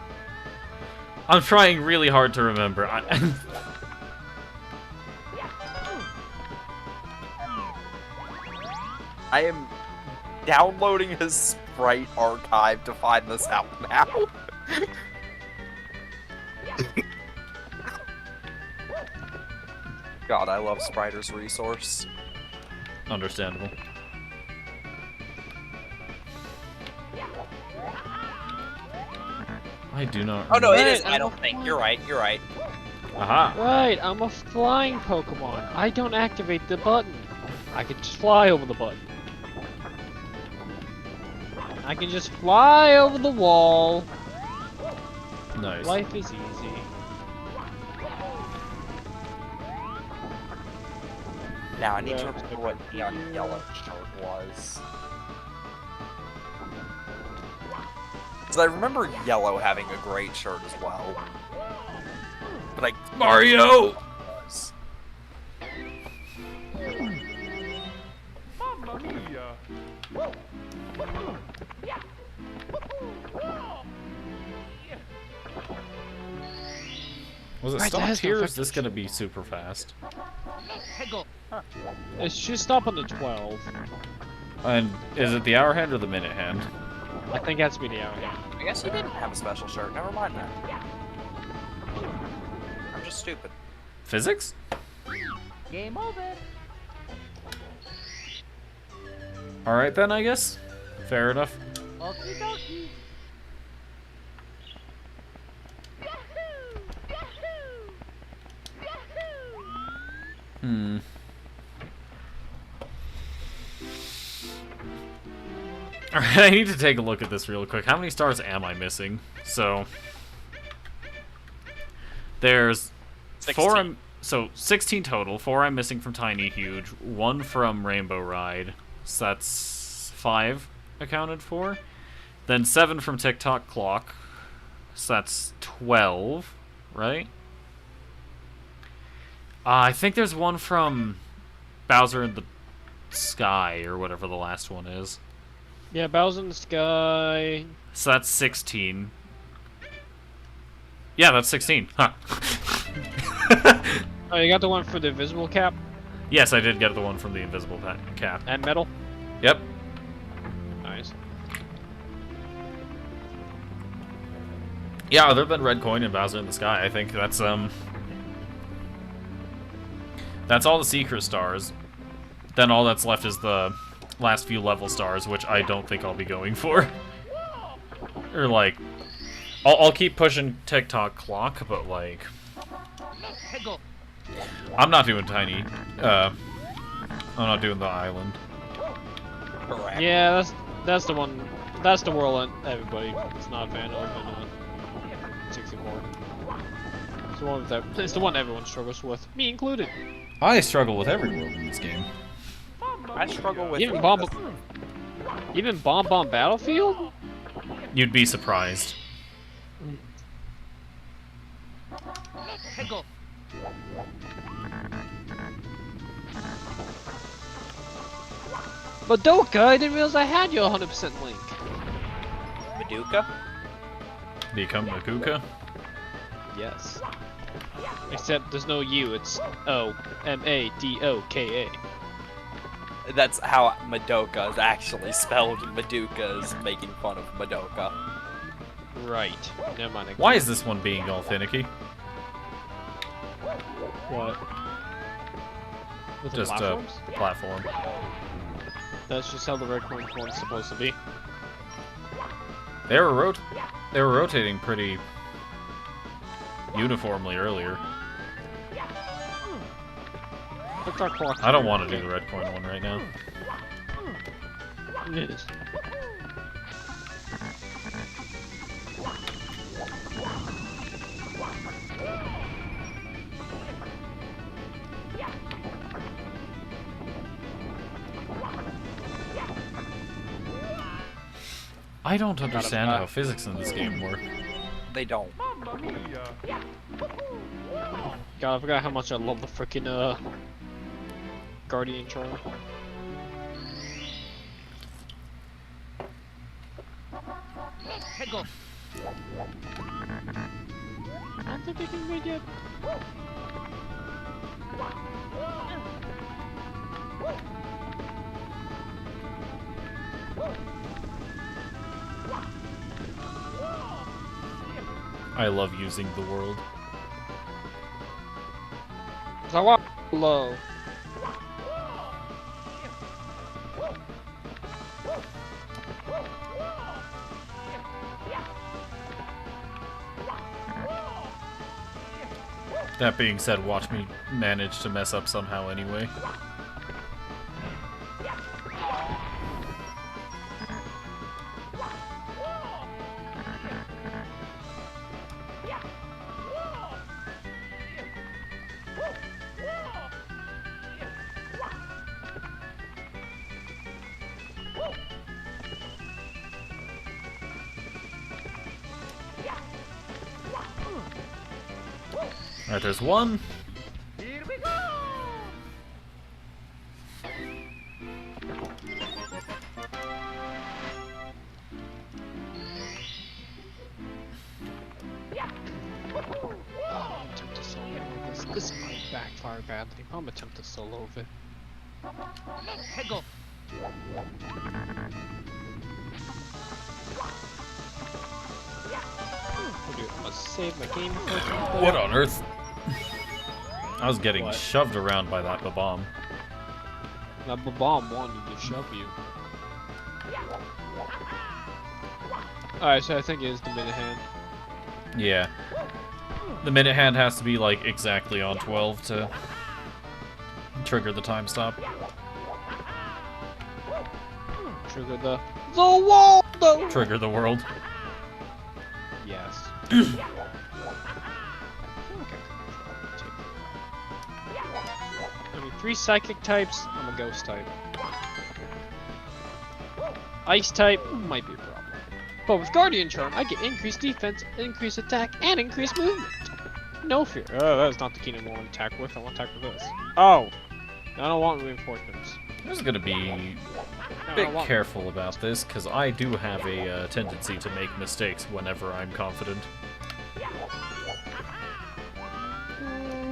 I'm trying really hard to remember. I am downloading his sprite archive to find this out now. God, I love Spriter's resource. Understandable. I do not. Oh no, it Right, is. I don't think. You're right. You're right. Aha. Right, I'm a flying Pokemon. I don't activate the button. I can just fly over the button. I can just fly over the wall. Nice. Life is easy. Now I need to Yeah, remember what Neon Yellow shirt was. Because I remember Yellow having a great shirt as well. But like Mario! Mamma mia! Was it Right, that stopped has no here or is effect. this gonna be super fast? It should stop on the 12. And is it the hour hand or the minute hand? I think that's me the hour here. I guess he didn't have a special shirt. Never mind that. I'm just stupid. Physics? Game over. Alright then, I guess. Fair enough. Okie dokie. Hmm. Alright, I need to take a look at this real quick. How many stars am I missing? So there's 16. so 16 total. 4 I'm missing from Tiny Huge, 1 from Rainbow Ride. So that's 5 accounted for. Then 7 from TikTok Clock. So that's 12, right? I think there's 1 from Bowser in the Sky, or whatever the last one is. Yeah, Bowser in the Sky. So that's 16. Yeah, that's 16. Huh. Oh, you got the one for the invisible cap Yes, I did get the one from the invisible cap. and metal. Yep. Nice. Yeah, other than Red Coin and Bowser in the Sky, I think that's all the secret stars. Then all that's left is the last few level stars, which I don't think I'll be going for. Or like, I'll keep pushing TikTok Clock, but like, I'm not doing Tiny. I'm not doing the island. Correct. Yeah, that's the one. That's the world that everybody is not a fan of in 64. It's the one that it's the one everyone struggles with, me included. I struggle with every world in this game. I struggle with Even Bomb Battlefield. You'd be surprised. Madoka, I didn't realize I had your 100% link. Meduca. Become Makuka. Yes. Except there's no U, it's O-M-A-D-O-K-A. That's how Madoka is actually spelled. Meduca is making fun of Madoka. Right. Never mind. Why is this one being all finicky? What? With the Just a platforms? platform. That's just how the red coin one's supposed to be. They were rotating pretty uniformly earlier. I don't want to do the red coin one right now. It is. I don't understand how physics in this game work. They don't. Mamma mia! God, I forgot how much I love the freaking Guardian charm. I don't think I can make it. I love using the world. I want low. That being said, watch me manage to mess up somehow anyway. Alright, there's one. Here we go! Oh, I'm tempted to solo this. This might backfire badly. I'm gonna attempt to solo it. I'm gonna save my game. What on earth? I was getting What? shoved around by that bomb. That bomb wanted to shove you. Alright, so I think it is the minute hand. Yeah. The minute hand has to be like exactly on 12 to trigger the time stop. Trigger the wall though. Trigger the world. Yes. I mean, 3 psychic types. I'm a ghost type. Ice type might be a problem. But with Guardian Charm, I get increased defense, increased attack, and increased movement. No fear. Oh, that is not the key I want to attack with. I want to attack with this. Oh! I don't want reinforcements. I'm just gonna be a No, I bit don't want careful about this, because I do have a tendency to make mistakes whenever I'm confident.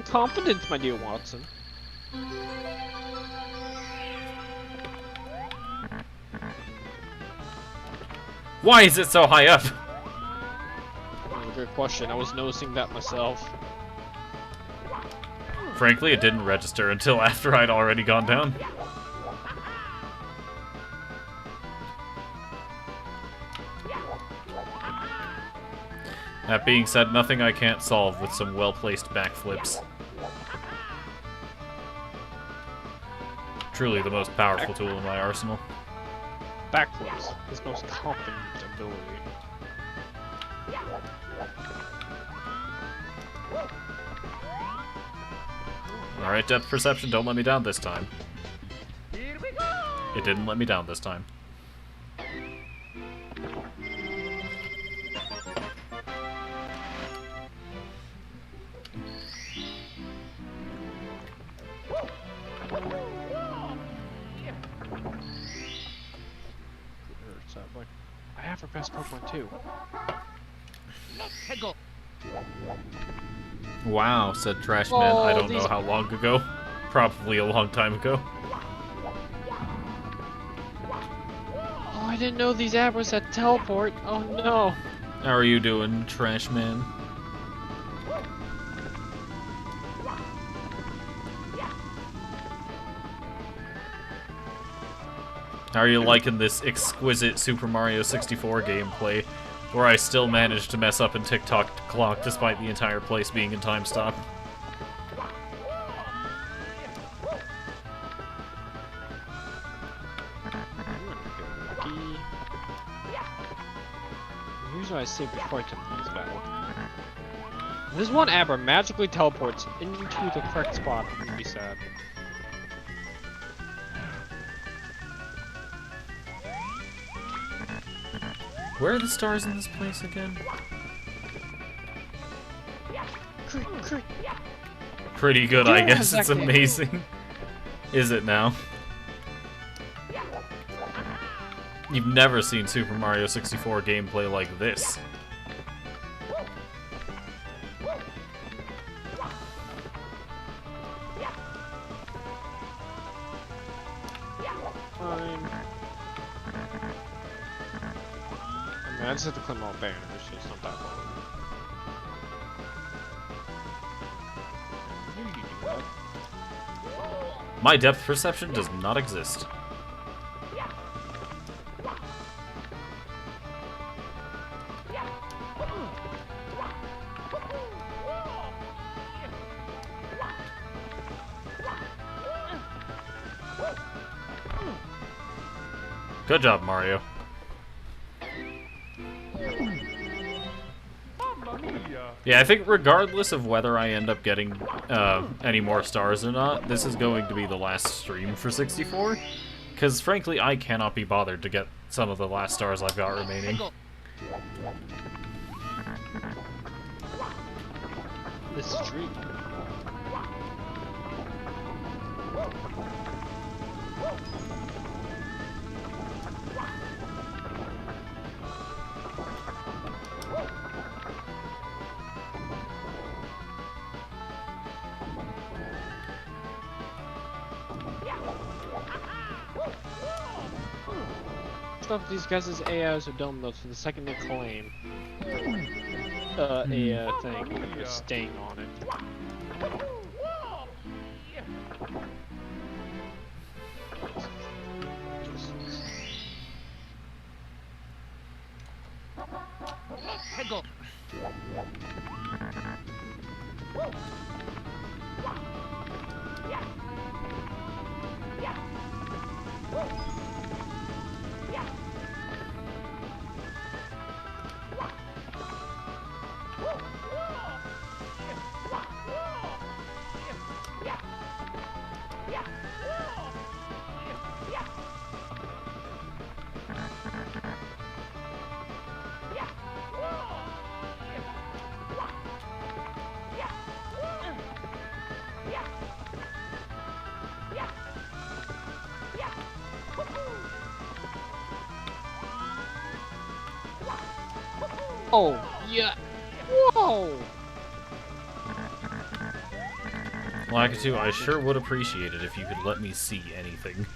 Confidence, my dear Watson. Why is it so high up? That's a good question. I was noticing that myself. Frankly, it didn't register until after I'd already gone down. That being said, nothing I can't solve with some well-placed backflips. Truly the most powerful tool in my arsenal. Backflips. His most confident ability. Alright, depth perception, don't let me down this time. Here we go! It didn't let me down this time. I have her best Pokemon too. Wow, said Trash Man. I Oh, don't know these- how long ago. Probably a long time ago. Oh, I didn't know these Abras had teleport. Oh no. How are you doing, Trash Man? How are you liking this exquisite Super Mario 64 gameplay, where I still managed to mess up in TikTok clock despite the entire place being in time stop? Here's what I say before I took this battle. This one Abra magically teleports into the correct spot. I'm gonna be sad. Where are the stars in this place again? Pretty good, I Yeah, guess. It's exactly. amazing. Is it now? You've never seen Super Mario 64 gameplay like this. Fine. I just have to climb all banners, so it's not that long. You do that. My depth perception does not exist. Good job, Mario. Yeah, I think regardless of whether I end up getting any more stars or not, this is going to be the last stream for 64. Because frankly, I cannot be bothered to get some of the last stars I've got remaining. This streak. Stuff these guys' AIs are dumb though, so the second they claim a thing, you're staying on it. Oh, yeah. Whoa! Lakitu, I sure would appreciate it if you could let me see anything.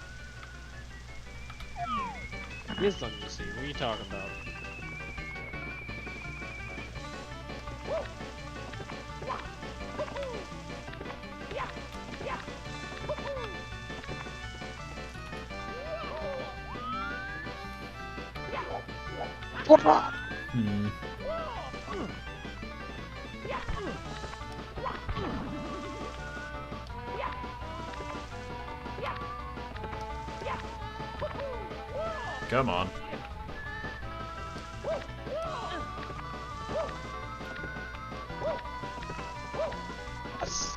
Here's something to see. What are you talking about? Hmm. Come on. Yes.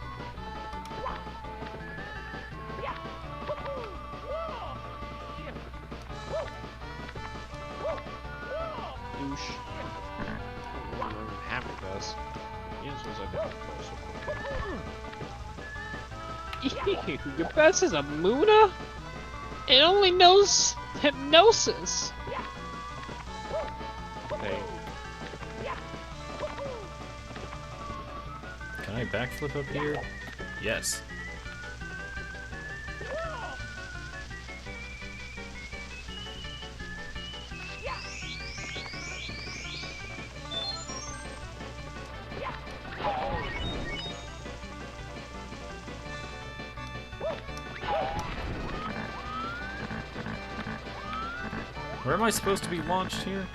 Douche. I'm happy with this. The answer is I didn't. Ew, your best is a Muna? It only knows hypnosis. Hey. Can I backflip up here? Yes. Where am I supposed to be launched here?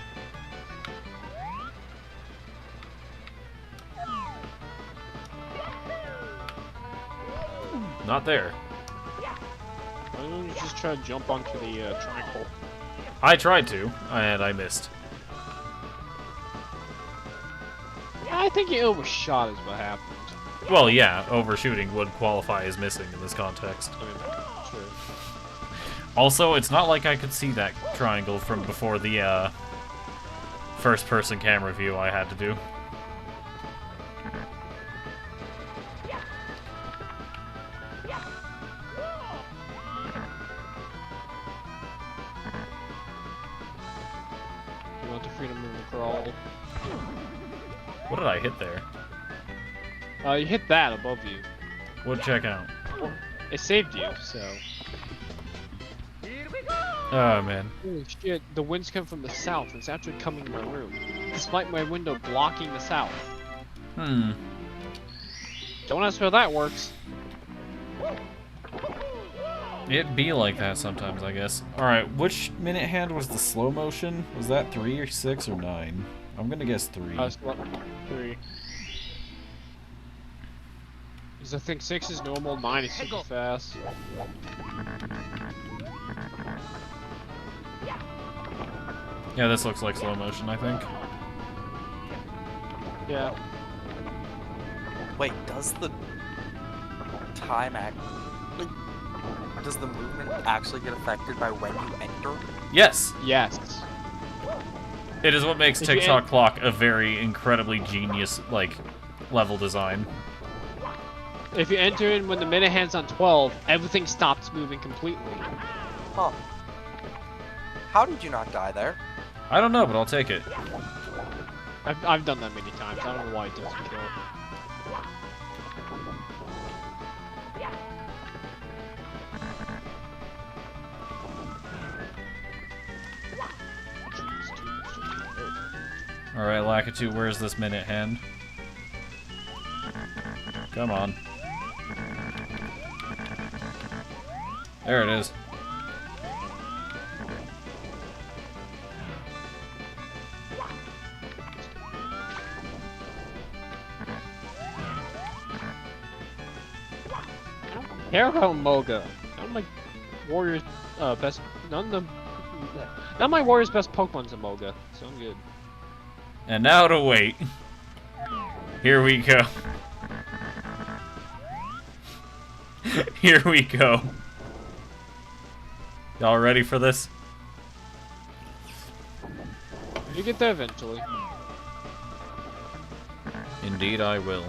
Not there. Why don't you just try to jump onto the triangle? I tried to, and I missed. I think you overshot is what happened. Well, yeah, overshooting would qualify as missing in this context. I mean, true. Also, it's not like I could see that triangle from before the first-person camera view I had to do. not the freedom of the crawl. What did I hit there? You hit that above you. We'll check out. It saved you, so. Here we go! Oh man. Holy shit, the winds come from the south. It's actually coming to my room. Despite my window blocking the south. Hmm. Don't ask how that works. It be like that sometimes, I guess. Alright, which minute hand was the slow motion? Was that 3 or 6 or 9? I'm gonna guess 3. 3. Because I think 6 is normal, 9 is super fast. Yeah, this looks like slow motion, I think. Yeah. Wait, does the time act? Does the movement actually get affected by when you enter? Yes! Yes. It is what makes If you TikTok Clock a very incredibly genius, like, level design. If you enter in when the minute hand's on 12, everything stops moving completely. Huh. How did you not die there? I don't know, but I'll take it. I've done that many times. I don't know why it doesn't kill. Alright, Lakitu, where's this minute hand? Come on. There it is. Care about Moga. None of my warriors best none of my warriors best Pokemon's a Moga, so I'm good. And now to wait. Here we go. Here we go. Y'all ready for this? You get there eventually. Indeed I will.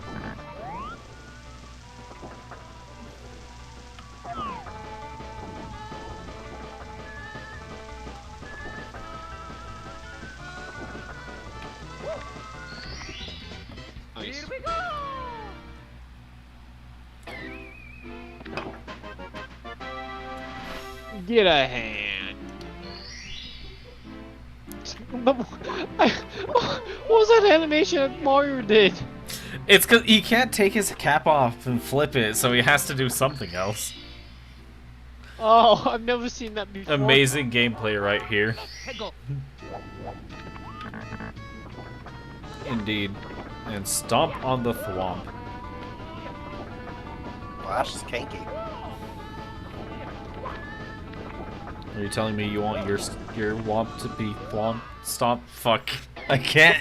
Nice. Here we go! Get a hand. What was that animation that Mario did? It's cause he can't take his cap off and flip it, so he has to do something else. Oh, I've never seen that before. Amazing gameplay right here. Indeed. And stomp on the thwomp. Flash is kinky. Are you telling me you want your womp to be thwomp? Stomp? Fuck. I can't.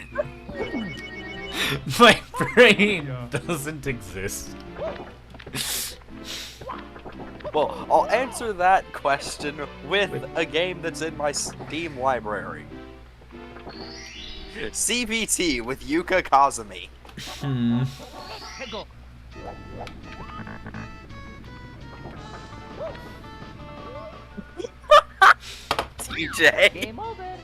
My brain doesn't exist. Well, I'll answer that question with a game that's in my Steam library. CBT with Yuka Kazumi. TJ. Game over.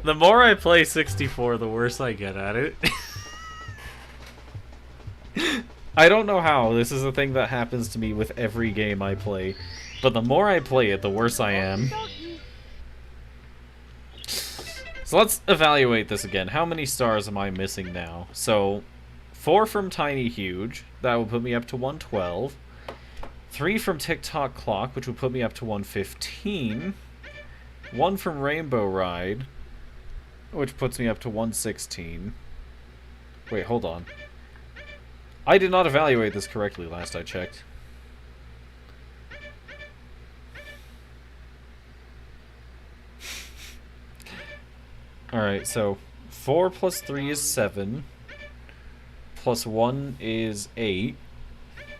The more I play 64, the worse I get at it. I don't know how. This is a thing that happens to me with every game I play. But the more I play it, the worse I am. So let's evaluate this again. How many stars am I missing now? So, 4 from Tiny Huge. That will put me up to 112. 3 from TikTok Clock, which will put me up to 115. 1 from Rainbow Ride, which puts me up to 116. Wait, hold on. I did not evaluate this correctly last I checked. Alright, so 4 plus 3 is 7. Plus 1 is 8.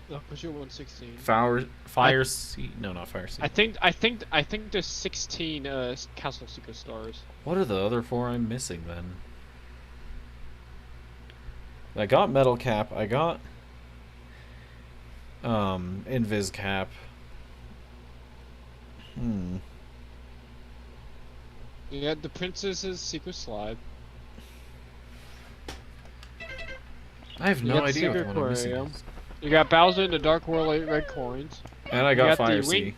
No, because you're 116. Fire Seed. No, not Fire Seed. I think there's 16 Castle Secret stars. What are the other 4 I'm missing then? I got Metal Cap. I got Invis Cap. Hmm. You got the Princess's Secret Slide. I have You no got the idea what Secret one I'm missing Aquarium. is. You got Bowser in the Dark World 8 red coins. And I You got got the Fire wing- Sea.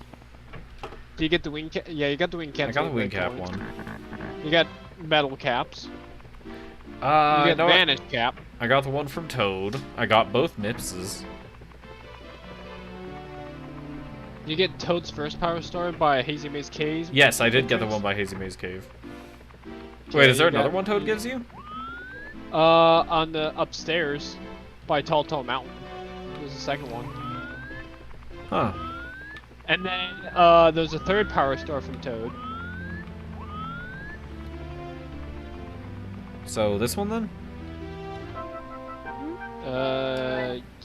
Do you get the wing cap? Yeah, you got the wing I caps. got the with wing red cap coins. one. You got metal caps. You You got know what? Vanish cap. I got the one from Toad. I got both Nipses. You get Toad's first power star by Hazy Maze Cave. Yes, I did get the one by Hazy Maze Cave. Wait, is there another one Toad gives you? On the upstairs by Tall Mountain. There's a second one. Huh. And then there's a third power star from Toad. So this one then?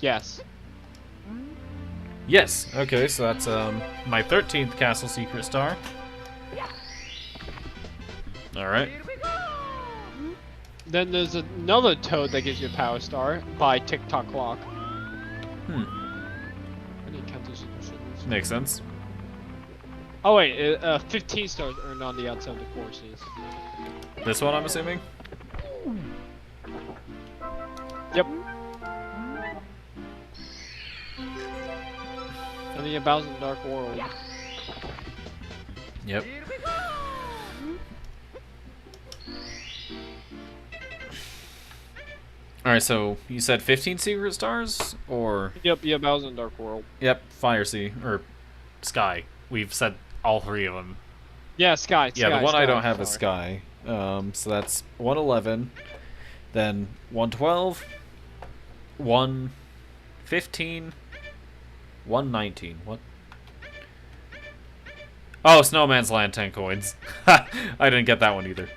Yes. Yes. Okay, so that's my 13th Castle Secret Star. Alright. Then there's another Toad that gives you a power star by TikTok Clock. Hmm. I need to count those superstitions. Makes sense. Oh wait, 15 stars earned on the outside of the courses. This one, I'm assuming? Yep. And the Bowser in the Dark World. Yep. Alright, so you said 15 Secret Stars? Or... Yep, Bowser in the Dark World. Yep, Fire Sea. Or Sky. We've said all three of them. Yeah, Sky. Yeah, the one I don't have is sorry. Sky. So that's 111, then 112, 115, 119. What? Oh, Snowman's Land, 10 coins. I didn't get that one either.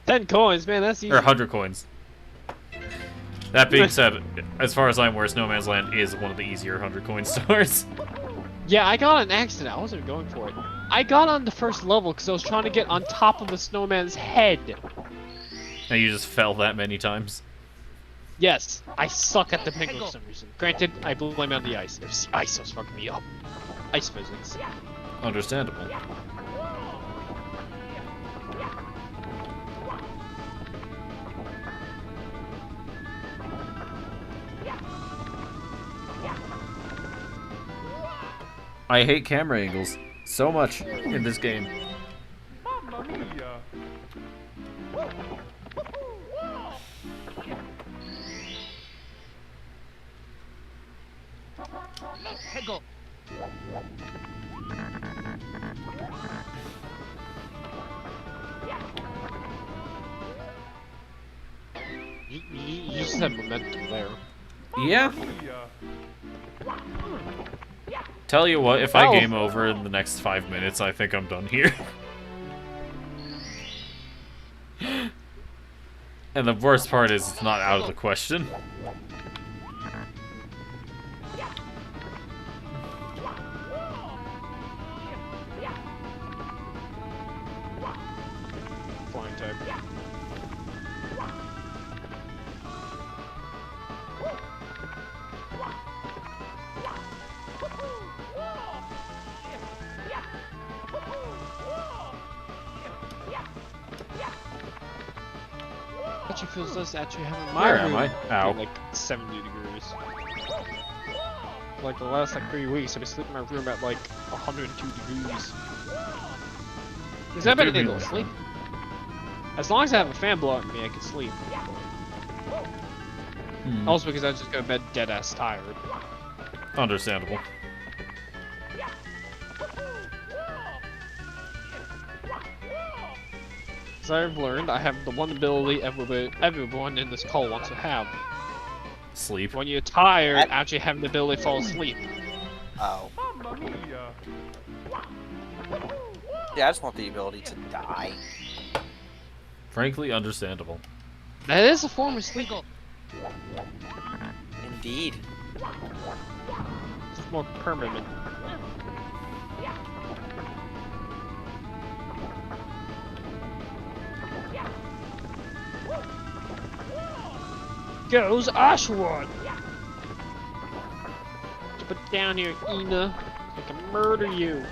10 coins, man, that's easy. Or 100 coins. That being said, as far as I'm aware, Snowman's Land is one of the easier 100 coin stars. Yeah, I got an accident. I wasn't going for it. I got on the first level because I was trying to get on top of the snowman's head. And you just fell that many times. Yes, I suck at the penguin for some reason. Granted, I blame it on the ice. It was the ice that was fucking me up. Ice physics. Understandable. I hate camera angles so much in this game. Mamma mia! Hegel! You just have momentum there. Yeah. Mia! Tell you what, if I Oh. game over in the next 5 minutes, I think I'm done here. And the worst part is it's not out of the question. Flying type. Actually feels this actually having my Where am room I? Ow. at, like 70 degrees. Like the last like 3 weeks, I've been sleeping in my room at like 102 degrees. Is that better than go to sleep? As long as I have a fan blowing at me, I can sleep. Hmm. Also because I just go to bed dead ass tired. Understandable. As I've learned, I have the one ability everyone in this call wants to have. Sleep. When you're tired, actually have the ability to fall asleep. Oh. Mamma mia! Yeah, I just want the ability to die. Frankly, understandable. That is a form of sleep. Indeed. It's more permanent. Goes Ashwood! Put down here, Ina. I can murder you.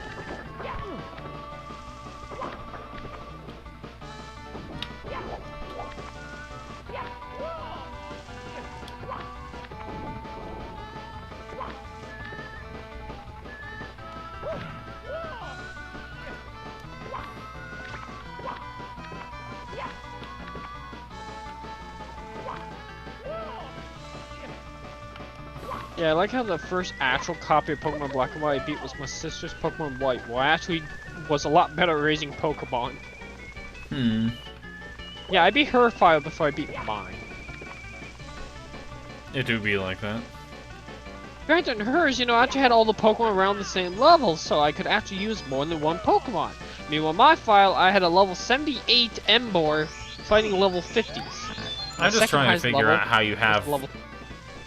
Yeah, I like how the first actual copy of Pokemon Black and White I beat was my sister's Pokemon White. Well, I actually was a lot better at raising Pokemon. Hmm. Yeah, I beat her file before I beat mine. It do be like that. Granted, hers, you know, actually had all the Pokemon around the same level, so I could actually use more than one Pokemon. Meanwhile, my file, I had a level 78 Emboar fighting level 50s. I'm just trying to figure out how you have, level.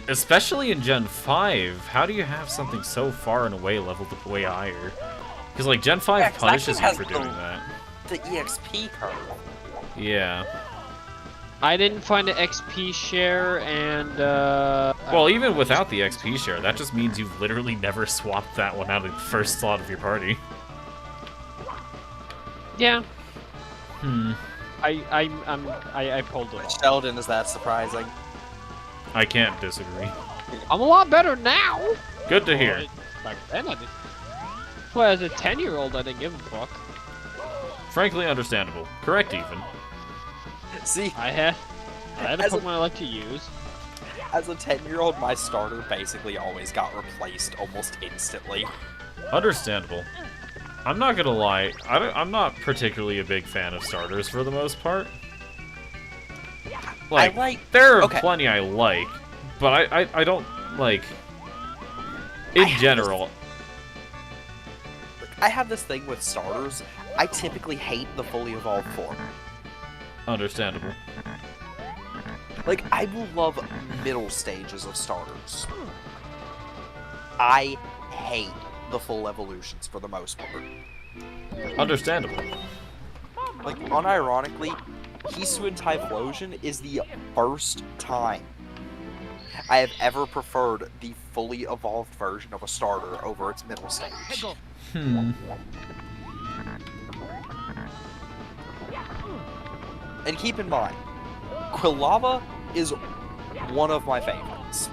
especially in Gen 5, how do you have something so far and away leveled way higher? Because, like, Gen 5 Yeah, 'cause that punishes shit you has for doing that. The EXP curve. Yeah. I didn't find an XP share, and Well, even without the XP share, that just means you've literally never swapped that one out of the first slot of your party. yeah, Hmm. I pulled it off. Sheldon, is that surprising? I can't disagree. I'm a lot better now. Good to hear. Back then, I did. Well, as a 10-year-old, I didn't give a fuck. Frankly understandable. Correct, even. See, I had a As a- Pokemon I like to use. as a 10-year-old, my starter basically always got replaced almost instantly. Understandable. I'm not gonna lie, I'm not particularly a big fan of starters for the most part. Like, I like... there are okay. plenty I like, but I don't, like... In general, I have this thing with starters. I typically hate the fully evolved form. understandable. Like, I will love middle stages of starters. I hate the full evolutions for the most part. Understandable. Like, unironically, Hisu and Typhlosion is the first time I have ever preferred the fully evolved version of a starter over its middle stage. Hmm. And keep in mind, Quilava is one of my favorites.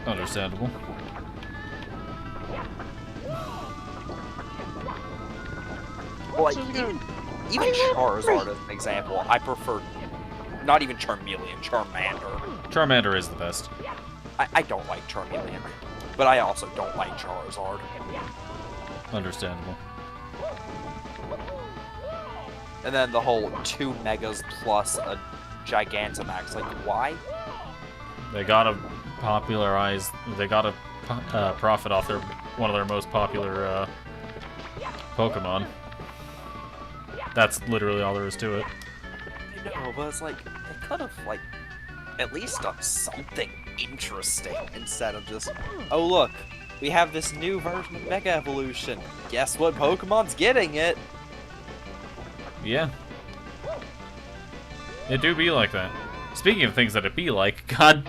Understandable. Like, even Charizard as an example, I prefer not even Charmeleon, Charmander. Charmander is the best. I don't like Charmeleon, but I also don't like Charizard. Understandable. And then the whole 2 Megas plus a Gigantamax, like, why? They gotta popularize. They gotta profit off one of their most popular Pokemon. That's literally all there is to it. I know, but it's like, they could have, like, at least done something interesting instead of just, oh look, we have this new version of Mega Evolution. Guess what Pokemon's getting it? Yeah. It do be like that. Speaking of things that it be like, God,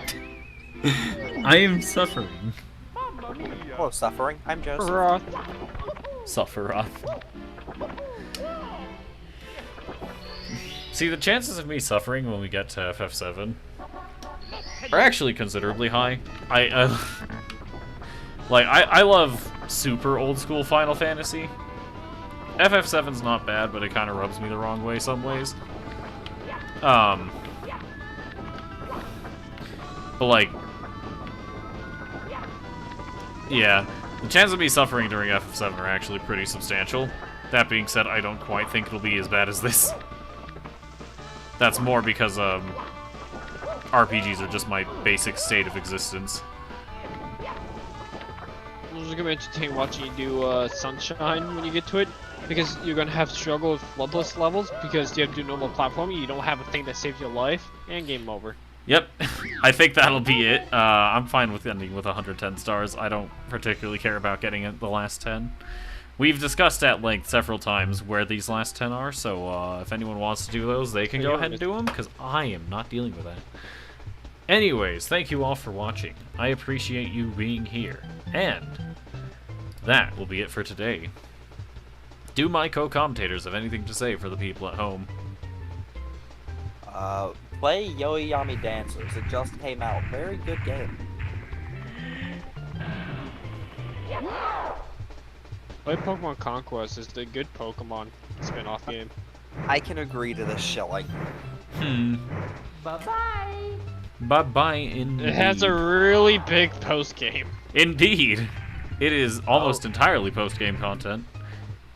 I am suffering. Hello, Suffering. I'm Joseph. Roth. Sufferoth. See, the chances of me suffering when we get to FF7 are actually considerably high. I love super old school Final Fantasy. FF7's not bad, but it kind of rubs me the wrong way some ways. But like, yeah, the chances of me suffering during FF7 are actually pretty substantial. That being said, I don't quite think it'll be as bad as this. That's more because RPGs are just my basic state of existence. It's gonna be entertaining watching you do Sunshine when you get to it, because you're gonna have struggle with bloodless levels because you have to do normal platforming. You don't have a thing that saves your life, and game over. Yep, I think that'll be it. I'm fine with ending with 110 stars. I don't particularly care about getting the last 10. We've discussed at length several times where these last 10 are, so if anyone wants to do those, they can go ahead and do them, because I am not dealing with that. Anyways, thank you all for watching. I appreciate you being here. And that will be it for today. Do my co-commentators have anything to say for the people at home? Play Yoyami Dancers. It just came out. Very good game. Play Pokemon Conquest. It's a good Pokemon spin-off game. I can agree to this shilling. Hmm. Bye-bye. Bye-bye, indeed. It has a really big post game. Indeed. It is almost entirely post-game content.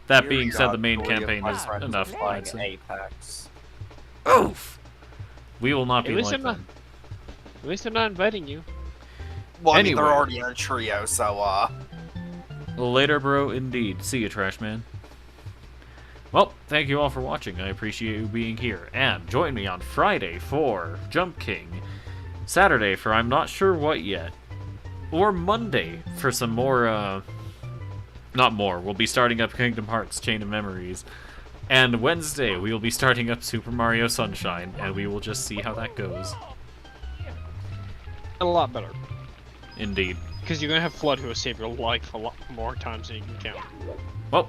That Dear being said, God, the main 3 of campaign my is friends enough, are playing I'd say. Apex. Oof! We will not be At least like I'm not- that. At least I'm not inviting you. Well, I mean, Anyway. they're already in a trio, so, Later, bro, indeed. See you, trash man. Well, thank you all for watching. I appreciate you being here. And join me on Friday for Jump King, Saturday for I'm not sure what yet, or Monday for some more, not more. We'll be starting up Kingdom Hearts Chain of Memories. And Wednesday, we will be starting up Super Mario Sunshine, and we will just see how that goes. A lot better. Indeed. Because you're gonna have Flood who will save your life a lot more times than you can count.